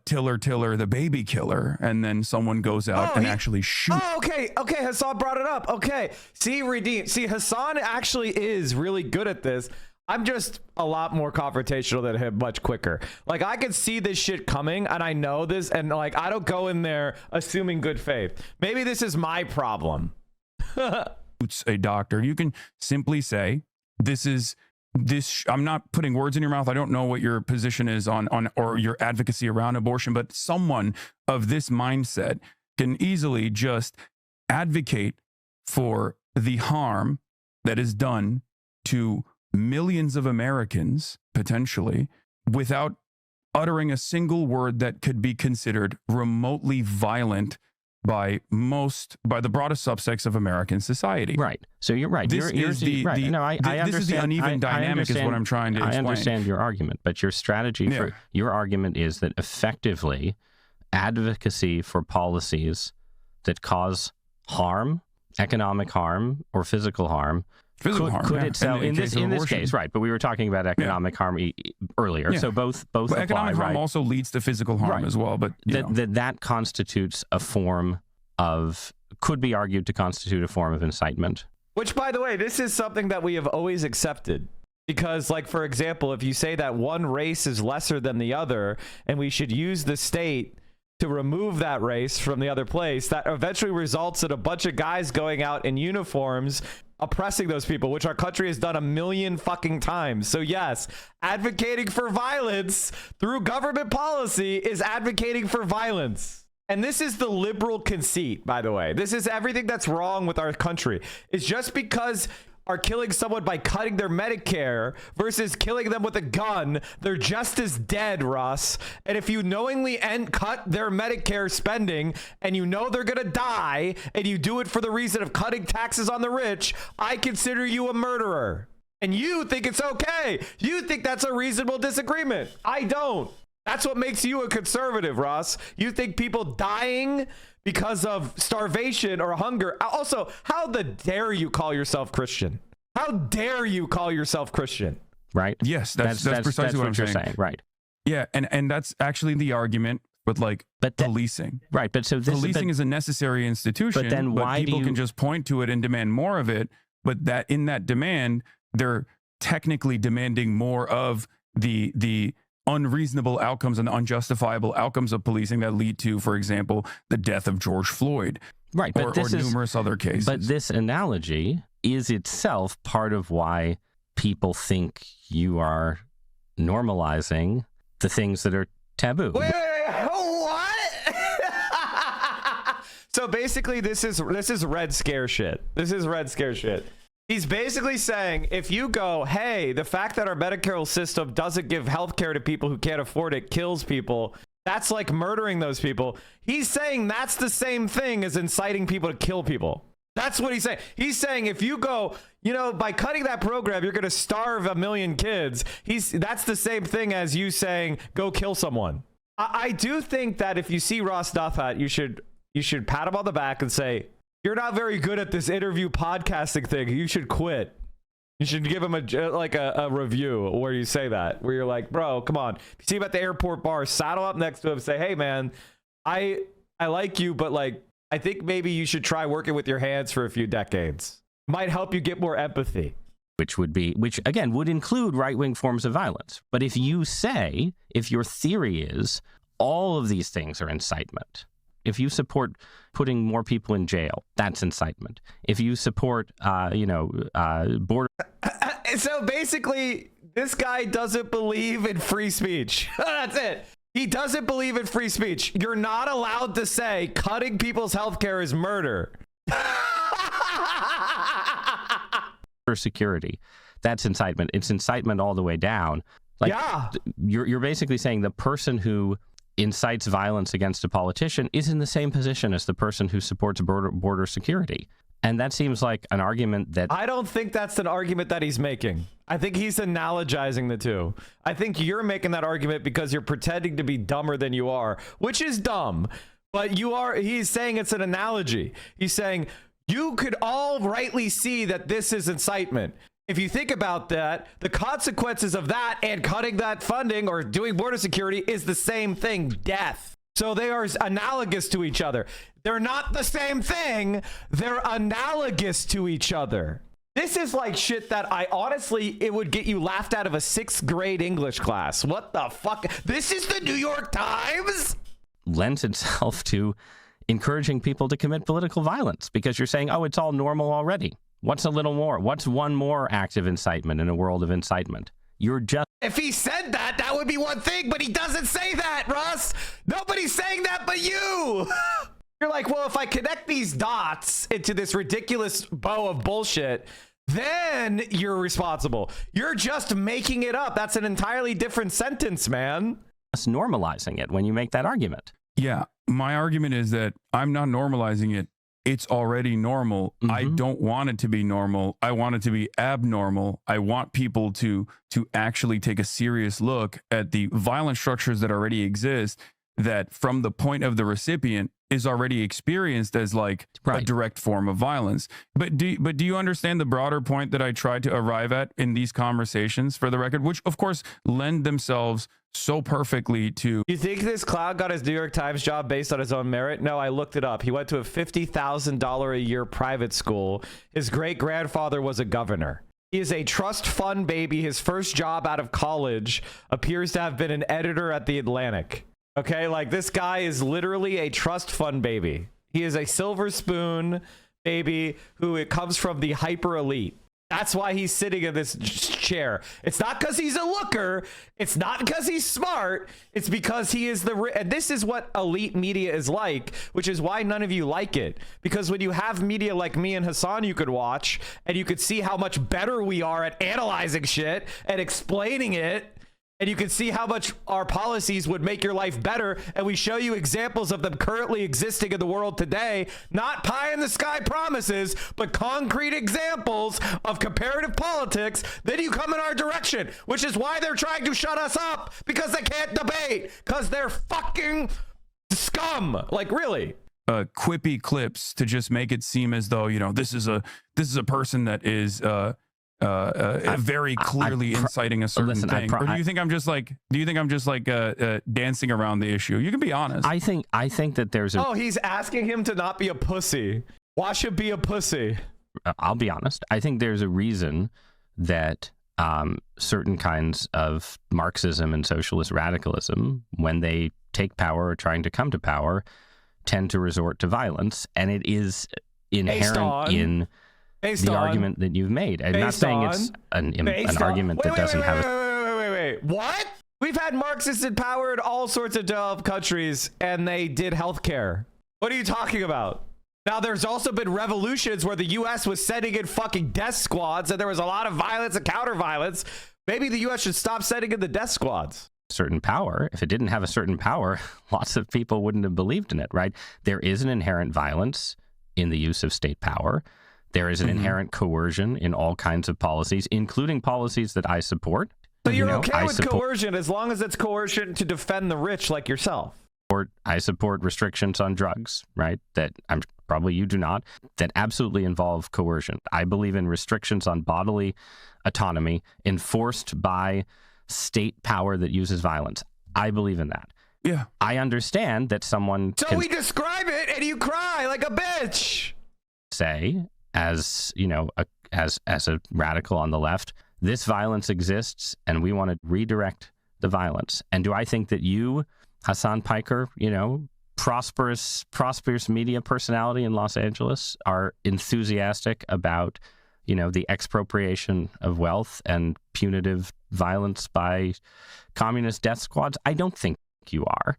Tiller, the baby killer, and then someone goes out and actually shoots. Oh, okay, Hassan brought it up. Okay, see, Hassan actually is really good at this. I'm just a lot more confrontational than him, much quicker. Like, I can see this shit coming, and I know this, and like, I don't go in there assuming good faith. Maybe this is my problem. A doctor, you can simply say, I'm not putting words in your mouth. I don't know what your position is on or your advocacy around abortion, but someone of this mindset can easily just advocate for the harm that is done to millions of Americans, potentially, without uttering a single word that could be considered remotely violent by the broadest subsects of American society. Right. So you're right. This is the uneven dynamic is what I'm trying to explain. I understand your argument, but your strategy for your argument is that effectively advocacy for policies that cause harm, economic harm, or physical harm, could itself in this case, right? But we were talking about economic harm earlier, so both apply. Economic harm also leads to physical harm as well. But that constitutes a form of, could be argued to constitute a form of incitement. Which, by the way, this is something that we have always accepted. Because, like, for example, if you say that one race is lesser than the other, and we should use the state to remove that race from the other place, that eventually results in a bunch of guys going out in uniforms oppressing those people, which our country has done 1,000,000 fucking times. So yes, advocating for violence through government policy is advocating for violence. And this is the liberal conceit, by the way. This is everything that's wrong with our country. It's just because are killing someone by cutting their Medicare versus killing them with a gun, they're just as dead, Russ. And if you knowingly cut their Medicare spending and you know they're gonna die and you do it for the reason of cutting taxes on the rich, I consider you a murderer. And you think it's okay. You think that's a reasonable disagreement. I don't. That's what makes you a conservative, Ross. You think people dying because of starvation or hunger. Also, how the dare you call yourself Christian? How dare you call yourself Christian? Right. Yes, that's precisely what you're saying. Right. Yeah, and that's actually the argument with policing. Right, but so policing is a necessary institution. But then why people can just point to it and demand more of it? But that in that demand, they're technically demanding more of the unreasonable outcomes and the unjustifiable outcomes of policing that lead to, for example, the death of George Floyd, right? Or numerous other cases. But this analogy is itself part of why people think you are normalizing the things that are taboo. Wait, what? So basically, this is Red Scare shit. This is Red Scare shit. He's basically saying, if you go, hey, the fact that our Medicare system doesn't give health care to people who can't afford it kills people, that's like murdering those people. He's saying that's the same thing as inciting people to kill people. That's what he's saying. He's saying if you go, by cutting that program, you're going to starve 1,000,000 kids. That's the same thing as you saying, go kill someone. I do think that if you see Ross Douthat, you should pat him on the back and say, you're not very good at this interview podcasting thing. You should quit. You should give him a review where you say that, where you're like, bro, come on. If you see him at the airport bar, saddle up next to him, say, hey man, I like you, but like, I think maybe you should try working with your hands for a few decades. Might help you get more empathy. Which again would include right-wing forms of violence. But if your theory is all of these things are incitement, if you support putting more people in jail, that's incitement. If you support, border. So basically, this guy doesn't believe in free speech. That's it. He doesn't believe in free speech. You're not allowed to say cutting people's health care is murder. Security, that's incitement. It's incitement all the way down. Like, yeah. You're basically saying the person who incites violence against a politician is in the same position as the person who supports border security. And that seems like an argument that... I don't think that's an argument that he's making. I think he's analogizing the two. I think you're making that argument because you're pretending to be dumber than you are, which is dumb. But he's saying it's an analogy. He's saying you could all rightly see that this is incitement. If you think about that, the consequences of that and cutting that funding or doing border security is the same thing, death. So they are analogous to each other. They're not the same thing. They're analogous to each other. This is like shit that it would get you laughed out of a 6th grade English class. What the fuck? This is the New York Times? Lends itself to encouraging people to commit political violence because you're saying, oh, it's all normal already. What's a little more? What's one more act of incitement in a world of incitement? If he said that, that would be one thing, but he doesn't say that, Russ. Nobody's saying that but you. You're like, well, if I connect these dots into this ridiculous bow of bullshit, then you're responsible. You're just making it up. That's an entirely different sentence, man. It's normalizing it when you make that argument. Yeah, my argument is that I'm not normalizing it. It's already normal. Mm-hmm. I don't want it to be normal. I want it to be abnormal. I want people to actually take a serious look at the violent structures that already exist that from the point of the recipient is already experienced as like a direct form of violence. But do you understand the broader point that I tried to arrive at in these conversations, for the record, which of course lend themselves so perfectly to... You think this clown got his New York Times job based on his own merit? No, I looked it up. He went to a $50,000 a year private school. His great-grandfather was a governor. He is a trust fund baby. His first job out of college appears to have been an editor at The Atlantic. Okay, like this guy is literally a trust fund baby. He is a silver spoon baby who comes from the hyper elite. That's why he's sitting in this chair. It's not because he's a looker. It's not because he's smart. It's because he is and this is what elite media is like, which is why none of you like it. Because when you have media like me and Hassan you could watch, and you could see how much better we are at analyzing shit and explaining it, and you can see how much our policies would make your life better, and we show you examples of them currently existing in the world today, not pie in the sky promises, but concrete examples of comparative politics, then you come in our direction, which is why they're trying to shut us up, because they can't debate, because they're fucking scum. Like, really. Quippy clips to just make it seem as though, this is a person that is very clearly inciting a certain thing. Or do you think I'm just like dancing around the issue? You can be honest. I think that there's Oh, he's asking him to not be a pussy. Why should be a pussy? I'll be honest. I think there's a reason that certain kinds of Marxism and socialist radicalism, when they take power or trying to come to power, tend to resort to violence, and it is inherent in the argument that you've made. I'm not saying it's an argument that doesn't have a... Wait. What? We've had Marxists in power in all sorts of developed countries, and they did healthcare. What are you talking about? Now, there's also been revolutions where the U.S. was sending in fucking death squads, and there was a lot of violence and counter-violence. Maybe the U.S. should stop sending in the death squads. Certain power. If it didn't have a certain power, lots of people wouldn't have believed in it, right? There is an inherent violence in the use of state power. There is an inherent coercion in all kinds of policies, including policies that I support. So you're okay with coercion as long as it's coercion to defend the rich like yourself. I support restrictions on drugs, right? That probably you do not, that absolutely involve coercion. I believe in restrictions on bodily autonomy enforced by state power that uses violence. I believe in that. Yeah. I understand that someone So we describe it and you cry like a bitch. Say, as you know, as a radical on the left, this violence exists and we want to redirect the violence. And do I think that you, Hassan Piker, you know, prosperous media personality in Los Angeles, are enthusiastic about, you know, the expropriation of wealth and punitive violence by communist death squads? I don't think you are.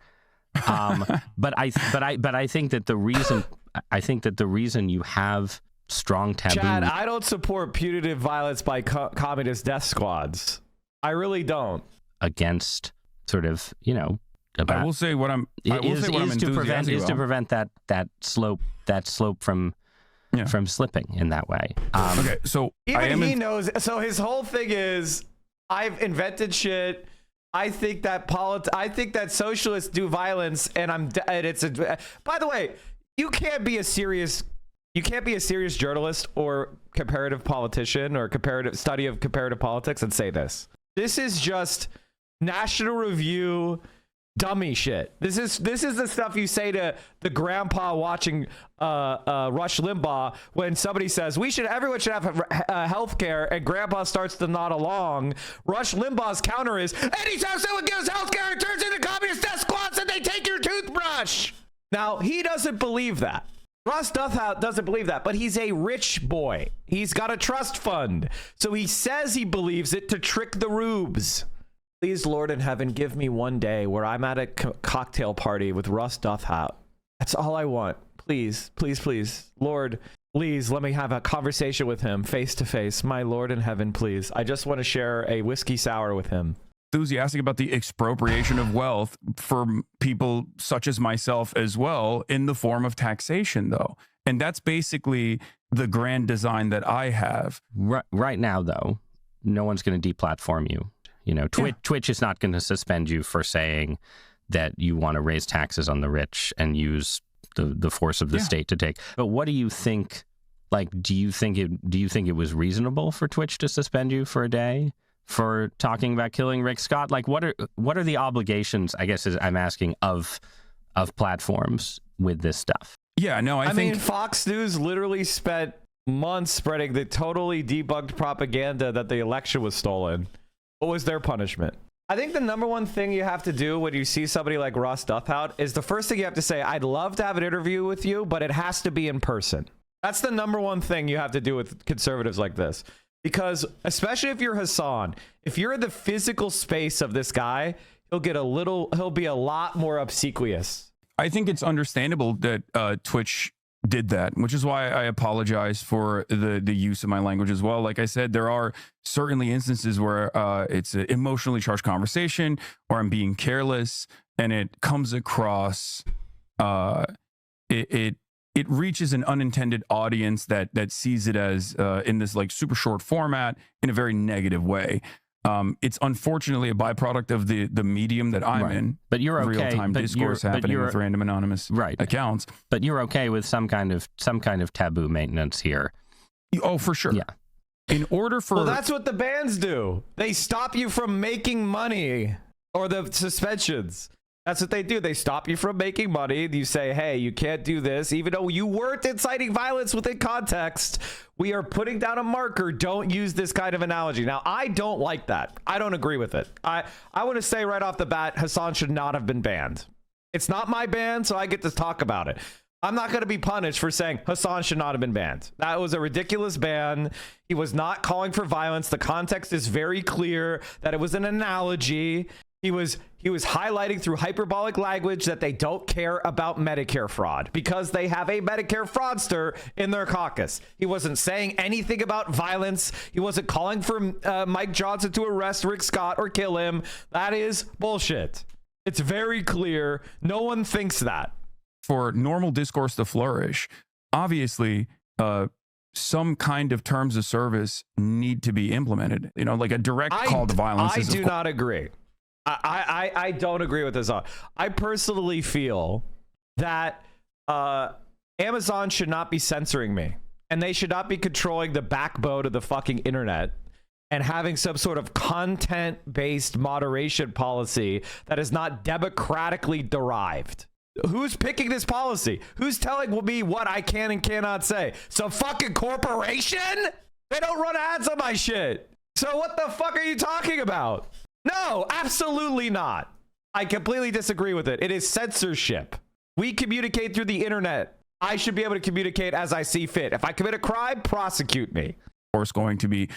But I think that the reason you have strong taboo. Chad, I don't support punitive violence by communist death squads. I really don't. Against sort of, you know, about, I will say what I'm to prevent that slope from slipping in that way. Okay, so even he knows. So his whole thing is, I've invented shit. I think that socialists do violence, and by the way, you can't be a serious journalist or comparative politician or study of comparative politics and say this. This is just National Review dummy shit. This is the stuff you say to the grandpa watching Rush Limbaugh when somebody says everyone should have health care, and grandpa starts to nod along. Rush Limbaugh's counter is, anytime someone gives health care, it turns into communist death squads and they take your toothbrush. Now, he doesn't believe that. Russ doesn't believe that, but he's a rich boy. He's got a trust fund. So he says he believes it to trick the rubes. Please, Lord in heaven, give me one day where I'm at a cocktail party with Russ Douthat. That's all I want. Please, please, please. Lord, please let me have a conversation with him face to face. My Lord in heaven, please. I just want to share a whiskey sour with him. Enthusiastic about the expropriation of wealth for people such as myself as well, in the form of taxation, though. And that's basically the grand design that I have. Right now, though, no one's going to deplatform you. You know, Twitch is not going to suspend you for saying that you want to raise taxes on the rich and use the force of the state to take. But what do you think? Like, do you think it was reasonable for Twitch to suspend you for a day for talking about killing Rick Scott? Like, what are the obligations, I guess, I'm asking, of platforms with this stuff? Yeah, no, I think Fox News literally spent months spreading the totally debunked propaganda that the election was stolen. What was their punishment? I think the number one thing you have to do when you see somebody like Russ Douthat is the first thing you have to say, I'd love to have an interview with you, but it has to be in person. That's the number one thing you have to do with conservatives like this. Because especially if you're Hassan, if you're in the physical space of this guy, he'll be a lot more obsequious. I think it's understandable that Twitch did that, which is why I apologize for the use of my language as well. Like I said, there are certainly instances where it's an emotionally charged conversation, or I'm being careless, and it comes across, it reaches an unintended audience that sees it as in this like super short format in a very negative way. It's unfortunately a byproduct of the medium that I'm in. But you're okay. Real-time discourse happening with random anonymous accounts. But you're okay with some kind of taboo maintenance here. Oh, for sure. Yeah. In order for... Well, that's what the bans do. They stop you from making money, or the suspensions. That's what they do. They stop you from making money. You say, hey, you can't do this. Even though you weren't inciting violence within context, we are putting down a marker. Don't use this kind of analogy. Now, I don't like that. I don't agree with it. I want to say right off the bat, Hassan should not have been banned. It's not my ban, so I get to talk about it. I'm not going to be punished for saying Hassan should not have been banned. That was a ridiculous ban. He was not calling for violence. The context is very clear that it was an analogy. He was highlighting through hyperbolic language that they don't care about Medicare fraud because they have a Medicare fraudster in their caucus. He wasn't saying anything about violence. He wasn't calling for Mike Johnson to arrest Rick Scott or kill him. That is bullshit. It's very clear. No one thinks that. For normal discourse to flourish, obviously, some kind of terms of service need to be implemented. You know, like a direct call to violence. I do not agree. I don't agree with this. I personally feel that Amazon should not be censoring me, and they should not be controlling the backbone of the fucking internet and having some sort of content-based moderation policy that is not democratically derived. Who's picking this policy? Who's telling me what I can and cannot say? Some fucking corporation? They don't run ads on my shit. So what the fuck are you talking about? No, absolutely not. I completely disagree with it. It is censorship. We communicate through the internet. I should be able to communicate as I see fit. If I commit a crime, prosecute me. Course, going to be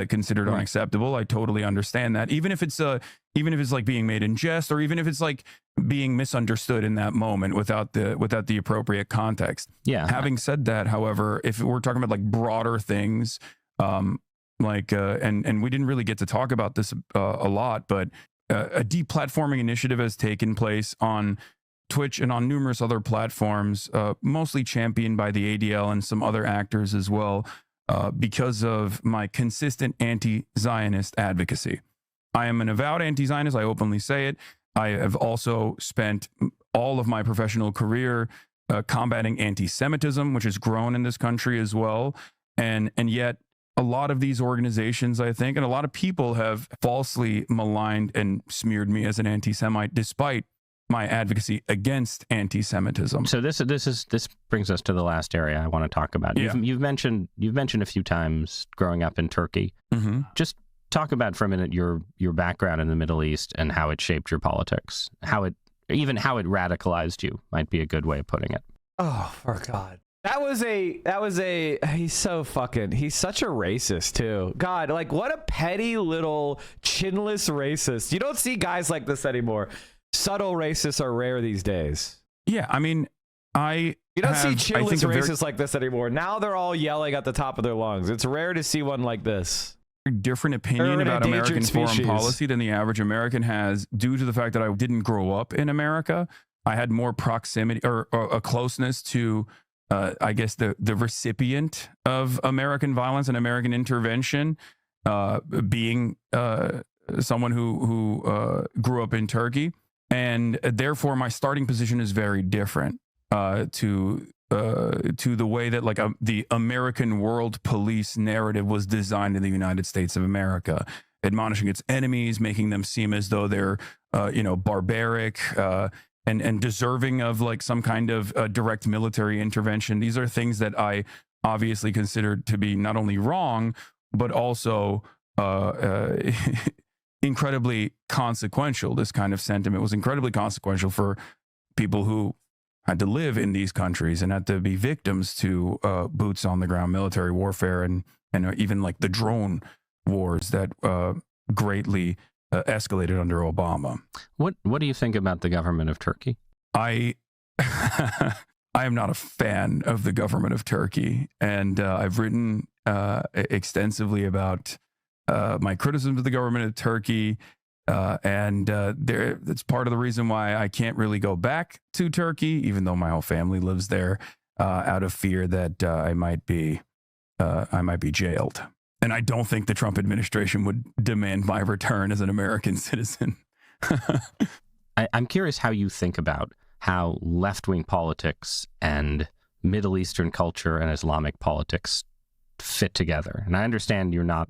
considered unacceptable. I totally understand that. Even if it's like being made in jest, or even if it's like being misunderstood in that moment without the appropriate context. Yeah. Having said that, however, if we're talking about like broader things, and we didn't really get to talk about this a lot, but a deplatforming initiative has taken place on Twitch and on numerous other platforms, mostly championed by the ADL and some other actors as well, because of my consistent anti-Zionist advocacy. I am an avowed anti-Zionist. I openly say it. I have also spent all of my professional career combating anti-Semitism, which has grown in this country as well. And yet a lot of these organizations, I think, and a lot of people have falsely maligned and smeared me as an anti-Semite, despite my advocacy against anti-Semitism. So this brings us to the last area I want to talk about. Yeah. You've mentioned a few times growing up in Turkey. Mm-hmm. Just talk about for a minute your background in the Middle East and how it shaped your politics. How it radicalized you might be a good way of putting it. Oh, for God. He's such a racist too. God, like what a petty little chinless racist. You don't see guys like this anymore. Subtle racists are rare these days. Yeah, I mean, you don't see chinless racists like this anymore. Now they're all yelling at the top of their lungs. It's rare to see one like this. Different opinion about American foreign policy than the average American has, due to the fact that I didn't grow up in America. I had more proximity or a closeness to, I guess, the recipient of American violence and American intervention, being someone who grew up in Turkey. And therefore, my starting position is very different to the way that like the American world police narrative was designed in the United States of America, admonishing its enemies, making them seem as though they're barbaric and deserving of like some kind of direct military intervention. These are things that I obviously considered to be not only wrong, but also incredibly consequential. This kind of sentiment was incredibly consequential for people who had to live in these countries and had to be victims to boots on the ground military warfare and even like the drone wars that greatly escalated under Obama. What do you think about the government of Turkey? I am not a fan of the government of Turkey, and I've written extensively about my criticism of the government of Turkey, and that's part of the reason why I can't really go back to Turkey, even though my whole family lives there, out of fear that I might be jailed. And I don't think the Trump administration would demand my return as an American citizen. I'm curious how you think about how left-wing politics and Middle Eastern culture and Islamic politics fit together. And I understand you're not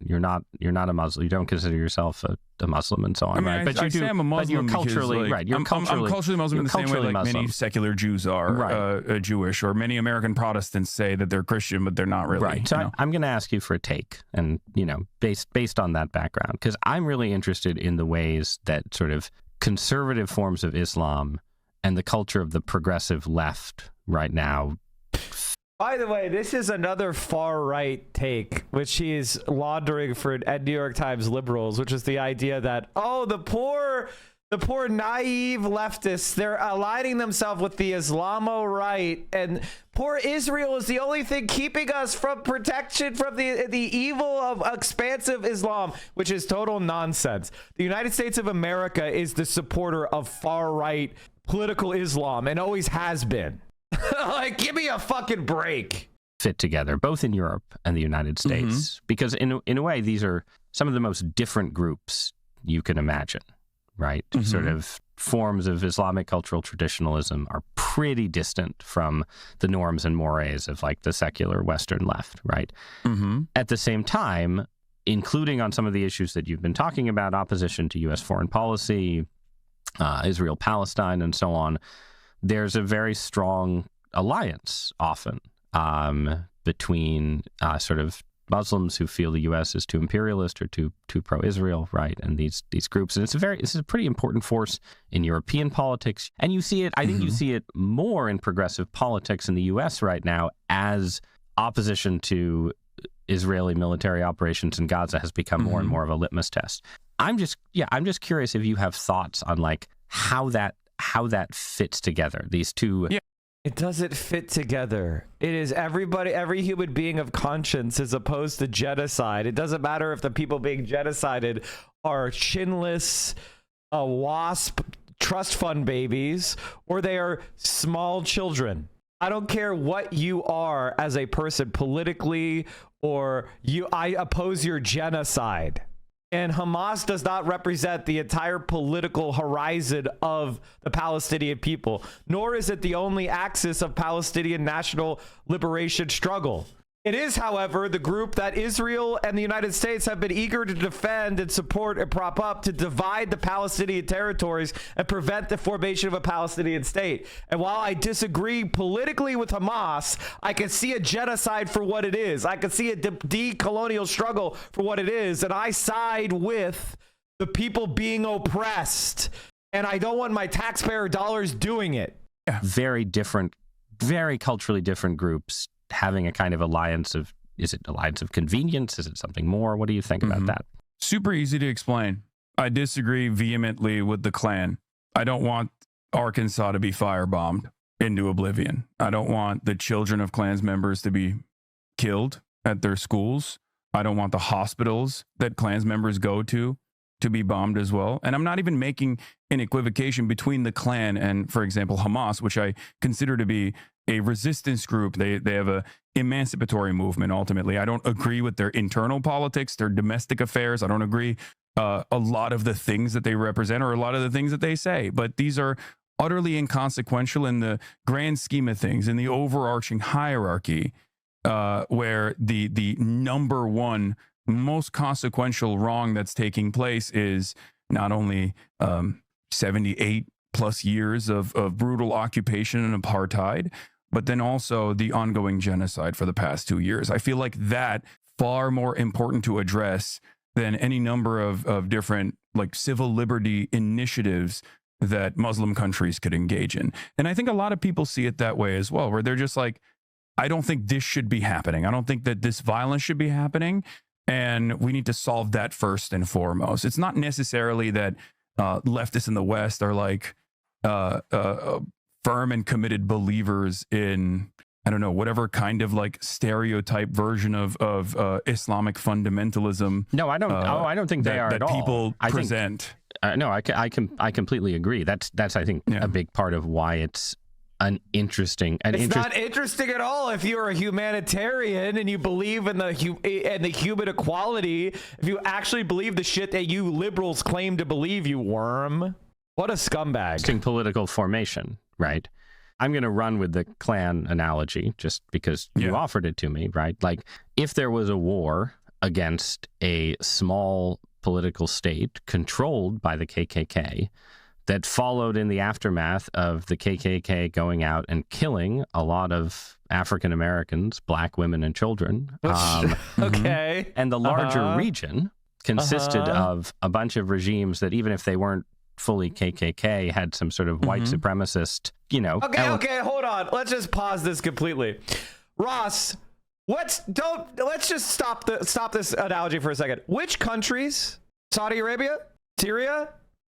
a Muslim. You don't consider yourself a Muslim and so on, I mean, right? But I say I'm a Muslim you're culturally because, like, I'm culturally Muslim in the same way like Muslim. Many secular Jews are Jewish, or many American Protestants say that they're Christian, but they're not really. Right. So I'm going to ask you for a take, and based on that background, because I'm really interested in the ways that sort of conservative forms of Islam and the culture of the progressive left right now. By the way, this is another far-right take, which he is laundering for New York Times liberals, which is the idea that, the poor naive leftists, they're aligning themselves with the Islamo-right, and poor Israel is the only thing keeping us from protection from the evil of expansive Islam, which is total nonsense. The United States of America is the supporter of far-right political Islam and always has been. Like, give me a fucking break. fit together, both in Europe and the United States, because in a way, these are some of the most different groups you can imagine, right? Sort of forms of Islamic cultural traditionalism are pretty distant from the norms and mores of like the secular Western left, right? At the same time, including on some of the issues that you've been talking about, opposition to U.S. foreign policy, Israel, Palestine, and so on, there's a very strong alliance often between sort of Muslims who feel the U.S. is too imperialist or too pro-Israel, right? And these groups, and it's a pretty important force in European politics. And you see it, I think you see it more in progressive politics in the U.S. right now as opposition to Israeli military operations in Gaza has become more and more of a litmus test. I'm just curious if you have thoughts on like how that fits together, these two. Yeah. It doesn't fit together. It is every human being of conscience as opposed to genocide. It doesn't matter if the people being genocided are chinless, WASP trust fund babies, or they are small children. I don't care what you are as a person politically, or I oppose your genocide. And Hamas does not represent the entire political horizon of the Palestinian people, nor is it the only axis of Palestinian national liberation struggle. It is, however, the group that Israel and the United States have been eager to defend and support and prop up to divide the Palestinian territories and prevent the formation of a Palestinian state. And while I disagree politically with Hamas, I can see a genocide for what it is. I can see a decolonial struggle for what it is. And I side with the people being oppressed. And I don't want my taxpayer dollars doing it. Very different, very culturally different groups having a kind of alliance of, is it alliance of convenience? Is it something more? What do you think about that? Super easy to explain. I disagree vehemently with the Klan. I don't want Arkansas to be firebombed into oblivion. I don't want the children of Klan's members to be killed at their schools. I don't want the hospitals that Klan's members go to be bombed as well. And I'm not even making an equivocation between the Klan and, for example, Hamas, which I consider to be a resistance group. They have a emancipatory movement, ultimately. I don't agree with their internal politics, their domestic affairs. I don't agree a lot of the things that they represent or a lot of the things that they say. But these are utterly inconsequential in the grand scheme of things, in the overarching hierarchy, where the number one most consequential wrong that's taking place is not only 78 plus years of brutal occupation and apartheid, but then also the ongoing genocide for the past 2 years. I feel like that far more important to address than any number of different like civil liberty initiatives that Muslim countries could engage in. And I think a lot of people see it that way as well, where they're just like, I don't think this should be happening. I don't think that this violence should be happening. And we need to solve that first and foremost. It's not necessarily that leftists in the West are like firm and committed believers in, I don't know, whatever kind of like stereotype version of Islamic fundamentalism. No, I don't. I don't think they are that at all. People present. No, I completely agree. That's I think a big part of why it's an interesting. It's not interesting at all if you're a humanitarian and you believe in the human equality. If you actually believe the shit that you liberals claim to believe, you worm. What a scumbag. Interesting political formation, right? I'm going to run with the Klan analogy just because you offered it to me, right? Like if there was a war against a small political state controlled by the KKK that followed in the aftermath of the KKK going out and killing a lot of African Americans, black women and children. Okay. And the larger region consisted of a bunch of regimes that even if they weren't fully KKK had some sort of white supremacist, Okay, hold on. Let's just pause this completely. Ross, let's just stop this analogy for a second. Which countries? Saudi Arabia? Syria?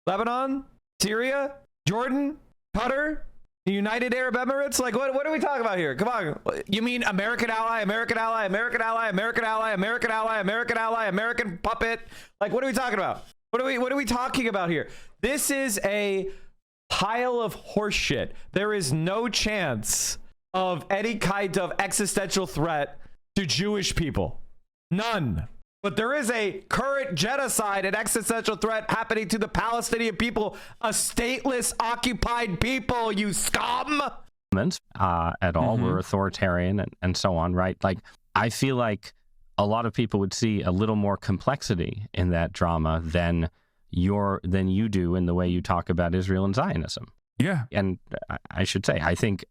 Lebanon? Syria? Jordan? Qatar? The United Arab Emirates? Like, what are we talking about here? Come on. You mean American ally, American ally, American ally, American ally, American ally, American ally, American puppet? Like, what are we talking about? What are we talking about here? This is a pile of horseshit. There is no chance of any kind of existential threat to Jewish people. None. But there is a current genocide and existential threat happening to the Palestinian people, a stateless, occupied people, you scum! At all were authoritarian and so on, right? Like, I feel like a lot of people would see a little more complexity in that drama than you do in the way you talk about Israel and Zionism. Yeah. And I should say, I think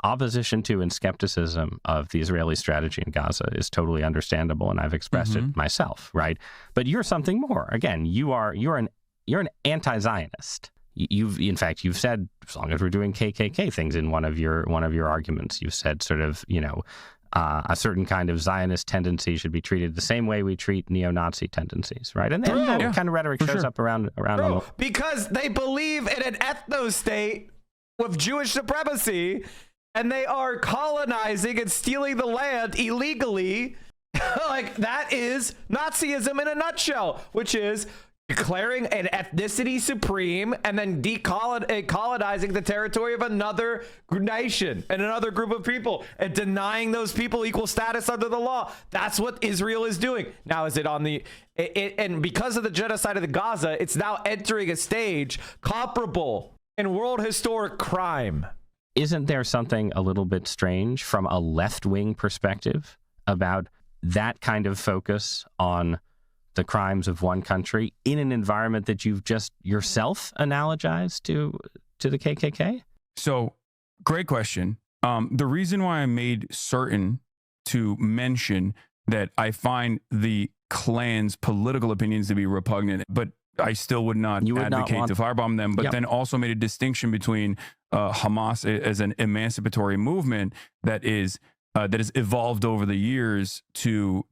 opposition to and skepticism of the Israeli strategy in Gaza is totally understandable, and I've expressed it myself, right? But you're something more. Again, you're an anti-Zionist. In fact, you've said, as long as we're doing KKK things in one of your arguments, you've said sort of, a certain kind of Zionist tendency should be treated the same way we treat neo-Nazi tendencies, right? And then that kind of rhetoric shows up around. Because they believe in an ethno-state with Jewish supremacy, and they are colonizing and stealing the land illegally. Like, that is Nazism in a nutshell, which is declaring an ethnicity supreme and then colonizing the territory of another nation and another group of people and denying those people equal status under the law. That's what Israel is doing. Now, is it on the... and because of the genocide of the Gaza, it's now entering a stage comparable in world historic crime. Isn't there something a little bit strange from a left-wing perspective about that kind of focus on the crimes of one country in an environment that you've just yourself analogized to the KKK? So, great question. The reason why I made certain to mention that I find the Klan's political opinions to be repugnant, but I still would not advocate to firebomb them, but then also made a distinction between Hamas as an emancipatory movement that has evolved over the years to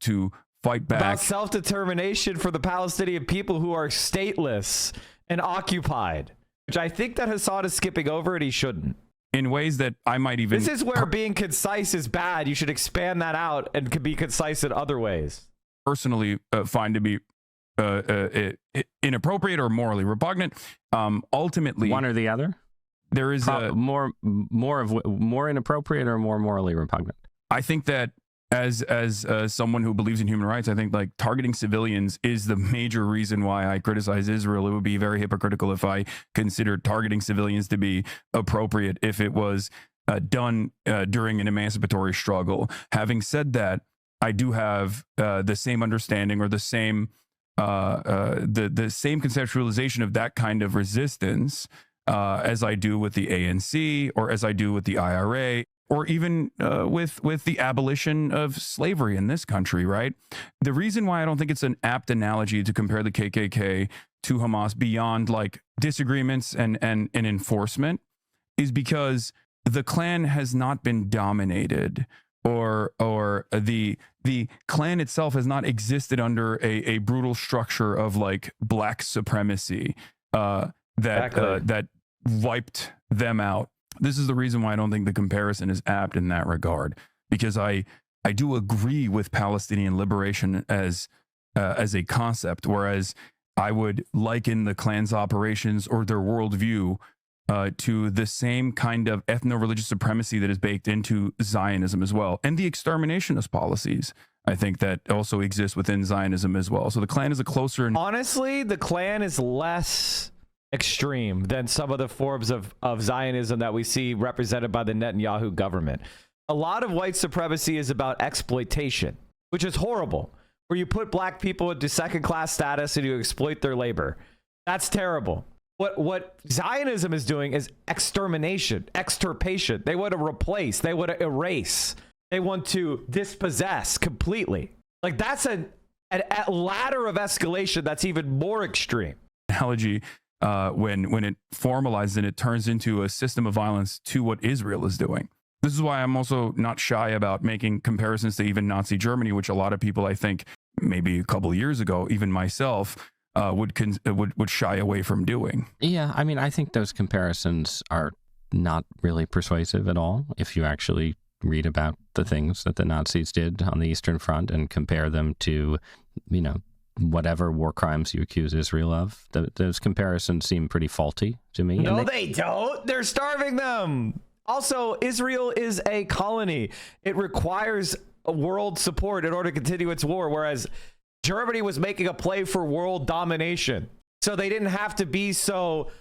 fight back. About self-determination for the Palestinian people who are stateless and occupied, which I think that Hassan is skipping over, and he shouldn't. In ways that I might even... This is where being concise is bad. You should expand that out and could be concise in other ways. Personally find to be inappropriate or morally repugnant. Ultimately... One or the other? There is more inappropriate or more morally repugnant? I think that as someone who believes in human rights, I think like targeting civilians is the major reason why I criticize Israel. It would be very hypocritical if I considered targeting civilians to be appropriate if it was done during an emancipatory struggle. Having said that, I do have the same understanding or the same the same conceptualization of that kind of resistance as I do with the ANC or as I do with the IRA. Or even with the abolition of slavery in this country, right? The reason why I don't think it's an apt analogy to compare the KKK to Hamas beyond like disagreements and enforcement is because the Klan has not been dominated, or the Klan itself has not existed under a brutal structure of like black supremacy that wiped them out. This is the reason why I don't think the comparison is apt in that regard, because I do agree with Palestinian liberation as a concept, whereas I would liken the Klan's operations or their worldview to the same kind of ethno-religious supremacy that is baked into Zionism as well, and the exterminationist policies, I think, that also exist within Zionism as well. So the Klan is a closer... Honestly, the Klan is less extreme than some of the forms of Zionism that we see represented by the Netanyahu government. A lot of white supremacy is about exploitation, which is horrible, where you put black people into second-class status and you exploit their labor. That's terrible. What Zionism is doing is extermination, extirpation. They want to replace, they want to erase, they want to dispossess completely. Like, that's a ladder of escalation that's even more extreme. Analogy. When it formalizes and it turns into a system of violence to what Israel is doing. This is why I'm also not shy about making comparisons to even Nazi Germany, which a lot of people, I think, maybe a couple of years ago, even myself, would shy away from doing. Yeah, I mean, I think those comparisons are not really persuasive at all. If you actually read about the things that the Nazis did on the Eastern Front and compare them to, whatever war crimes you accuse Israel of, those comparisons seem pretty faulty to me. No, they don't. They're starving them. Also, Israel is a colony. It requires world support in order to continue its war, whereas Germany was making a play for world domination. So they didn't have to be so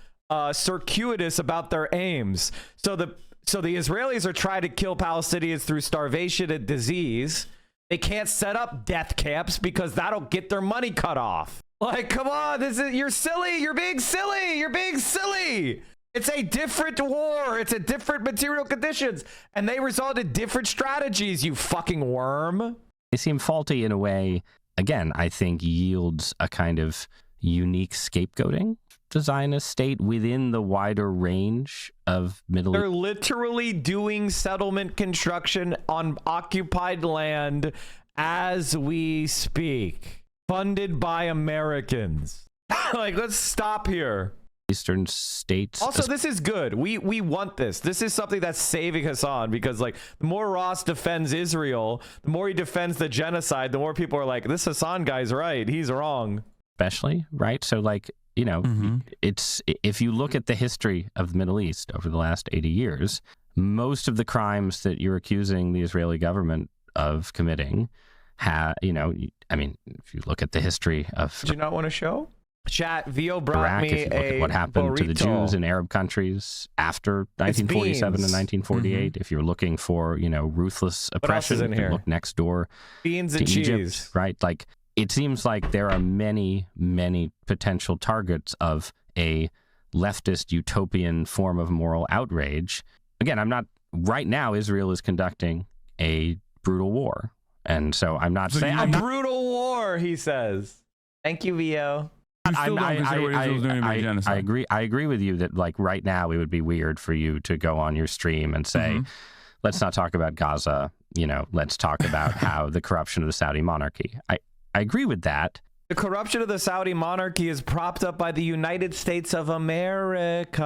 circuitous about their aims. So the Israelis are trying to kill Palestinians through starvation and disease. They can't set up death camps because that'll get their money cut off. Like, come on, you're silly. You're being silly. You're being silly. It's a different war. It's a different material conditions. And they result in different strategies, you fucking worm. They seem faulty in a way, again, I think yields a kind of unique scapegoating to Zionist state within the wider range of Middle East. They're literally doing settlement construction on occupied land as we speak, funded by Americans. Like, let's stop here. Eastern states. Also, this is good. We want this. This is something that's saving Hassan, because like the more Ross defends Israel, the more he defends the genocide, the more people are like, this Hassan guy's right. He's wrong. Especially, right? So like, you know, it's, if you look at the history of the Middle East over the last 80 years, most of the crimes that you're accusing the Israeli government of committing, you know, I mean, if you look at the history of... Do you not want to show? Chat, Vio brought Iraq, me if you look at what happened to the Jews in Arab countries after 1947 and 1948, if you're looking for, you know, ruthless oppression, you look next door beans to and Egypt, cheese, right? Like, it seems like there are many, many potential targets of a leftist utopian form of moral outrage. Again, right now, Israel is conducting a brutal war. And so I'm not saying... A brutal war, he says. Thank you, Vio. I agree with you that like right now it would be weird for you to go on your stream and say, let's not talk about Gaza, you know, let's talk about how the corruption of the Saudi monarchy. I agree with that. The corruption of the Saudi monarchy is propped up by the United States of America.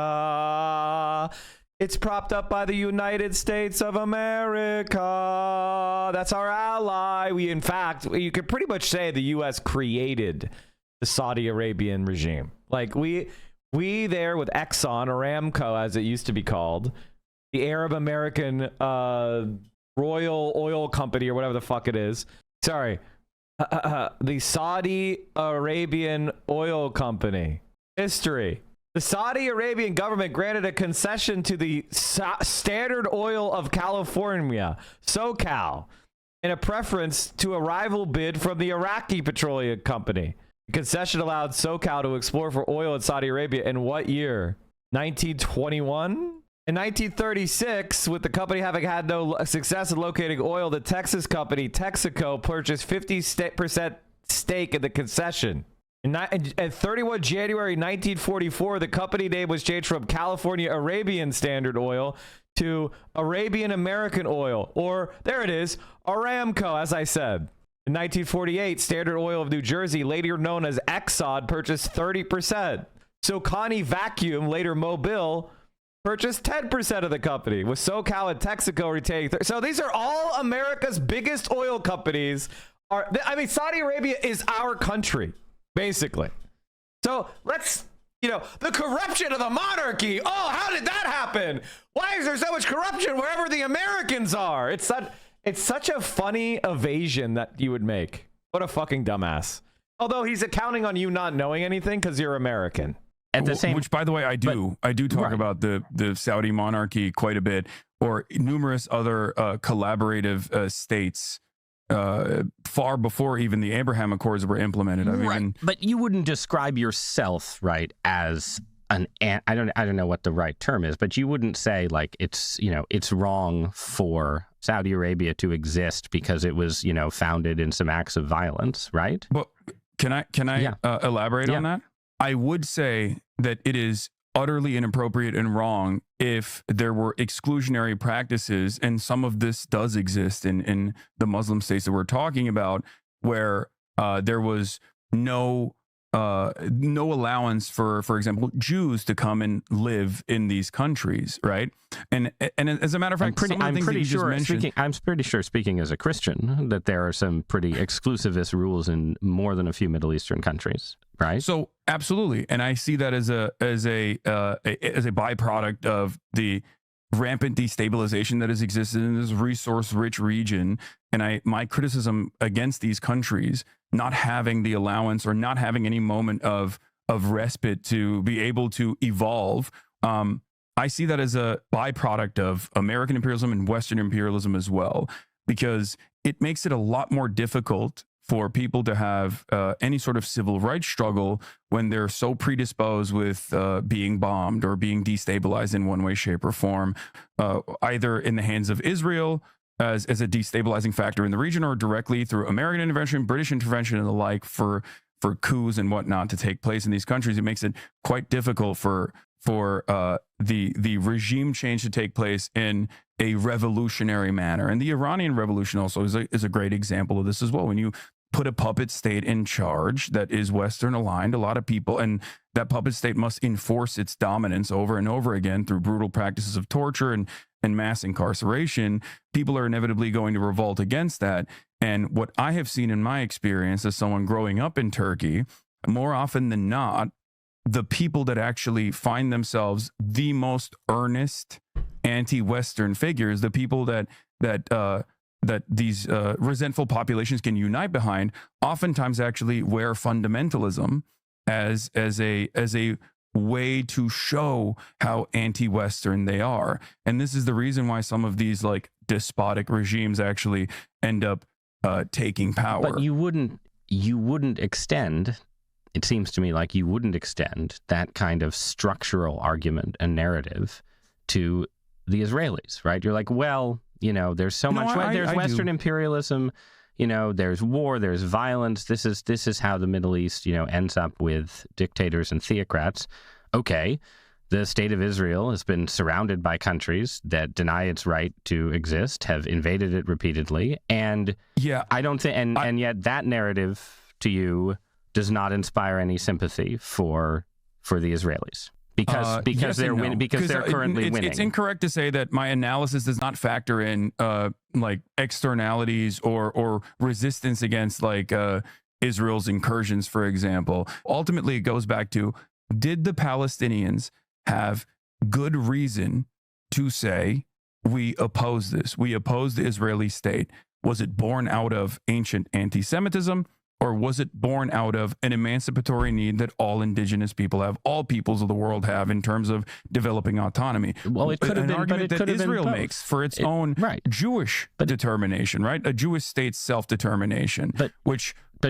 It's propped up by the United States of America. That's our ally. In fact, you could pretty much say the U.S. created the Saudi Arabian regime. Like we there with Exxon, or Aramco as it used to be called, the Arab American Royal Oil Company, or whatever the fuck it is. Sorry. The Saudi Arabian Oil Company. History. The Saudi Arabian government granted a concession to the Standard Oil of California, SoCal, in a preference to a rival bid from the Iraqi Petroleum Company. The concession allowed SoCal to explore for oil in Saudi Arabia in what year? 1921? In 1936, with the company having had no success in locating oil, the Texas company Texaco purchased 50% stake in the concession. At 31 January 1944, the company name was changed from California Arabian Standard Oil to Arabian American Oil, or there it is, Aramco, as I said. In 1948, Standard Oil of New Jersey, later known as Exxon, purchased 30%. So Connie Vacuum, later Mobile, purchased 10% of the company, with SoCal and Texaco retaining. So these are all America's biggest oil companies. I mean, Saudi Arabia is our country, basically. So let's, you know, the corruption of the monarchy. Oh, how did that happen? Why is there so much corruption wherever the Americans are? It's such a funny evasion that you would make. What a fucking dumbass. Although he's accounting on you not knowing anything because you're American. At the same, which, by the way, I do talk about the Saudi monarchy quite a bit, or numerous other collaborative states far before even the Abraham Accords were implemented. But you wouldn't describe yourself, right, as I don't know what the right term is, but you wouldn't say like it's wrong for Saudi Arabia to exist because it was, you know, founded in some acts of violence, right? But can I elaborate on that? I would say that it is utterly inappropriate and wrong if there were exclusionary practices, and some of this does exist in the Muslim states that we're talking about, where there was no allowance for example, Jews to come and live in these countries, right? And as a matter of fact, I'm pretty sure speaking as a Christian that there are some pretty exclusivist rules in more than a few Middle Eastern countries, right? So absolutely, and I see that as a byproduct of the rampant destabilization that has existed in this resource-rich region. And my criticism against these countries not having the allowance or not having any moment of respite to be able to evolve, I see that as a byproduct of American imperialism and Western imperialism as well, because it makes it a lot more difficult for people to have any sort of civil rights struggle when they're so predisposed with being bombed or being destabilized in one way, shape, or form, either in the hands of Israel as a destabilizing factor in the region, or directly through American intervention, British intervention, and the like for coups and whatnot to take place in these countries. It makes it quite difficult for the regime change to take place in a revolutionary manner. And the Iranian Revolution also is a great example of this as well. When you put a puppet state in charge that is Western aligned, a lot of people, and that puppet state must enforce its dominance over and over again through brutal practices of torture and mass incarceration, people are inevitably going to revolt against that. And what I have seen in my experience as someone growing up in Turkey, more often than not, the people that actually find themselves the most earnest anti-Western figures, the people that these resentful populations can unite behind, oftentimes actually wear fundamentalism as a way to show how anti-Western they are. And this is the reason why some of these like despotic regimes actually end up taking power. But you wouldn't extend. It seems to me like you wouldn't extend that kind of structural argument and narrative to the Israelis, right? You're like, well, you know, there's so much. There's Western imperialism. You know, there's war. There's violence. This is how the Middle East, you know, ends up with dictators and theocrats. Okay, the state of Israel has been surrounded by countries that deny its right to exist, have invaded it repeatedly, and yeah, I don't think, and yet that narrative to you does not inspire any sympathy for the Israelis. Because yes they're no. because they're currently winning. It's incorrect to say that my analysis does not factor in like externalities or resistance against like Israel's incursions, for example. Ultimately, it goes back to, did the Palestinians have good reason to say, we oppose this? We oppose the Israeli state. Was it born out of ancient anti-Semitism? Or was it born out of an emancipatory need that all indigenous people have, all peoples of the world have, in terms of developing autonomy? Well, it could have been, argument but it that could have Israel been both. makes for its own Jewish determination, right? A Jewish state's self-determination, but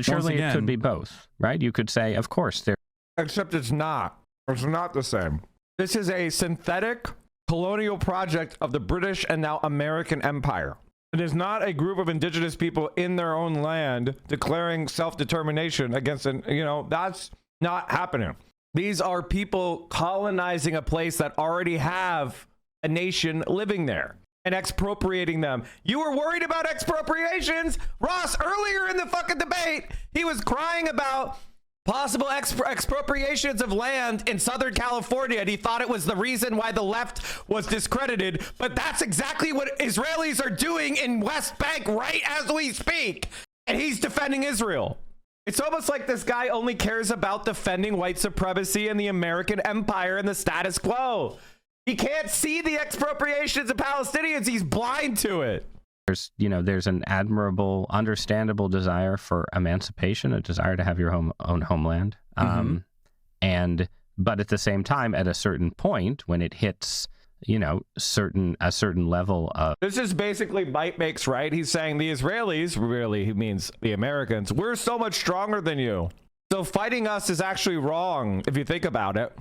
surely it could be both, right? You could say, of course, there. Except it's not. It's not the same. This is a synthetic colonial project of the British and now American Empire. It is not a group of indigenous people in their own land declaring self-determination against an, you know, that's not happening. These are people colonizing a place that already have a nation living there and expropriating them. You were worried about expropriations? Ross, earlier in the fucking debate, he was crying about possible expropriations of land in Southern California, and he thought it was the reason why the left was discredited. But that's exactly what Israelis are doing in West Bank right as we speak. And he's defending Israel. It's almost like this guy only cares about defending white supremacy and the American empire and the status quo. He can't see the expropriations of Palestinians. He's blind to it. There's an admirable, understandable desire for emancipation, a desire to have your own homeland. But at the same time, at a certain point, when it hits, a certain level of. This is basically might makes right. He's saying the Israelis, really, he means the Americans, we're so much stronger than you. So fighting us is actually wrong if you think about it.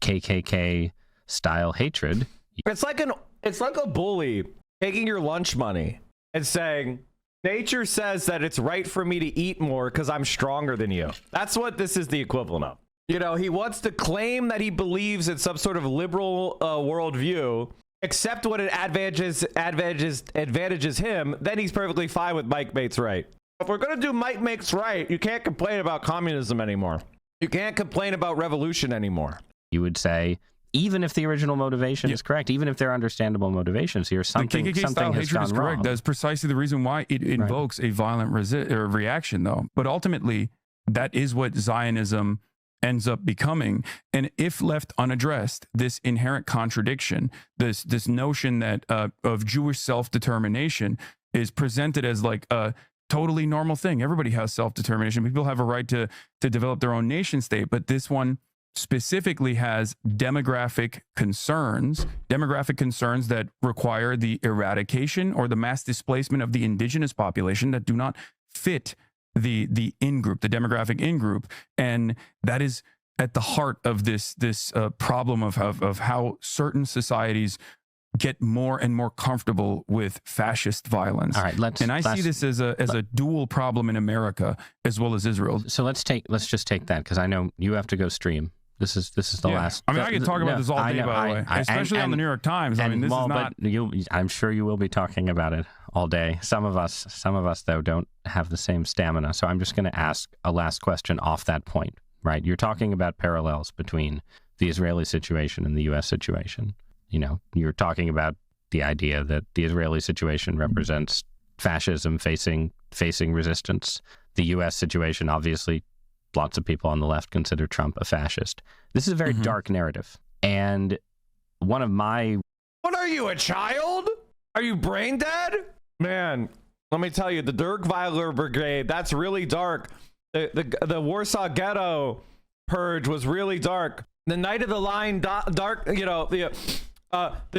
KKK style hatred. It's like a bully taking your lunch money and saying, nature says that it's right for me to eat more because I'm stronger than you. That's what this is the equivalent of. He wants to claim that he believes in some sort of liberal worldview, except when it advantages him, then he's perfectly fine with Mike Makes Right. If we're going to do Mike Makes Right, you can't complain about communism anymore. You can't complain about revolution anymore. You would say, even if the original motivation is correct, even if they're understandable motivations here, something has gone correct. wrong. That's precisely the reason why it invokes a violent reaction, though. But ultimately, that is what Zionism ends up becoming. And if left unaddressed, this inherent contradiction, this notion that of Jewish self-determination is presented as like a totally normal thing. Everybody has self-determination. People have a right to develop their own nation state, but this one specifically has demographic concerns that require the eradication or the mass displacement of the indigenous population that do not fit the in-group, the demographic in-group. And that is at the heart of this problem of how certain societies get more and more comfortable with fascist violence. All right, I see this as a dual problem in America as well as Israel. So let's just take that, because I know you have to go stream. This is the last. I mean, I can talk about this all day, by the way, especially on the New York Times. I mean, this is not. I'm sure you will be talking about it all day. Some of us though don't have the same stamina. So I'm just going to ask a last question off that point. Right? You're talking about parallels between the Israeli situation and the U.S. situation. You know, you're talking about the idea that the Israeli situation represents fascism facing resistance. The U.S. situation, obviously, lots of people on the left consider Trump a fascist. This is a very dark narrative. And one of my... What are you, a child? Are you brain dead? Man, let me tell you, the Dirkweiler Brigade, that's really dark. The Warsaw Ghetto purge was really dark. The Night of the Line dark, you know, the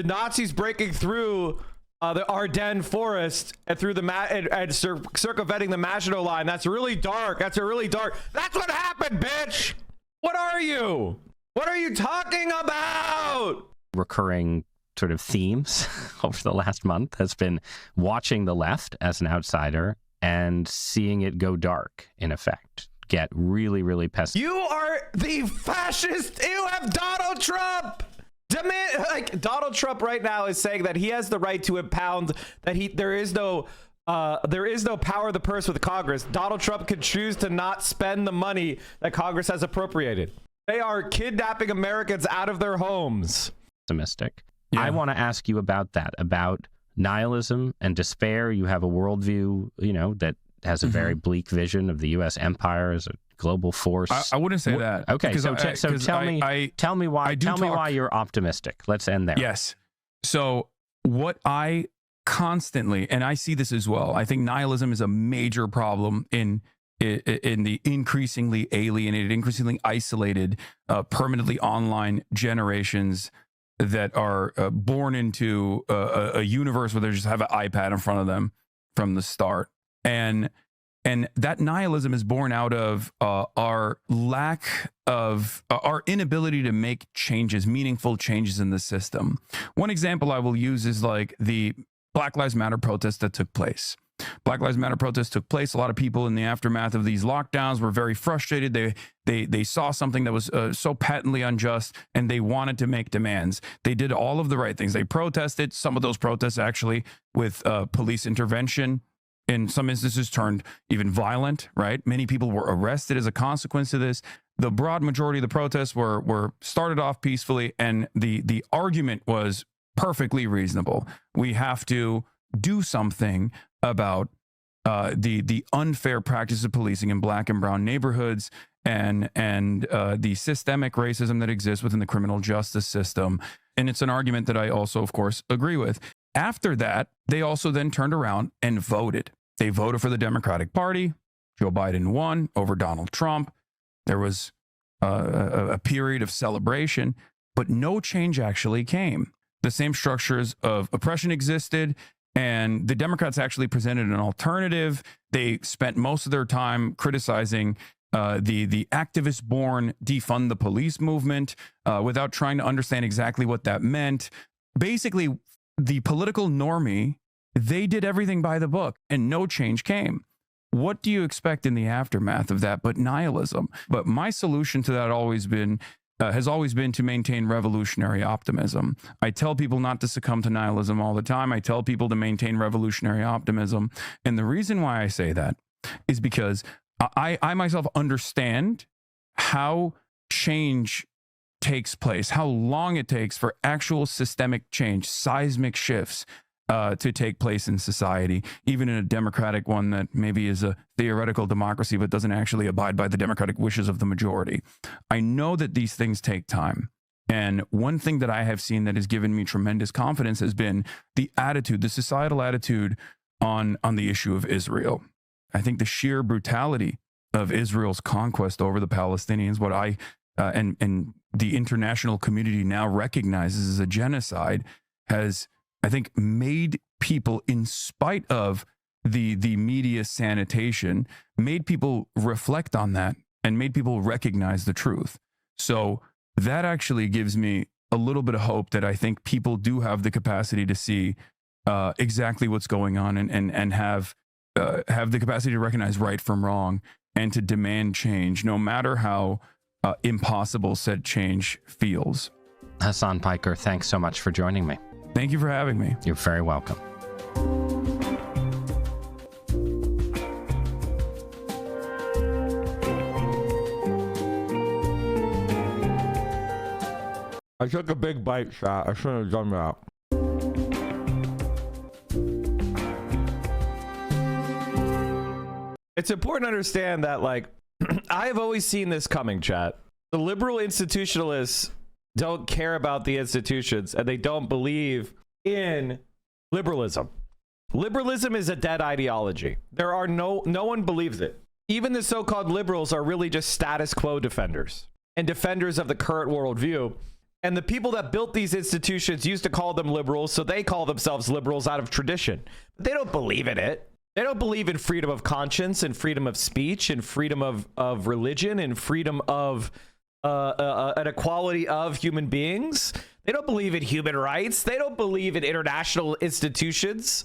Nazis breaking through the Ardennes forest and through the circumventing the Maginot Line. That's really dark. That's what happened, bitch. What are you? What are you talking about? Recurring sort of themes over the last month has been watching the left as an outsider and seeing it go dark, in effect, get really, really pessimistic. You are the fascist. You have Donald Trump. Donald Trump right now is saying that he has the right to impound, that there is no power of the purse with Congress. Donald Trump could choose to not spend the money that Congress has appropriated. They are kidnapping Americans out of their homes. Optimistic. Yeah. I want to ask you about that, about nihilism and despair. You have a worldview, you know, that has a very bleak vision of the U.S. empire as a global force. I wouldn't say that. Okay, so tell me why you're optimistic. Let's end there. Yes. So what I constantly, and I see this as well, I think nihilism is a major problem in the increasingly alienated, increasingly isolated, permanently online generations that are born into a universe where they just have an iPad in front of them from the start. And that nihilism is born out of our lack of our inability to make changes, meaningful changes in the system. One example I will use is like the Black Lives Matter protest that took place. Black Lives Matter protests took place. A lot of people in the aftermath of these lockdowns were very frustrated. They saw something that was so patently unjust, and they wanted to make demands. They did all of the right things. They protested. Some of those protests actually with police intervention in some instances turned even violent, right? Many people were arrested as a consequence of this. The broad majority of the protests were started off peacefully, and the argument was perfectly reasonable. We have to do something about the unfair practice of policing in Black and brown neighborhoods and the systemic racism that exists within the criminal justice system. And it's an argument that I also, of course, agree with. After that, they also then turned around and voted. They voted for the Democratic Party. Joe Biden won over Donald Trump. There was a period of celebration, but no change actually came. The same structures of oppression existed, and the Democrats actually presented an alternative. They spent most of their time criticizing the activist-born defund the police movement without trying to understand exactly what that meant. Basically, the political normie, they did everything by the book, and no change came. What do you expect in the aftermath of that but nihilism? But my solution to that has always been to maintain revolutionary optimism. I tell people not to succumb to nihilism all the time. I tell people to maintain revolutionary optimism. And the reason why I say that is because I myself understand how change takes place, how long it takes for actual systemic change, seismic shifts. to take place in society, even in a democratic one that maybe is a theoretical democracy but doesn't actually abide by the democratic wishes of the majority. I know that these things take time. And one thing that I have seen that has given me tremendous confidence has been the attitude, the societal attitude on the issue of Israel. I think the sheer brutality of Israel's conquest over the Palestinians, what I and the international community now recognizes as a genocide, has, I think, made people, in spite of the media sanitation, made people reflect on that and made people recognize the truth. So that actually gives me a little bit of hope that I think people do have the capacity to see exactly what's going on and have the capacity to recognize right from wrong and to demand change, no matter how impossible said change feels. Hasan Piker, thanks so much for joining me. Thank you for having me. You're very welcome. I took a big bite shot. I shouldn't have done that. It's important to understand that, like, I have always seen this coming, chat. The liberal institutionalists don't care about the institutions, and they don't believe in liberalism. Liberalism is a dead ideology. There are no one believes it. Even the so-called liberals are really just status quo defenders and defenders of the current worldview. And the people that built these institutions used to call them liberals, so they call themselves liberals out of tradition. But they don't believe in it. They don't believe in freedom of conscience and freedom of speech and freedom of religion and freedom of an equality of human beings. They don't believe in human rights. They don't believe in international institutions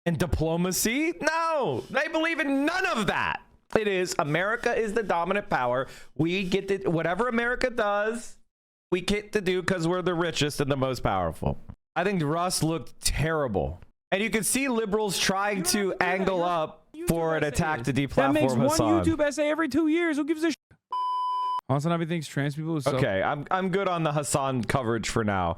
and diplomacy. No, they believe in none of that. It is America is the dominant power. We get to, whatever America does, we get to do because we're the richest and the most powerful. I think Russ looked terrible. And you can see liberals trying to angle up for an attack to deplatform Hassan. That makes one YouTube essay every 2 years. Who gives a shit? Hassan Abi thinks trans people is so... Okay, I'm good on the Hassan coverage for now.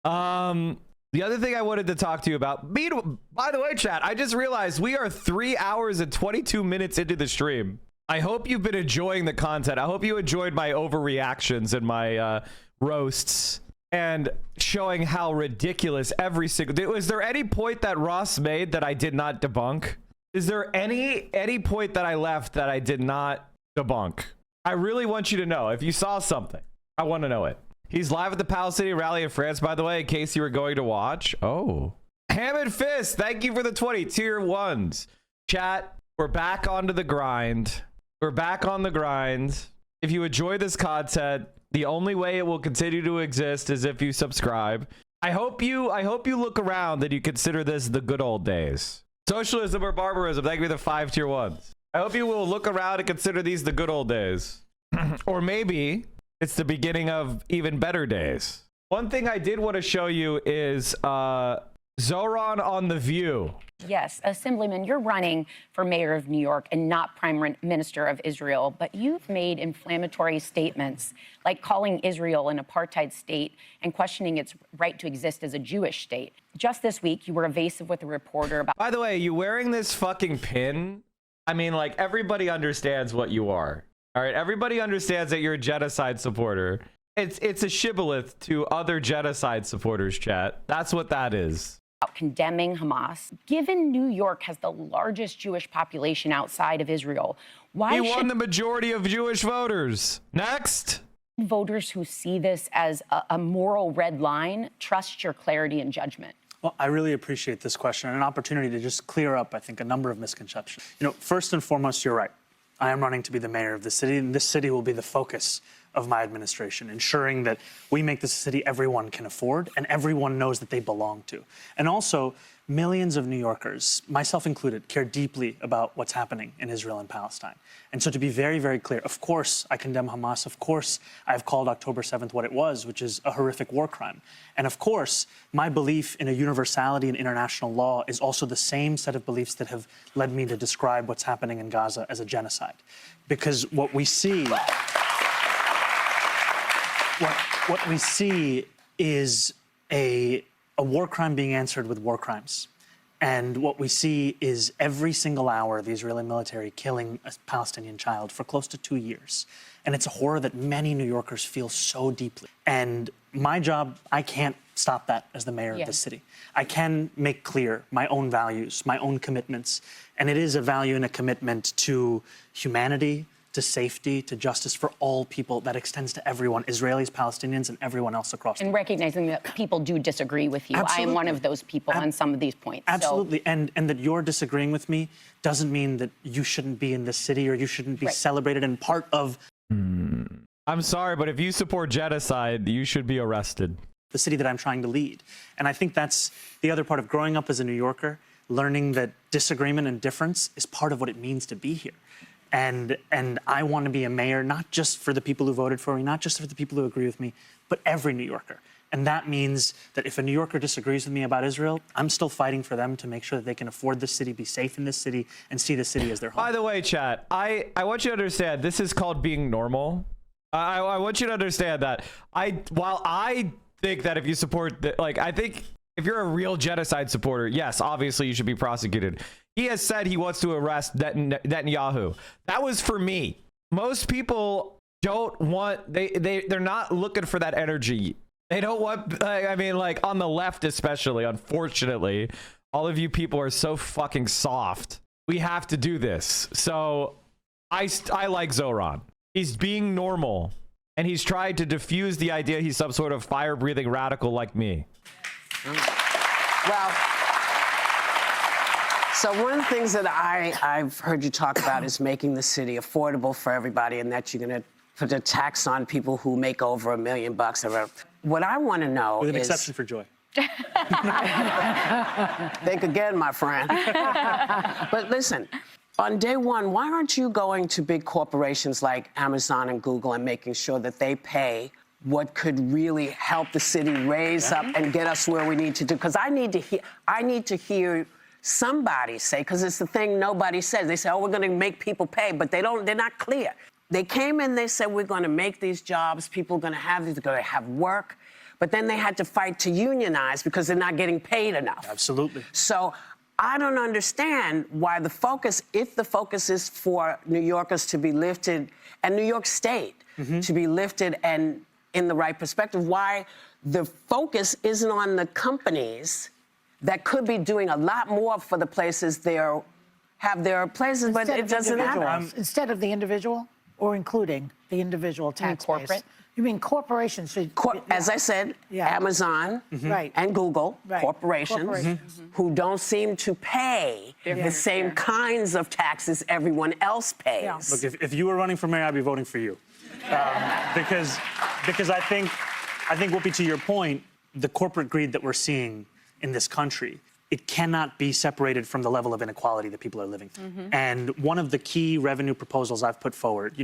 The other thing I wanted to talk to you about, by the way, chat, I just realized we are 3 hours and 22 minutes into the stream. I hope you've been enjoying the content. I hope you enjoyed my overreactions and my roasts and showing how ridiculous every single... Was there any point that Ross made that I did not debunk? Is there any point that I left that I did not debunk? I really want you to know. If you saw something, I want to know it. He's live at the Palestinian rally in France, by the way, in case you were going to watch. Oh. Hammond Fist, thank you for the 20 tier ones. Chat, we're back onto the grind. We're back on the grind. If you enjoy this content, the only way it will continue to exist is if you subscribe. I hope you look around and you consider this the good old days. Socialism or barbarism, thank you for the 5 tier ones. I hope you will look around and consider these the good old days. Or maybe it's the beginning of even better days. One thing I did want to show you is Zoran on The View. Yes, Assemblyman, you're running for mayor of New York and not prime minister of Israel, but you've made inflammatory statements like calling Israel an apartheid state and questioning its right to exist as a Jewish state. Just this week, you were evasive with a reporter about... By the way, you wearing this fucking pin? I mean, like, everybody understands what you are. All right, everybody understands that you're a genocide supporter. It's a shibboleth to other genocide supporters, chat. That's what that is. Condemning Hamas. Given New York has the largest Jewish population outside of Israel, why he won the majority of Jewish voters. Next. Voters who see this as a moral red line trust your clarity and judgment? Well, I really appreciate this question and an opportunity to just clear up, I think, a number of misconceptions. You know, first and foremost, you're right. I am running to be the mayor of the city, and this city will be the focus of my administration, ensuring that we make this a city everyone can afford and everyone knows that they belong to. And also, millions of New Yorkers, myself included, care deeply about what's happening in Israel and Palestine. And so to be very, very clear, of course I condemn Hamas. Of course I've called October 7th what it was, which is a horrific war crime. And of course, my belief in a universality in international law is also the same set of beliefs that have led me to describe what's happening in Gaza as a genocide. Because what we see... What we see is a war crime being answered with war crimes. And what we see is every single hour, the Israeli military killing a Palestinian child for close to 2 years. And it's a horror that many New Yorkers feel so deeply. And my job, I can't stop that as the mayor of the city. I can make clear my own values, my own commitments. And it is a value and a commitment to humanity, to safety, to justice for all people that extends to everyone, Israelis, Palestinians, and everyone else across the world. And recognizing that people do disagree with you. Absolutely. I am one of those people on some of these points. Absolutely. And that you're disagreeing with me doesn't mean that you shouldn't be in this city or you shouldn't be celebrated and part of... I'm sorry, but if you support genocide, you should be arrested. ...the city that I'm trying to lead. And I think that's the other part of growing up as a New Yorker, learning that disagreement and difference is part of what it means to be here. And I want to be a mayor, not just for the people who voted for me, not just for the people who agree with me, but every New Yorker. And that means that if a New Yorker disagrees with me about Israel, I'm still fighting for them to make sure that they can afford this city, be safe in this city, and see this city as their home. By the way, chat, I want you to understand, this is called being normal. I want you to understand that while I think that if you support, I think if you're a real genocide supporter, yes, obviously you should be prosecuted. He has said he wants to arrest Netanyahu. That was for me. Most people don't want, they're not looking for that energy. They don't want, I mean, like on the left especially, unfortunately, all of you people are so fucking soft. We have to do this. So I like Zoran. He's being normal, and he's tried to diffuse the idea he's some sort of fire-breathing radical like me. Well, so one of the things that I've heard you talk about is making the city affordable for everybody, and that you're going to put a tax on people who make over $1 million bucks. What I want to know With an is... exception for Joy. Think again, my friend. But listen, on day one, why aren't you going to big corporations like Amazon and Google and making sure that they pay what could really help the city raise up and get us where we need to do? Because I need to hear somebody say, because it's the thing nobody says. They say, oh, we're going to make people pay, but they're not clear. They came in, they said, we're going to make these jobs, people are going to have these, they're going to have work. But then they had to fight to unionize because they're not getting paid enough. Absolutely. So I don't understand why the focus, if the focus is for New Yorkers to be lifted and New York State to be lifted and in the right perspective, why the focus isn't on the companies that could be doing a lot more for the places have their places, but it doesn't happen. Instead of the individual or including the individual tax corporate? base? You mean corporations should... As I said, Amazon and Google, corporations who don't seem to pay the same kinds of taxes everyone else pays. Look, if you were running for mayor, I'd be voting for you. Because I think, Whoopi, to your point, the corporate greed that we're seeing in this country, it cannot be separated from the level of inequality that people are living through. And one of the key revenue proposals I've put forward,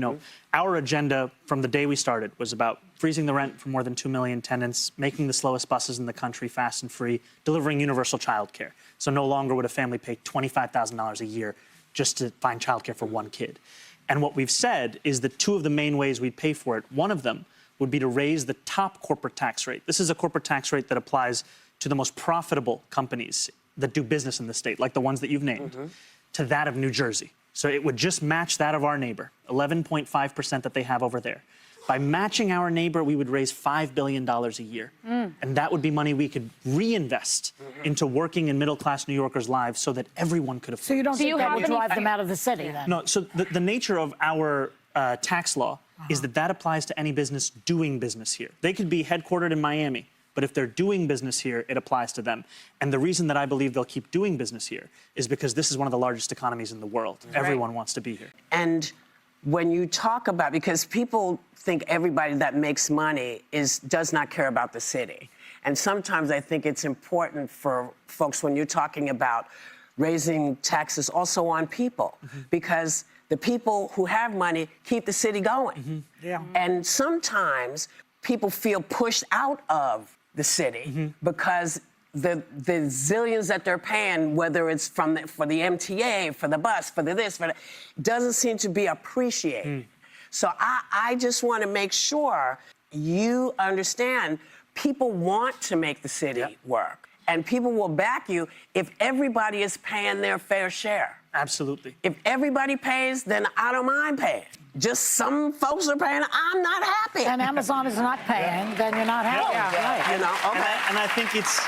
our agenda from the day we started was about freezing the rent for more than 2 million tenants, making the slowest buses in the country fast and free, delivering universal childcare. So no longer would a family pay $25,000 a year just to find childcare for one kid. And what we've said is that two of the main ways we'd pay for it, one of them would be to raise the top corporate tax rate. This is a corporate tax rate that applies to the most profitable companies that do business in the state, like the ones that you've named, to that of New Jersey. So it would just match that of our neighbor, 11.5% that they have over there. By matching our neighbor, we would raise $5 billion a year. And that would be money we could reinvest into working and middle-class New Yorkers' lives so that everyone could afford it. So you don't think that would drive them out of the city, then? No, so the nature of our tax law is that applies to any business doing business here. They could be headquartered in Miami, but if they're doing business here, it applies to them. And the reason that I believe they'll keep doing business here is because this is one of the largest economies in the world. Everyone wants to be here. And when you talk about, because people think everybody that makes money does not care about the city. And sometimes I think it's important for folks when you're talking about raising taxes also on people, because the people who have money keep the city going. And sometimes people feel pushed out of the city because the zillions that they're paying, whether it's for the MTA, for the bus, for the this, doesn't seem to be appreciated. So I just want to make sure you understand people want to make the city work. And people will back you if everybody is paying their fair share. Absolutely. If everybody pays, then I don't mind paying. Just some folks are paying, I'm not happy. And Amazon is not paying, then you're not happy. Right. You know, okay. And I think it's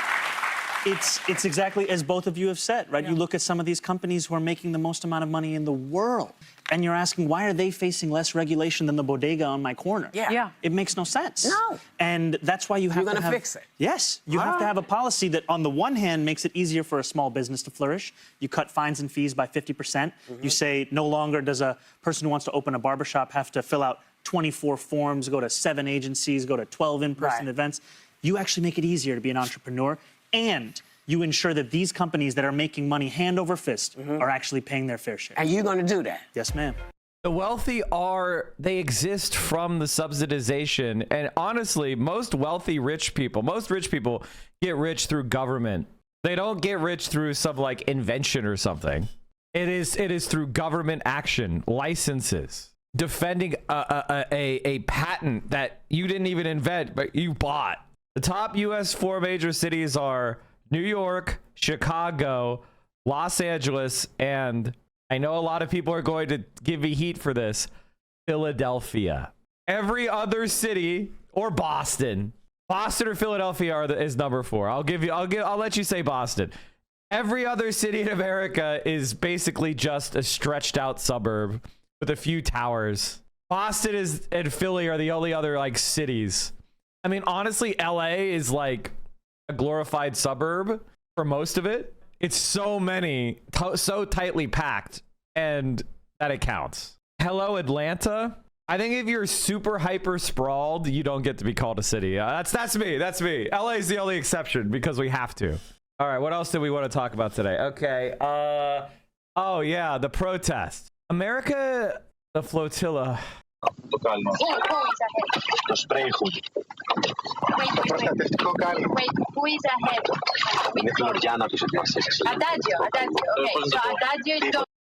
exactly as both of you have said, right? You look at some of these companies who are making the most amount of money in the world, and you're asking, why are they facing less regulation than the bodega on my corner? Yeah. It makes no sense. No. And that's why you have You're to gonna fix it. Yes. You have to have a policy that, on the one hand, makes it easier for a small business to flourish. You cut fines and fees by 50%. You say no longer does a person who wants to open a barbershop have to fill out 24 forms, go to 7 agencies, go to 12 in-person events. You actually make it easier to be an entrepreneur, and you ensure that these companies that are making money hand over fist are actually paying their fair share. And you're going to do that? Yes, ma'am. The wealthy they exist from the subsidization. And honestly, most rich people get rich through government. They don't get rich through some like invention or something. It is through government action, licenses, defending a patent that you didn't even invent, but you bought. The top U.S. 4 major cities are New York, Chicago, Los Angeles, and I know a lot of people are going to give me heat for this, Philadelphia. Every other city, or Boston or Philadelphia is number 4. I'll let you say Boston. Every other city in America is basically just a stretched out suburb with a few towers. Boston and Philly are the only other like cities. I mean, honestly, LA is like a glorified suburb for most of it. It's so so tightly packed, and that it counts. Hello, Atlanta. I think if you're super hyper sprawled, you don't get to be called a city. That's me. LA is the only exception because we have to. All right, what else do we want to talk about today? Okay. Oh yeah, the protest. America, the Flotilla. Wait, who is ahead? Adagio. Okay, so Adagio is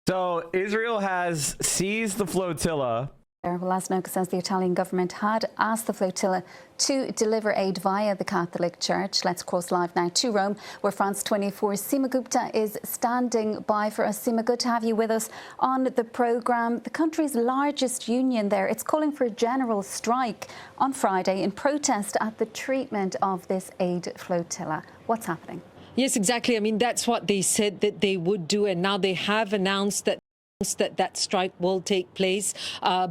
So Israel has seized the flotilla. Lasnoka says the Italian government had asked the flotilla to deliver aid via the Catholic Church. Let's cross live now to Rome, where France 24's Seema Gupta is standing by for us. Seema, good to have you with us on the programme. The country's largest union there, it's calling for a general strike on Friday in protest at the treatment of this aid flotilla. What's happening? Yes, exactly. I mean, that's what they said that they would do, and now they have announced that strike will take place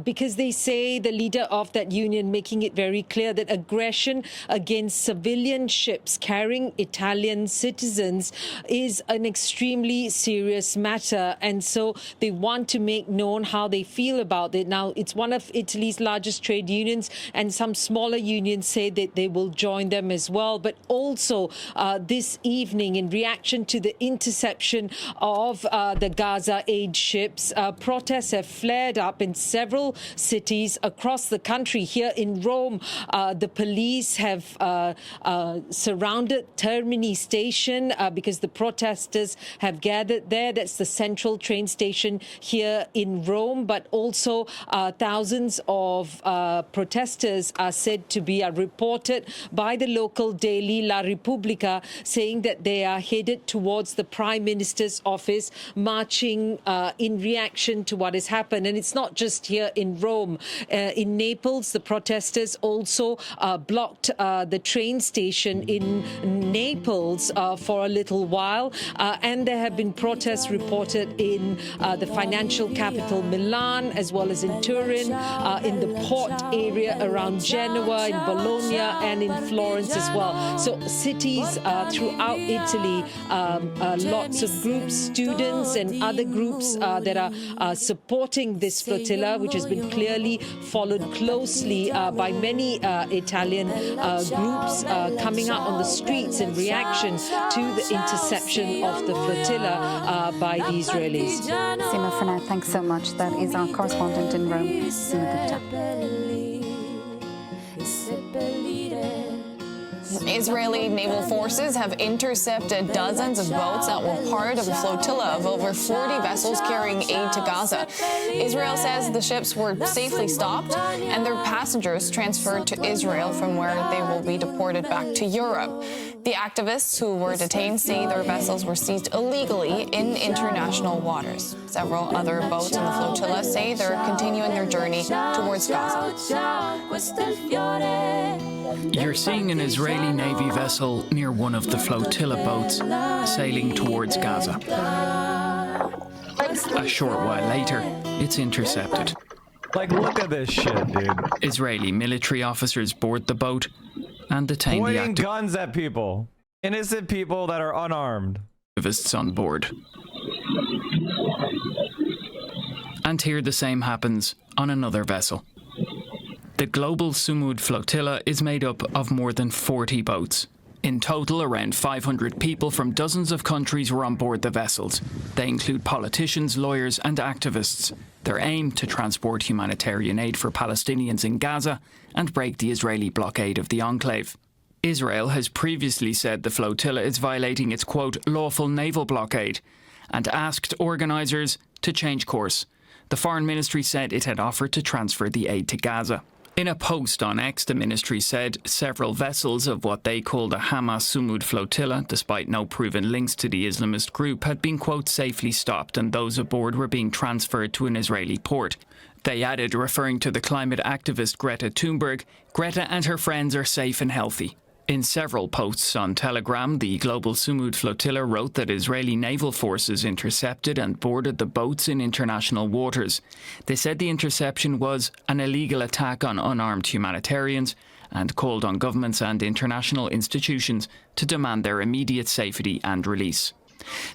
because they say, the leader of that union making it very clear that aggression against civilian ships carrying Italian citizens is an extremely serious matter, and so they want to make known how they feel about it. Now, it's one of Italy's largest trade unions, and some smaller unions say that they will join them as well. But also this evening, in reaction to the interception of the Gaza aid ships, protests have flared up in several cities across the country. Here in Rome, the police have surrounded Termini station because the protesters have gathered there. That's the central train station here in Rome. But also thousands of protesters are said to be reported by the local daily La Repubblica, saying that they are headed towards the Prime Minister's office, marching in reaction to what has happened. And it's not just here in Rome. In Naples, the protesters also blocked the train station in Naples for a little while. And there have been protests reported in the financial capital Milan, as well as in Turin, in the port area around Genoa, in Bologna, and in Florence as well. So cities throughout Italy, lots of groups, students and other groups that are supporting this flotilla, which has been clearly followed closely by many Italian groups coming out on the streets in reaction to the interception of the flotilla by the Israelis. Seema, for now, thanks so much. That is our correspondent in Rome, Seema Gupta. Israeli naval forces have intercepted dozens of boats that were part of a flotilla of over 40 vessels carrying aid to Gaza. Israel says the ships were safely stopped and their passengers transferred to Israel, from where they will be deported back to Europe. The activists who were detained say their vessels were seized illegally in international waters. Several other boats in the flotilla say they're continuing their journey towards Gaza. You're seeing an Israeli Navy vessel near one of the flotilla boats sailing towards Gaza. A short while later, it's intercepted. Like, look at this shit, dude. Israeli military officers board the boat and detain the Pointing guns at people. Innocent people that are unarmed. Activists on board. And here the same happens on another vessel. The global Sumud flotilla is made up of more than 40 boats. In total, around 500 people from dozens of countries were on board the vessels. They include politicians, lawyers and activists. Their aim to transport humanitarian aid for Palestinians in Gaza and break the Israeli blockade of the enclave. Israel has previously said the flotilla is violating its, quote, lawful naval blockade and asked organisers to change course. The Foreign Ministry said it had offered to transfer the aid to Gaza. In a post on X, the ministry said several vessels of what they called a Hamas Sumud flotilla, despite no proven links to the Islamist group, had been, quote, safely stopped and those aboard were being transferred to an Israeli port. They added, referring to the climate activist Greta Thunberg, Greta and her friends are safe and healthy. In several posts on Telegram, the global Sumud flotilla wrote that Israeli naval forces intercepted and boarded the boats in international waters. They said the interception was an illegal attack on unarmed humanitarians and called on governments and international institutions to demand their immediate safety and release.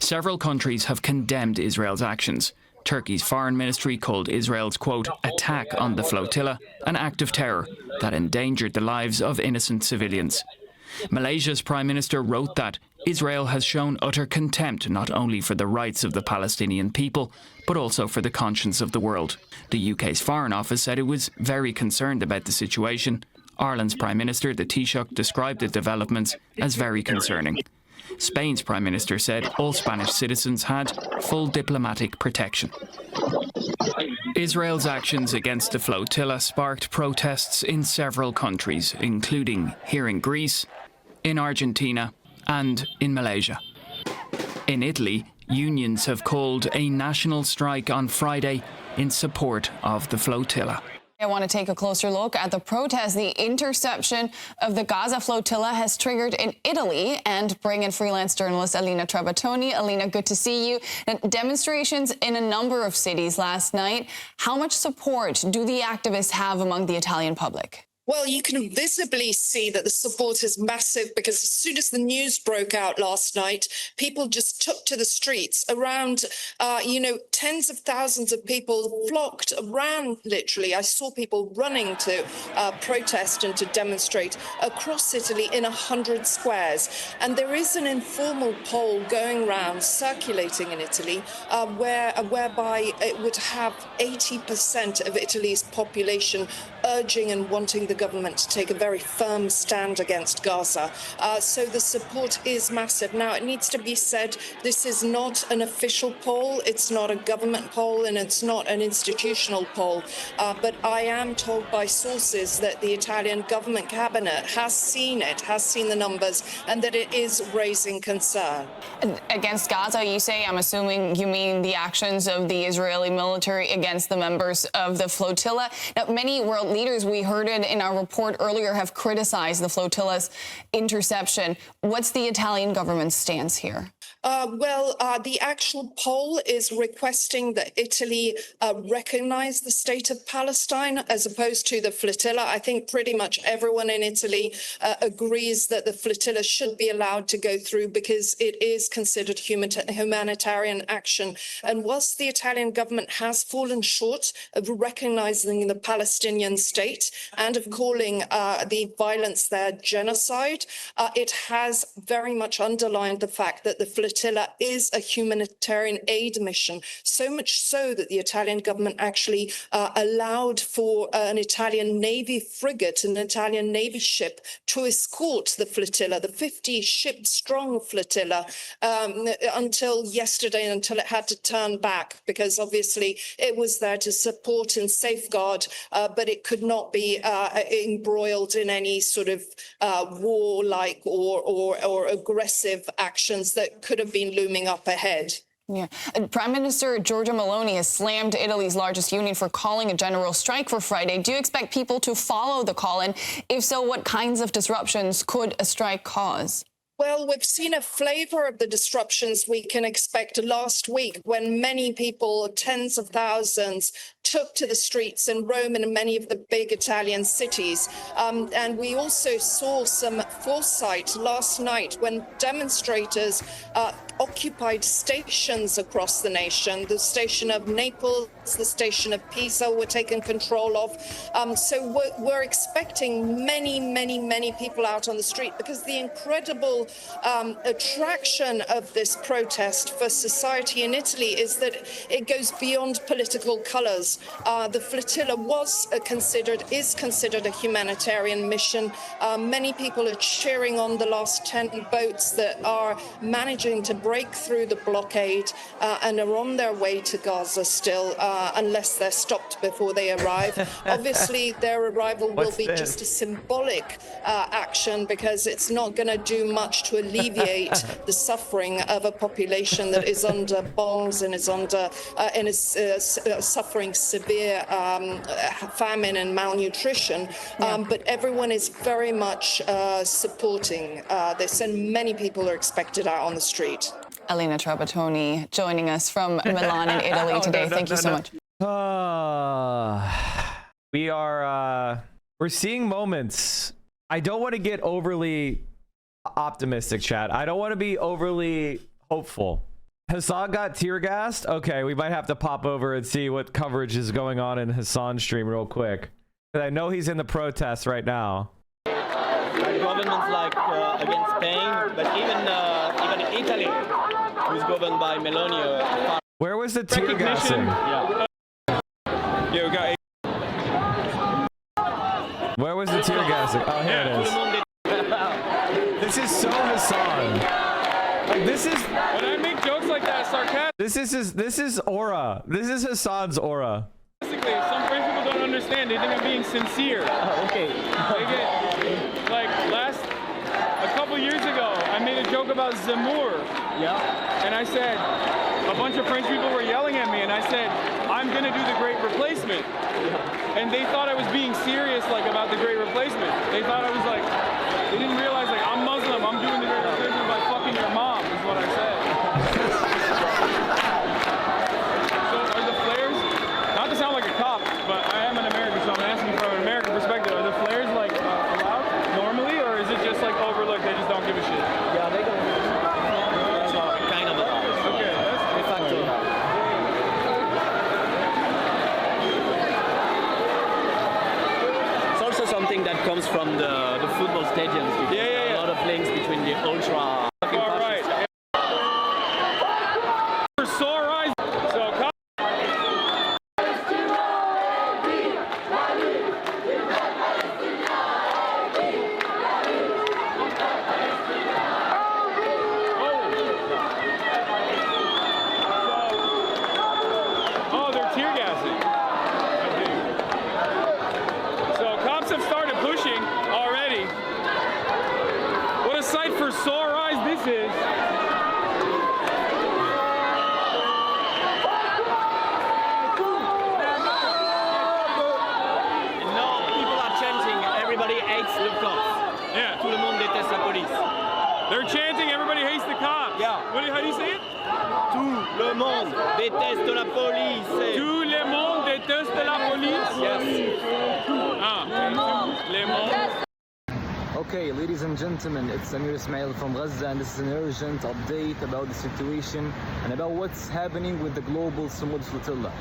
Several countries have condemned Israel's actions. Turkey's foreign ministry called Israel's, quote, attack on the flotilla an act of terror that endangered the lives of innocent civilians. Malaysia's Prime Minister wrote that Israel has shown utter contempt not only for the rights of the Palestinian people, but also for the conscience of the world. The UK's Foreign Office said it was very concerned about the situation. Ireland's Prime Minister, the Taoiseach, described the developments as very concerning. Spain's Prime Minister said all Spanish citizens had full diplomatic protection. Israel's actions against the flotilla sparked protests in several countries, including here in Greece, in Argentina, and in Malaysia. In Italy, unions have called a national strike on Friday in support of the flotilla. I want to take a closer look at the protest the interception of the Gaza flotilla has triggered in Italy and bring in freelance journalist Alina Trabatoni. Alina, good to see you. Now, demonstrations in a number of cities last night. How much support do the activists have among the Italian public? Well, you can visibly see that the support is massive because as soon as the news broke out last night, people just took to the streets. Around, tens of thousands of people flocked around, literally. I saw people running to protest and to demonstrate across Italy in 100 squares. And there is an informal poll going around, circulating in Italy, whereby it would have 80% of Italy's population urging and wanting the government to take a very firm stand against Gaza. So the support is massive. Now, it needs to be said, this is not an official poll, it's not a government poll, and it's not an institutional poll. But I am told by sources that the Italian government cabinet has seen the numbers, and that it is raising concern. Against Gaza, you say, I'm assuming you mean the actions of the Israeli military against the members of the flotilla. Now, many world leaders, we heard it in our report earlier, have criticized the flotilla's interception. What's the Italian government's stance here? The actual poll is requesting that Italy recognize the state of Palestine as opposed to the flotilla. I think pretty much everyone in Italy agrees that the flotilla should be allowed to go through because it is considered humanitarian action. And whilst the Italian government has fallen short of recognizing the Palestinian state and of calling the violence there genocide, it has very much underlined the fact that the flotilla is a humanitarian aid mission, so much so that the Italian government actually allowed for an Italian Navy frigate, an Italian Navy ship, to escort the flotilla, the 50-ship-strong flotilla, until yesterday, until it had to turn back, because obviously it was there to support and safeguard, but it could could not be embroiled in any sort of warlike or aggressive actions that could have been looming up ahead. Yeah. Prime Minister Giorgia Meloni has slammed Italy's largest union for calling a general strike for Friday. Do you expect people to follow the call? And if so, what kinds of disruptions could a strike cause? Well, we've seen a flavor of the disruptions we can expect last week when many people, tens of thousands, took to the streets in Rome and in many of the big Italian cities. And we also saw some foresight last night when demonstrators occupied stations across the nation. The station of Naples, the station of Pisa were taken control of. So we're expecting many people out on the street because the incredible attraction of this protest for society in Italy is that it goes beyond political colours. The Flotilla is considered a humanitarian mission. Many people are cheering on the last 10 boats that are managing to break through the blockade and are on their way to Gaza still, unless they're stopped before they arrive. Obviously, their arrival will be just a symbolic action because it's not going to do much to alleviate the suffering of a population that is under bombs and is suffering severe famine and malnutrition. But everyone is very much supporting this, and many people are expected out on the street. Elena Trapattoni joining us from Milan in Italy today. Thank you so much. We're seeing moments. I don't want to get overly optimistic, Chad. I don't want to be overly hopeful. Hassan got tear gassed. Okay, we might have to pop over and see what coverage is going on in Hassan's stream real quick. I know he's in the protests right now. Governments like against Spain, but even Italy, who's governed by Meloni. Where was the tear gassing? Yeah, we got. Where was the tear gassing? Oh, here it is. This is so Hassan. Like, this is. When I make jokes like that, sarcastic. This is aura. This is Hassan's aura. Basically, some French people don't understand. They think I'm being sincere. Oh, okay. Like a couple years ago, I made a joke about Zemmour. Yeah. And I said, a bunch of French people were yelling at me, and I said, I'm gonna do the Great Replacement. And they thought I was being serious, like about the Great Replacement. They thought I was like, they didn't realize like I'm Muslim. I'm doing the Great Replacement by fucking your mom, is what I said. So are the flares? Not to sound like a cop, but I am an American, so I'm asking from an American perspective. Are the flares like allowed normally, or is it just like overlooked? They just don't give a shit. Yeah, they don't. Kind of allowed. Okay, that's de facto. It's also something that comes from the football stadiums. A lot of links between the ultra. All right. For sore eyes. So. Oh, they're tear gassing. So cops have started pushing already. What a sight for sore eyes this is. No, people are chanting. Everybody hates the cops. Yeah. Tout le monde déteste la police. They're chanting, everybody hates the cops. Yeah. How do you say it? Tout le monde déteste la police. Tout le monde déteste la police. Yes. Tout le monde. Okay, ladies and gentlemen, it's Amir Ismail from Gaza, and this is an urgent update about the situation and about what's happening with the global Sumud Flotilla.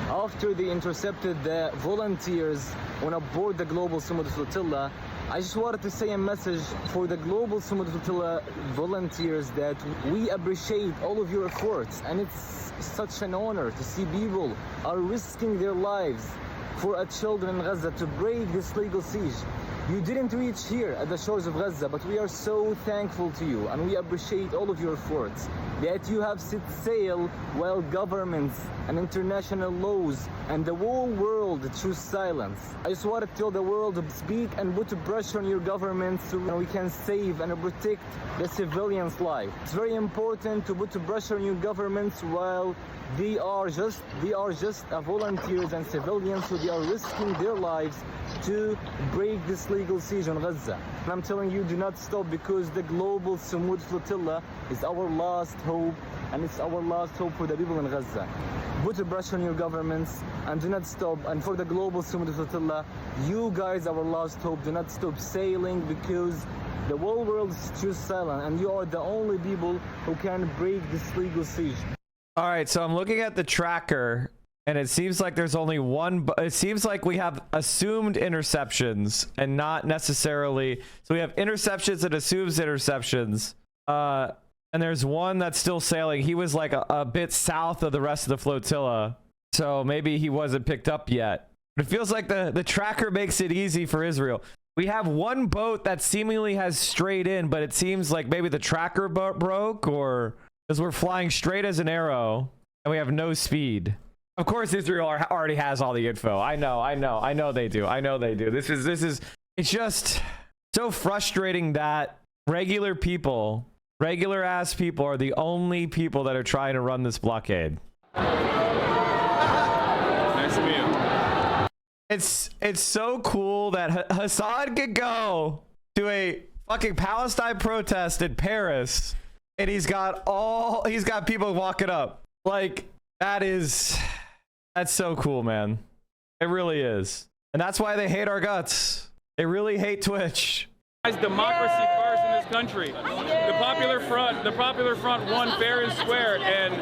After they intercepted the volunteers on aboard the global Sumud Flotilla, I just wanted to say a message for the global Sumud Flotilla volunteers that we appreciate all of your efforts, and it's such an honor to see people are risking their lives for our children in Gaza to break this legal siege. You didn't reach here at the shores of Gaza, but we are so thankful to you, and we appreciate all of your efforts. That you have set sail while governments and international laws and the whole world choose silence. I just want to tell the world to speak and put pressure on your governments so we can save and protect the civilians' life. It's very important to put pressure on your governments while they are just volunteers and civilians, so they are risking their lives to break this legal siege on Gaza. And I'm telling you, do not stop, because the global Samud Flotilla is our last hope, and it's our last hope for the people in Gaza. Put a pressure on your governments and do not stop. And for the global Samud Flotilla, you guys are our last hope. Do not stop sailing, because the whole world is too silent, and you are the only people who can break this legal siege. All right, so I'm looking at the tracker, and it seems like there's only one. It seems like we have assumed interceptions and not necessarily. So we have interceptions and assumes interceptions. And there's one that's still sailing. He was like a bit south of the rest of the flotilla, so maybe he wasn't picked up yet. But it feels like the tracker makes it easy for Israel. We have one boat that seemingly has strayed in, but it seems like maybe the tracker broke, or because we're flying straight as an arrow and we have no speed. Of course, Israel already has all the info. I know they do. This is, it's just so frustrating that regular ass people are the only people that are trying to run this blockade. Nice to meet you. It's so cool that Hassan could go to a fucking Palestine protest in Paris, and he's got people walking up. Like, that's so cool, man. It really is. And that's why they hate our guts. They really hate Twitch. Democracy first in this country. The Popular Front won fair and square, and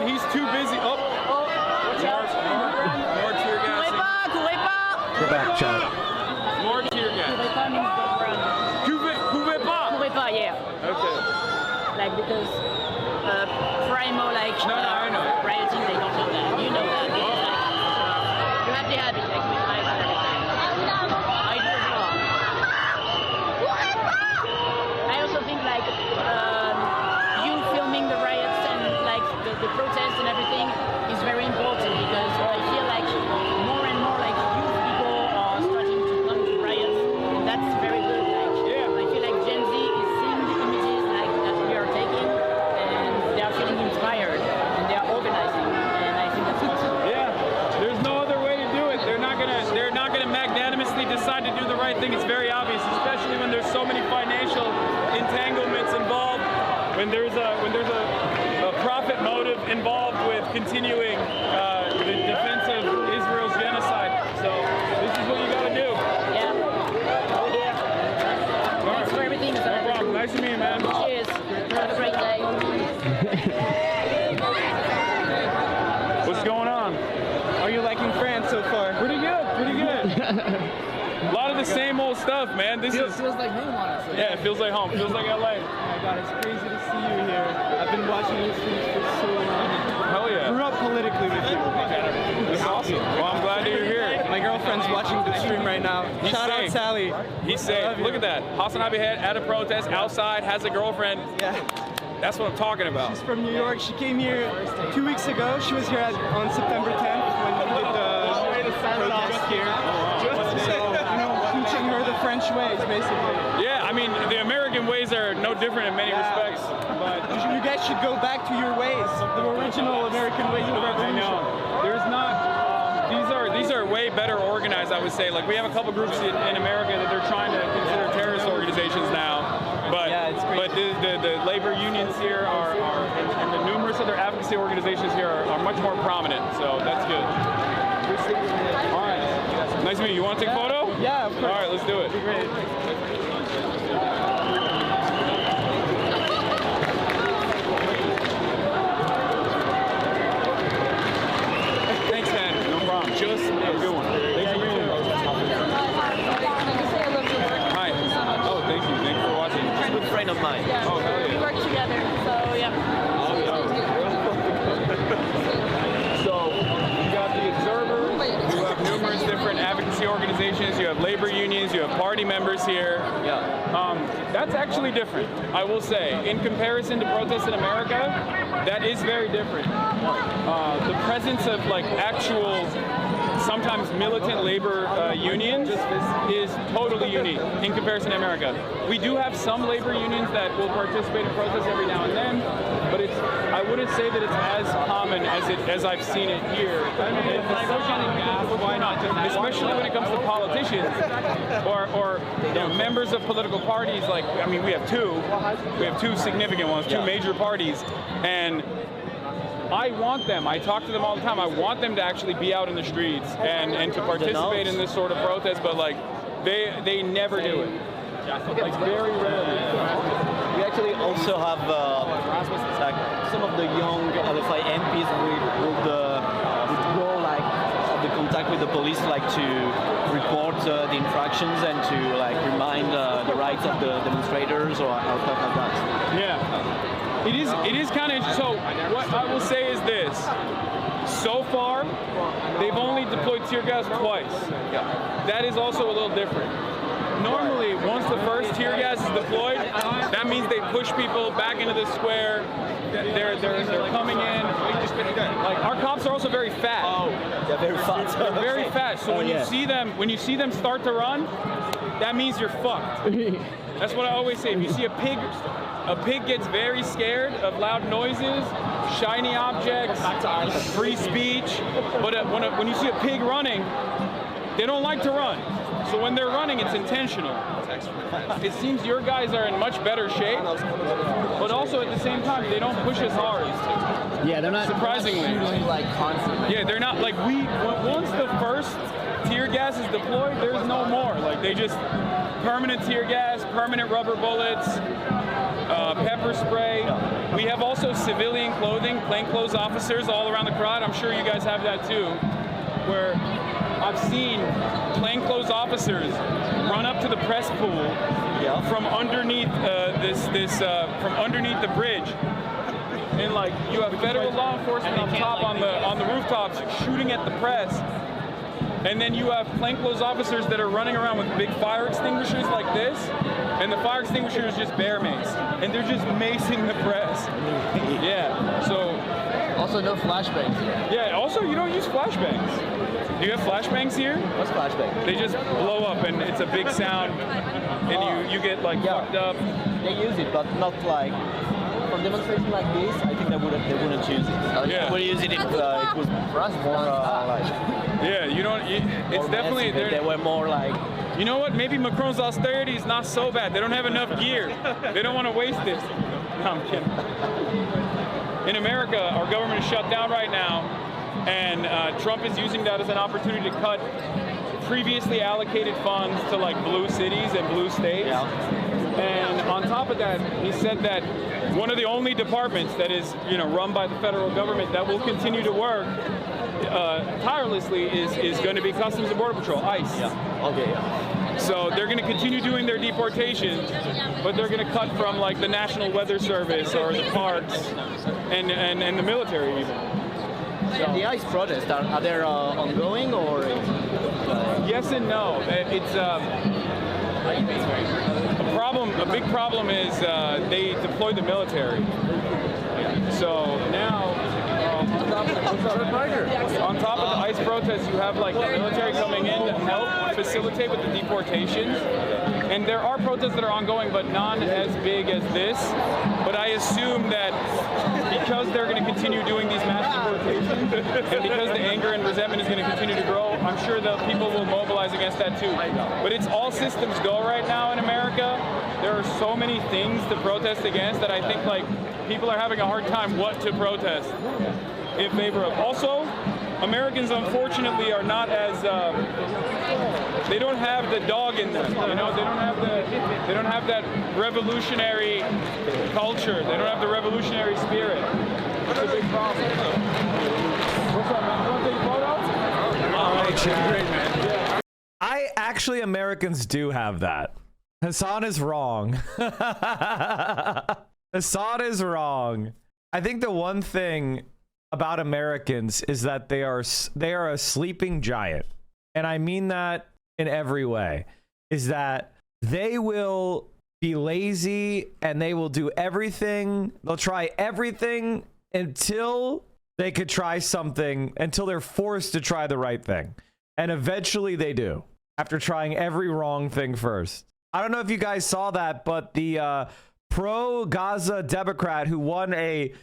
he's too busy. More tear gassing. Go back, chat. More tear gas. Pouvez pas, yeah. Okay. Like, because Primo, like, No, I know. rioting, they don't know that. You know that. They just, like, you have the habit, like, with life and everything. I do as well. I also think, like, you filming the riots and, like, the protests and everything is very important, because I feel like more and more, like, youth people are starting to come to riots, and that's very good. Like, I feel like Gen Z is seeing the images, like, that we are taking, and they are feeling inspired, and they are organizing, and I think that's awesome. Yeah, there's no other way to do it. They're not gonna magnanimously decide to do the right thing. It's very obvious, especially when there's so many financial entanglements involved. When there's a profit motive involved with continuing the defense of Israel's genocide. So this is what you got to do. Yeah. Thanks for everything. No problem. Nice to meet you, man. Cheers. Have a great day. What's going on? Are you liking France so far? Pretty good. A lot of the same old stuff, man. This feels like home, honestly. Yeah, it feels like home. Feels like LA. Oh my God, it's crazy to see you here. I've been watching these streets for so long. Hell yeah. Grew up politically with you. That's awesome. Well, I'm glad that you're here. My girlfriend's watching the stream right now. He's Shout safe. out Sally. He's safe. Look at that. Hassan Abihed at a protest outside, has a girlfriend. Yeah. That's what I'm talking about. She's from New York. She came here 2 weeks ago. She was here on September 10th when we did the protest here. So, teaching her the French ways, basically. Yeah, I mean, the American ways are no different in many respects. But you guys should go back to your ways, the original American ways of revolution. I know. There's not. These are way better organized, I would say. Like, we have a couple groups in America that they're trying to consider terrorist organizations now. But the labor unions here are and the numerous other advocacy organizations here are much more prominent. So that's good. All right. Nice to meet you. You want to take a photo? Yeah, of course. All right, let's do it. That'd be great. Thanks, man. No problem. Just have a good one. Thanks for being here. Hi. Oh, thank you. Thank you for watching. Just a good friend of mine. Yeah. Oh, hell yeah. We work together, so yeah. So you got the Observer, you have numerous different advocacy organizations. you have labor unions, you have party members here. That's actually different, I will say. In comparison to protests in America, that is very different. The presence of like actual, sometimes militant labor unions is totally unique in comparison to America. We do have some labor unions that will participate in protests every now and then, but I wouldn't say that it's as common as I've seen it here. Why not? Especially when it comes to politicians or you know, members of political parties. Like, I mean, we have two significant ones, two major parties, and I want them. I talk to them all the time. I want them to actually be out in the streets and to participate in this sort of protest, but like they never do it. Like very rarely. We actually also have like some of the young LFI MPs would go like the contact with the police, like to report the infractions and to like remind the rights of the demonstrators or stuff like that. Yeah. It is kind of, so what I will say is this. So far, they've only deployed tear gas twice. That is also a little different. Normally, once the first tear gas is deployed, that means they push people back into the square. They're coming in. Like, our cops are also very fat. Oh, they're very fast. They're very fast. So when you see them start to run, that means you're fucked. That's what I always say. If you see a pig gets very scared of loud noises, shiny objects, free speech. But when you see a pig running, they don't like to run. So when they're running, it's intentional. It seems your guys are in much better shape, but also at the same time, they don't push as hard. Yeah, they're not surprisingly shooting like constantly. Yeah, they're not like once the first tear gas is deployed, there's no more. Like they just permanent tear gas, permanent rubber bullets, pepper spray. We have also civilian clothing, plainclothes officers all around the crowd. I'm sure you guys have that too, where I've seen plainclothes officers run up to the press pool from underneath from underneath the bridge, and like you have federal law enforcement on top on the rooftops shooting at the press. And then you have plainclothes officers that are running around with big fire extinguishers like this, and the fire extinguisher is just bear mace, and they're just macing the press. Yeah, so... Also no flashbangs. Yeah, also you don't use flashbangs. Do you have flashbangs here? What's flashbang? They just blow up, and it's a big sound, and you get like fucked up. They use it, but not like... For demonstration like this, I think they wouldn't choose it. Yeah. Would use it if it was for us more like... Yeah, you don't. It's definitely they were more like. You know what? Maybe Macron's austerity is not so bad. They don't have enough gear. They don't want to waste it. No, I'm kidding. In America, our government is shut down right now, and Trump is using that as an opportunity to cut previously allocated funds to like blue cities and blue states. Yeah. And on top of that, he said that one of the only departments that is, run by the federal government that will continue to work tirelessly is going to be Customs and Border Patrol, ICE. Yeah. Okay. Yeah. So they're going to continue doing their deportations, but they're going to cut from like the National Weather Service or the parks and the military even. So. The ICE protests are they ongoing or? Yes and no. It's a problem. A big problem is they deploy the military. So now. On top of the ICE protests, you have like the military coming in to help facilitate with the deportations. And there are protests that are ongoing, but not as big as this. But I assume that because they're going to continue doing these mass deportations, and because the anger and resentment is going to continue to grow, I'm sure the people will mobilize against that too. But it's all systems go right now in America. There are so many things to protest against that I think like people are having a hard time what to protest in favor of. Also, Americans unfortunately are not as they don't have the dog in them. They don't have that revolutionary culture. They don't have the revolutionary spirit. It's a big problem. What's up, man? You want to take a photo? All right, great, man. Actually, Americans do have that. Hassan is wrong. Hassan is wrong. I think the one thing about Americans is that they are a sleeping giant. And I mean that in every way, is that they will be lazy and they will do everything. They'll try everything until they could try something, until they're forced to try the right thing. And eventually they do, after trying every wrong thing first. I don't know if you guys saw that, but the pro-Gaza Democrat who won a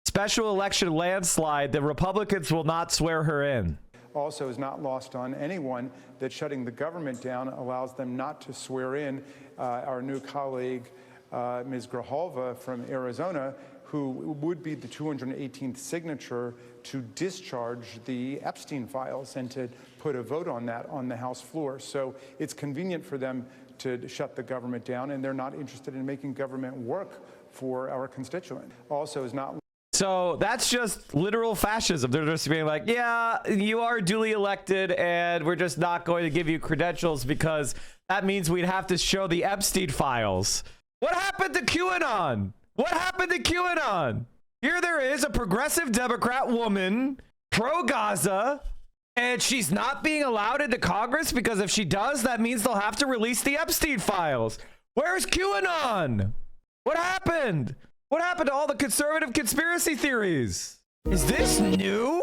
special election landslide, the Republicans will not swear her in. Also is not lost on anyone that shutting the government down allows them not to swear in our new colleague, Ms. Grijalva from Arizona, who would be the 218th signature to discharge the Epstein files and to put a vote on that on the House floor. So it's convenient for them to shut the government down, and they're not interested in making government work for our constituent. Also is not. So that's just literal fascism. They're just being like, yeah, you are duly elected and we're just not going to give you credentials because that means we'd have to show the Epstein files. What happened to QAnon? What happened to QAnon? Here there is a progressive Democrat woman, pro-Gaza, and she's not being allowed into Congress because if she does, that means they'll have to release the Epstein files. Where's QAnon? What happened? What happened to all the conservative conspiracy theories? Is this new?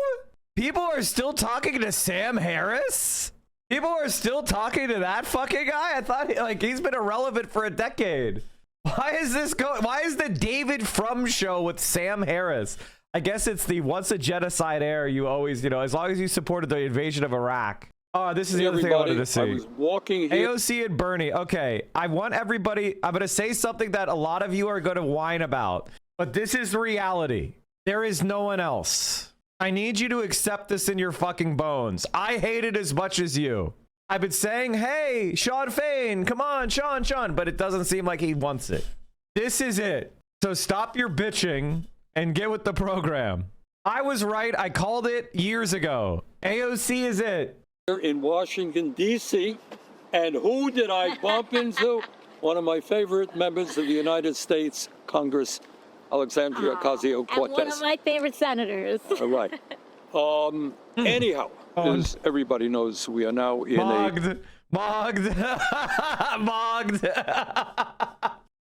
People are still talking to Sam Harris? People are still talking to that fucking guy? I thought he's been irrelevant for a decade. Why is this why is the David Frum show with Sam Harris? I guess it's the once a genocide era, you always, as long as you supported the invasion of Iraq. Oh, this is the other thing I wanted to see. I was walking here. AOC and Bernie. Okay, I want everybody. I'm going to say something that a lot of you are going to whine about, but this is reality. There is no one else. I need you to accept this in your fucking bones. I hate it as much as you. I've been saying, hey, Sean Fain, come on, Sean, but it doesn't seem like he wants it. This is it. So stop your bitching and get with the program. I was right. I called it years ago. AOC is it. In Washington, D.C., and who did I bump into? One of my favorite members of the United States Congress, Alexandria Ocasio-Cortez. And one of my favorite senators. All right. Anyhow, as everybody knows, we are now in Mogged.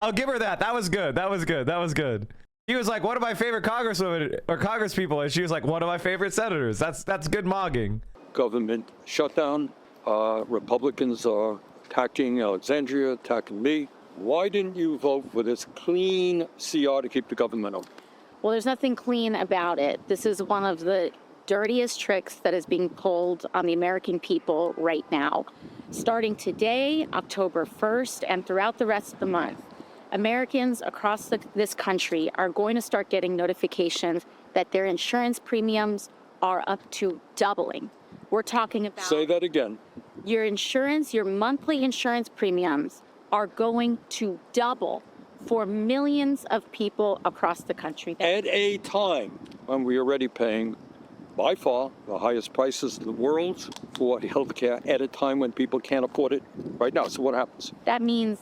I'll give her that. That was good. He was like, one of my favorite congresswomen or congresspeople, and she was like, one of my favorite senators. That's good mogging. Government shutdown. Republicans are attacking Alexandria, attacking me. Why didn't you vote for this clean CR to keep the government open? Well, there's nothing clean about it. This is one of the dirtiest tricks that is being pulled on the American people right now. Starting today, October 1st, and throughout the rest of the month, Americans across this country are going to start getting notifications that their insurance premiums are up to doubling. We're talking about... Say that again. Your monthly insurance premiums are going to double for millions of people across the country. At a time when we're already paying, by far, the highest prices in the world for healthcare at a time when people can't afford it right now. So what happens? That means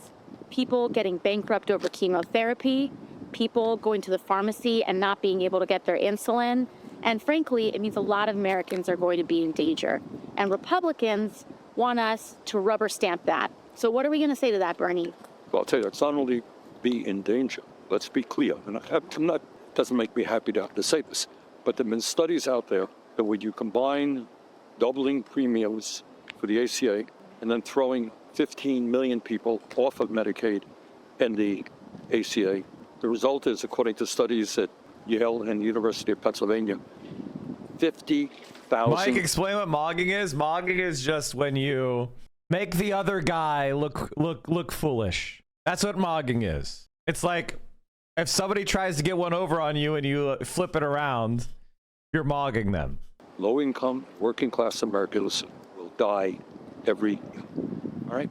people getting bankrupt over chemotherapy, people going to the pharmacy and not being able to get their insulin. And frankly, it means a lot of Americans are going to be in danger. And Republicans want us to rubber stamp that. So what are we going to say to that, Bernie? Well, I'll tell you, it's not only be in danger. Let's be clear. And it doesn't make me happy to have to say this, but there have been studies out there that when you combine doubling premiums for the ACA and then throwing 15 million people off of Medicaid and the ACA, the result is, according to studies at Yale and the University of Pennsylvania, 50,000. Mike, explain what mogging is. Mogging is just when you make the other guy look foolish. That's what mogging is. It's like if somebody tries to get one over on you and you flip it around, you're mogging them. Low-income, working-class Americans will die every year. All right?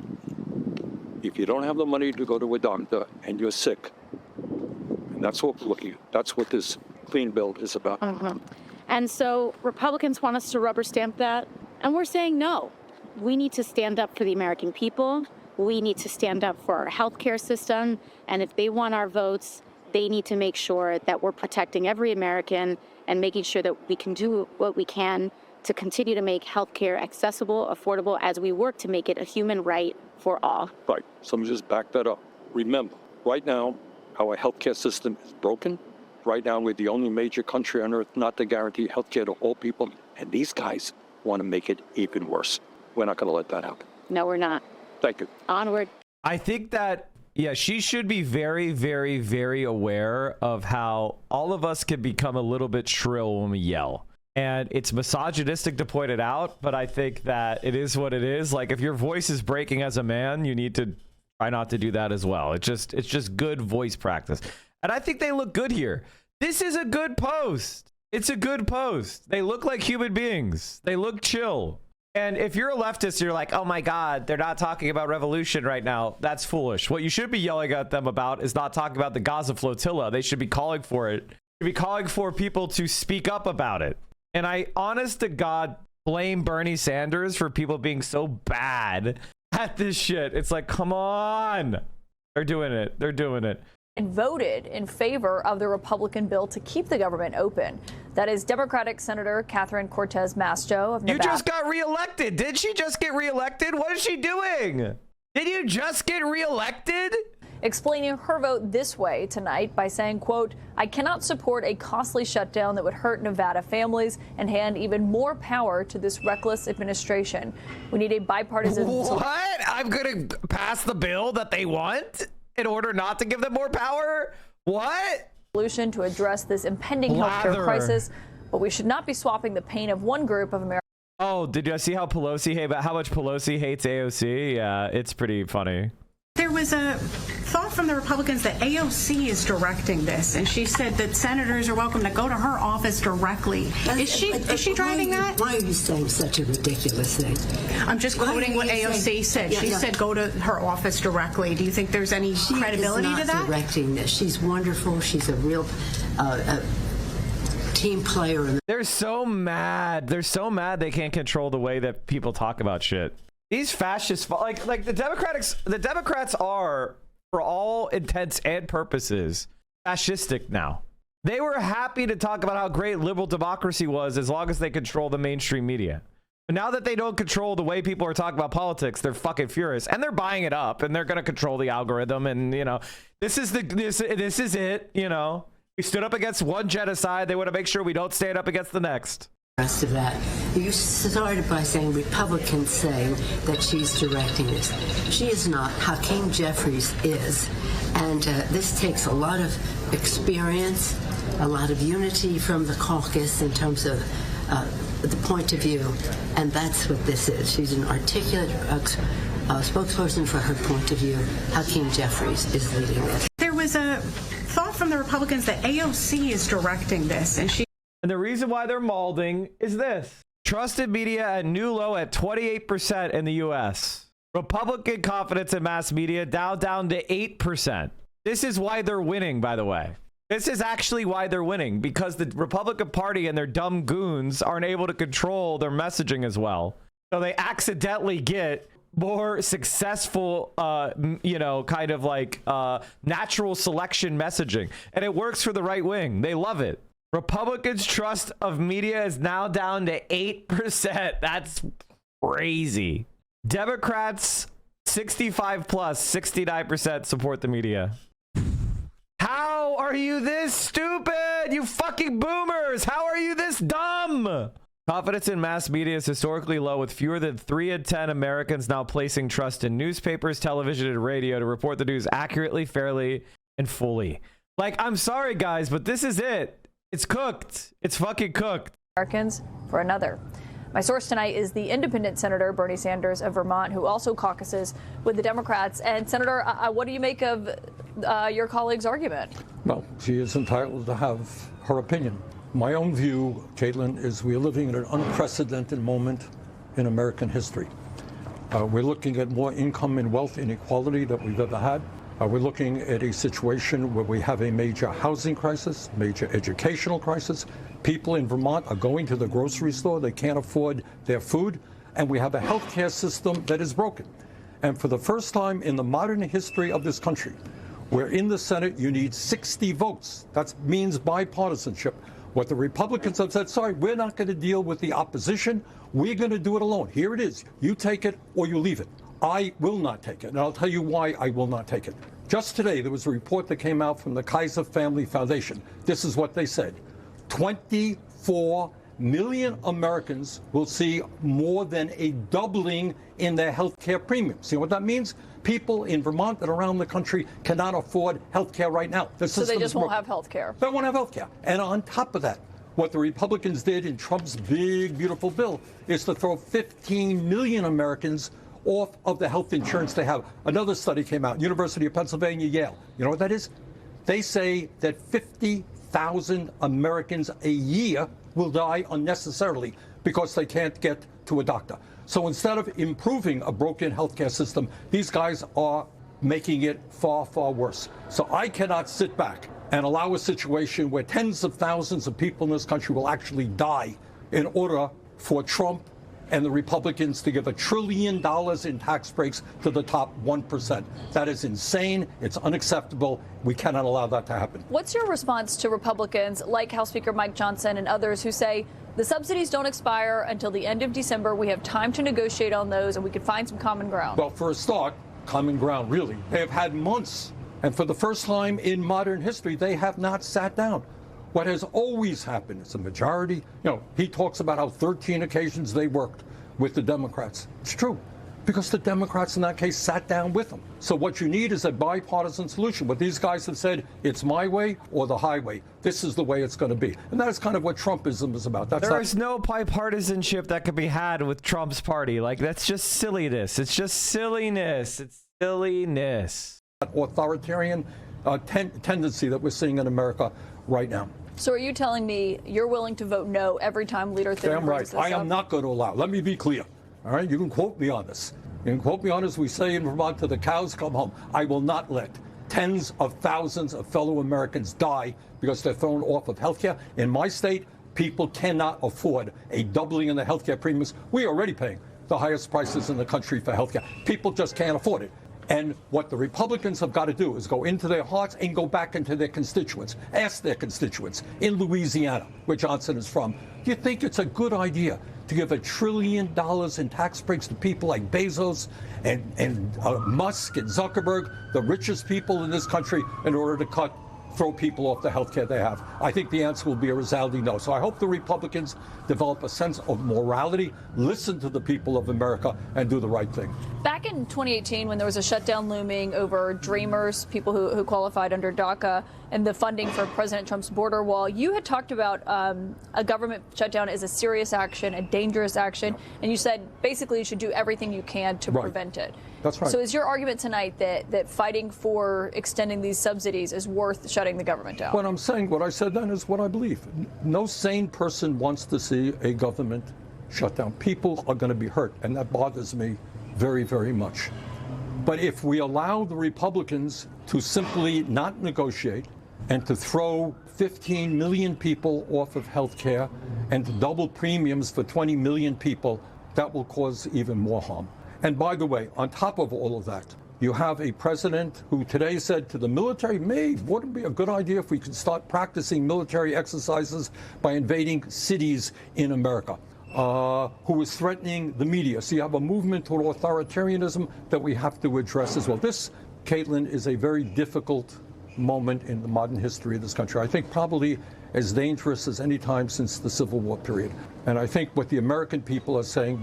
If you don't have the money to go to a doctor and you're sick, and that's what we're looking at. That's what this clean bill is about. Mm-hmm. And so Republicans want us to rubber stamp that, and we're saying no. We need to stand up for the American people. We need to stand up for our healthcare system, and if they want our votes, they need to make sure that we're protecting every American and making sure that we can do what we can to continue to make healthcare accessible, affordable, as we work to make it a human right for all. Right. So let me just back that up. Remember, right now, our healthcare system is broken. Right now, we're the only major country on earth not to guarantee healthcare to all people. And these guys want to make it even worse. We're not going to let that happen. No, we're not. Thank you. Onward. I think that, yeah, she should be very, very, very aware of how all of us can become a little bit shrill when we yell. And it's misogynistic to point it out, but I think that it is what it is. Like, if your voice is breaking as a man, you need to try not to do that as well. It's just good voice practice. And I think they look good here. This is a good post. It's a good post. They look like human beings. They look chill. And if you're a leftist, you're like, oh my God, they're not talking about revolution right now. That's foolish. What you should be yelling at them about is not talking about the Gaza Flotilla. They should be calling for it. They should be calling for people to speak up about it. And I, honest to God, blame Bernie Sanders for people being so bad at this shit. It's like, come on. They're doing it. They're doing it. And voted in favor of the Republican bill to keep the government open. That is Democratic Senator Catherine Cortez Masto of Nevada. You just got reelected. Did she just get reelected? What is she doing? Did you just get reelected? Explaining her vote this way tonight by saying, quote, I cannot support a costly shutdown that would hurt Nevada families and hand even more power to this reckless administration. We need a bipartisan... What? I'm going to pass the bill that they want in order not to give them more power? What? ...solution to address this impending healthcare crisis, but we should not be swapping the pain of one group of Americans. Oh, did you see how much Pelosi hates AOC? Yeah, it's pretty funny. There was a thought from the Republicans that AOC is directing this, and she said that senators are welcome to go to her office directly. Is she driving that? Why are you saying such a ridiculous thing? I'm just quoting what AOC said. She said go to her office directly. Do you think there's any credibility to that? She's not directing this. She's wonderful. She's a real team player. They're so mad. They're so mad they can't control the way that people talk about shit. These fascists, like the Democrats are, for all intents and purposes, fascistic now. They were happy to talk about how great liberal democracy was as long as they control the mainstream media. But now that they don't control the way people are talking about politics, they're fucking furious, and they're buying it up, and they're going to control the algorithm. And you know, this is it. You know, we stood up against one genocide. They want to make sure we don't stand up against the next. Rest of that. You started by saying Republicans saying that she's directing this. She is not. Hakeem Jeffries is. And this takes a lot of experience, a lot of unity from the caucus in terms of the point of view. And that's what this is. She's an articulate spokesperson for her point of view. Hakeem Jeffries is leading this. There was a thought from the Republicans that AOC is directing this, and she... And the reason why they're molding is this. Trusted media at new low at 28% in the U.S. Republican confidence in mass media down to 8%. This is why they're winning, by the way. This is actually why they're winning, because the Republican Party and their dumb goons aren't able to control their messaging as well. So they accidentally get more successful, you know, kind of like natural selection messaging. And it works for the right wing. They love it. Republicans' trust of media is now down to 8%. That's crazy. Democrats, 65 plus, 69% support the media. How are you this stupid? You fucking boomers. How are you this dumb? Confidence in mass media is historically low, with fewer than 3 in 10 Americans now placing trust in newspapers, television, and radio to report the news accurately, fairly, and fully. Like, I'm sorry, guys, but this is it. It's cooked. It's fucking cooked. Americans for another. My source tonight is the independent Senator Bernie Sanders of Vermont, who also caucuses with the Democrats. And Senator, what do you make of your colleague's argument? Well, she is entitled to have her opinion. My own view, Caitlin, is we're living in an unprecedented moment in American history. We're looking at more income and wealth inequality than we've ever had. We're looking at a situation where we have a major housing crisis, major educational crisis. People in Vermont are going to the grocery store. They can't afford their food. And we have a healthcare system that is broken. And for the first time in the modern history of this country, where in the Senate you need 60 votes, that means bipartisanship, What the Republicans have said, sorry, we're not going to deal with the opposition. We're going to do it alone. Here it is. You take it or you leave it. I will not take it, and I'll tell you why I will not take it. Just today, there was a report that came out from the Kaiser Family Foundation. This is what they said. 24 million Americans will see more than a doubling in their health care premiums. See what that means? People in Vermont and around the country cannot afford health care right now. So they just won't have health care. They won't have health care. And on top of that, what the Republicans did in Trump's big, beautiful bill is to throw 15 million Americans off of the health insurance they have. Another study came out, University of Pennsylvania, Yale. You know what that is? They say that 50,000 Americans a year will die unnecessarily because they can't get to a doctor. So instead of improving a broken healthcare system, these guys are making it far, far worse. So I cannot sit back and allow a situation where tens of thousands of people in this country will actually die in order for Trump and the Republicans to give $1 trillion in tax breaks to the top 1%. That is insane. It's unacceptable. We cannot allow that to happen. What's your response to Republicans like House Speaker Mike Johnson and others who say the subsidies don't expire until the end of December? We have time to negotiate on those and we could find some common ground. Well, for a start, common ground, really. They have had months. And for the first time in modern history, they have not sat down. What has always happened is a majority, he talks about how 13 occasions they worked with the Democrats. It's true, because the Democrats in that case sat down with them. So what you need is a bipartisan solution. What these guys have said, it's my way or the highway. This is the way it's going to be. And that is kind of what Trumpism is about. There is no bipartisanship that could be had with Trump's party. Like, that's just silliness. It's just silliness. It's silliness. Authoritarian tendency that we're seeing in America right now. So are you telling me you're willing to vote no every time Leader Thunberg Damn right. I am not going to allow. Let me be clear. All right? You can quote me on this. You can quote me on this. We say in Vermont, till the cows come home. I will not let tens of thousands of fellow Americans die because they're thrown off of health care. In my state, people cannot afford a doubling in the health care premiums. We are already paying the highest prices in the country for health care. People just can't afford it. And what the Republicans have got to do is go into their hearts and go back into their constituents. Ask their constituents in Louisiana, where Johnson is from, do you think it's a good idea to give $1 trillion in tax breaks to people like Bezos and Musk and Zuckerberg, the richest people in this country, in order to throw people off the health care they have? I think the answer will be a resounding no. So I hope the Republicans develop a sense of morality, listen to the people of America, and do the right thing. Back in 2018, when there was a shutdown looming over Dreamers, people who qualified under DACA, and the funding for President Trump's border wall, you had talked about a government shutdown as a serious action, a dangerous action, and you said basically you should do everything you can to prevent it. That's right. So is your argument tonight that fighting for extending these subsidies is worth shutting the government down? What I'm saying, what I said then is what I believe. No sane person wants to see a government shutdown. People are going to be hurt, and that bothers me very, very much. But if we allow the Republicans to simply not negotiate and to throw 15 million people off of health care and to double premiums for 20 million people, that will cause even more harm. And by the way, on top of all of that, you have a president who today said to the military, wouldn't it be a good idea if we could start practicing military exercises by invading cities in America? Who is threatening the media. So you have a movement toward authoritarianism that we have to address as well. This, Caitlin, is a very difficult moment in the modern history of this country. I think probably as dangerous as any time since the Civil War period. And I think what the American people are saying,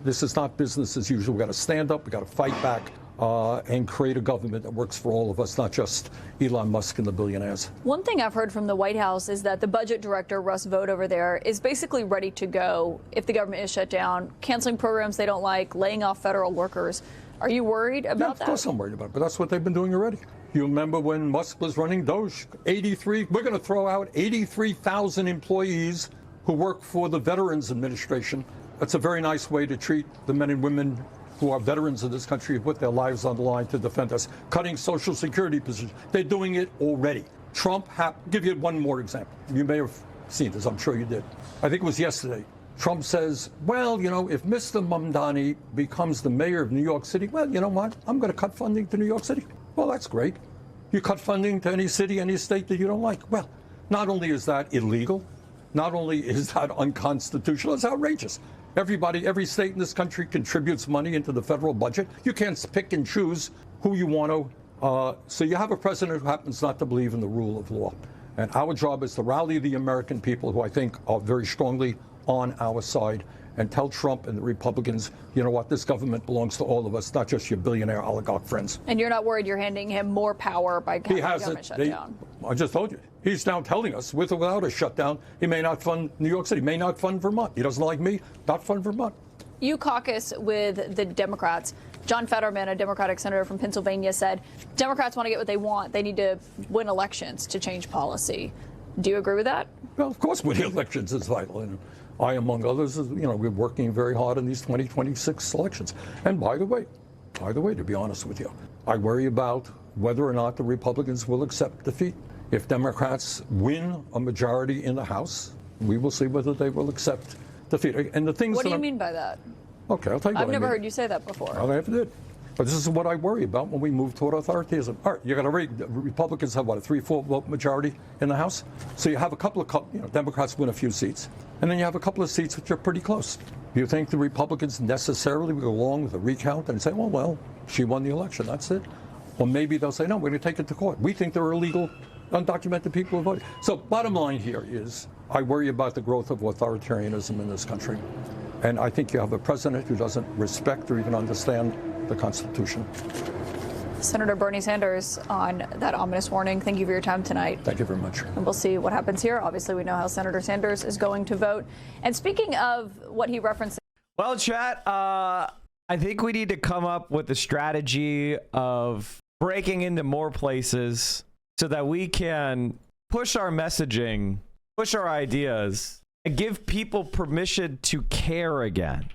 this is not business as usual. We've got to stand up, we've got to fight back, and create a government that works for all of us, not just Elon Musk and the billionaires. One thing I've heard from the White House is that the budget director, Russ Vought over there, is basically ready to go if the government is shut down, canceling programs they don't like, laying off federal workers. Are you worried about that? Of course I'm worried about it, but that's what they've been doing already. You remember when Musk was running Doge, we're going to throw out 83,000 employees who work for the Veterans Administration. That's a very nice way to treat the men and women who are veterans of this country, who put their lives on the line to defend us. Cutting Social Security positions. They're doing it already. Give you one more example. You may have seen this, I'm sure you did. I think it was yesterday. Trump says, well, if Mr. Mamdani becomes the mayor of New York City, well, you know what? I'm going to cut funding to New York City. Well, that's great. You cut funding to any city, any state that you don't like. Well, Not only is that illegal, not only is that unconstitutional, it's outrageous. Everybody, every state in this country contributes money into the federal budget. You can't pick and choose who you want to. So you have a president who happens not to believe in the rule of law. And our job is to rally the American people, who I think are very strongly on our side, and tell Trump and the Republicans, you know what, this government belongs to all of us, not just your billionaire oligarch friends. And you're not worried you're handing him more power by having the government shut down? I just told you. He's now telling us, with or without a shutdown, he may not fund New York City, may not fund Vermont. He doesn't like me, not fund Vermont. You caucus with the Democrats. John Fetterman, a Democratic senator from Pennsylvania, said Democrats want to get what they want. They need to win elections to change policy. Do you agree with that? Well, of course, winning elections is vital. And I, among others, we're working very hard in these 2026 elections. And by the way, to be honest with you, I worry about whether or not the Republicans will accept defeat. If Democrats win a majority in the House, we will see whether they will accept defeat. And the things what do you mean by that? Okay, I'll tell you what I mean. I've never heard you say that before. I never did. But this is what I worry about when we move toward authoritarianism. All right, you're going to Republicans have, what, a 3-4 vote majority in the House? So you have a couple of, Democrats win a few seats. And then you have a couple of seats which are pretty close. Do you think the Republicans necessarily will go along with a recount and say, well, she won the election, that's it? Or maybe they'll say, no, we're going to take it to court. We think there are illegal, undocumented people who voted. So bottom line here is, I worry about the growth of authoritarianism in this country. And I think you have a president who doesn't respect or even understand the Constitution. Senator Bernie Sanders on that ominous warning. Thank you for your time tonight. Thank you very much. And we'll see what happens here. Obviously, we know how Senator Sanders is going to vote. And speaking of what he referenced. Well, chat, I think we need to come up with a strategy of breaking into more places so that we can push our messaging, push our ideas, and give people permission to care again.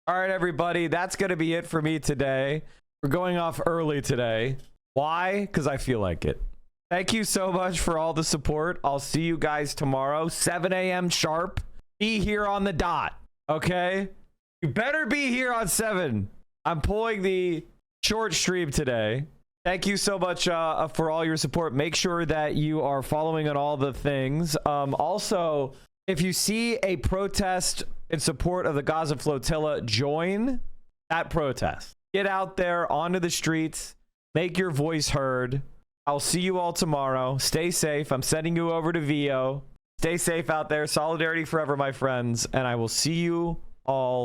All right, everybody, that's going to be it for me today. We're going off early today. Why? Because I feel like it. Thank you so much for all the support. I'll see you guys tomorrow, 7 a.m. sharp. Be here on the dot, okay? You better be here on 7. I'm pulling the short stream today. Thank you so much for all your support. Make sure that you are following on all the things. Also, if you see a protest in support of the Gaza Flotilla, join that protest. Get out there onto the streets. Make your voice heard. I'll see you all tomorrow. Stay safe. I'm sending you over to VO. Stay safe out there. Solidarity forever, my friends. And I will see you all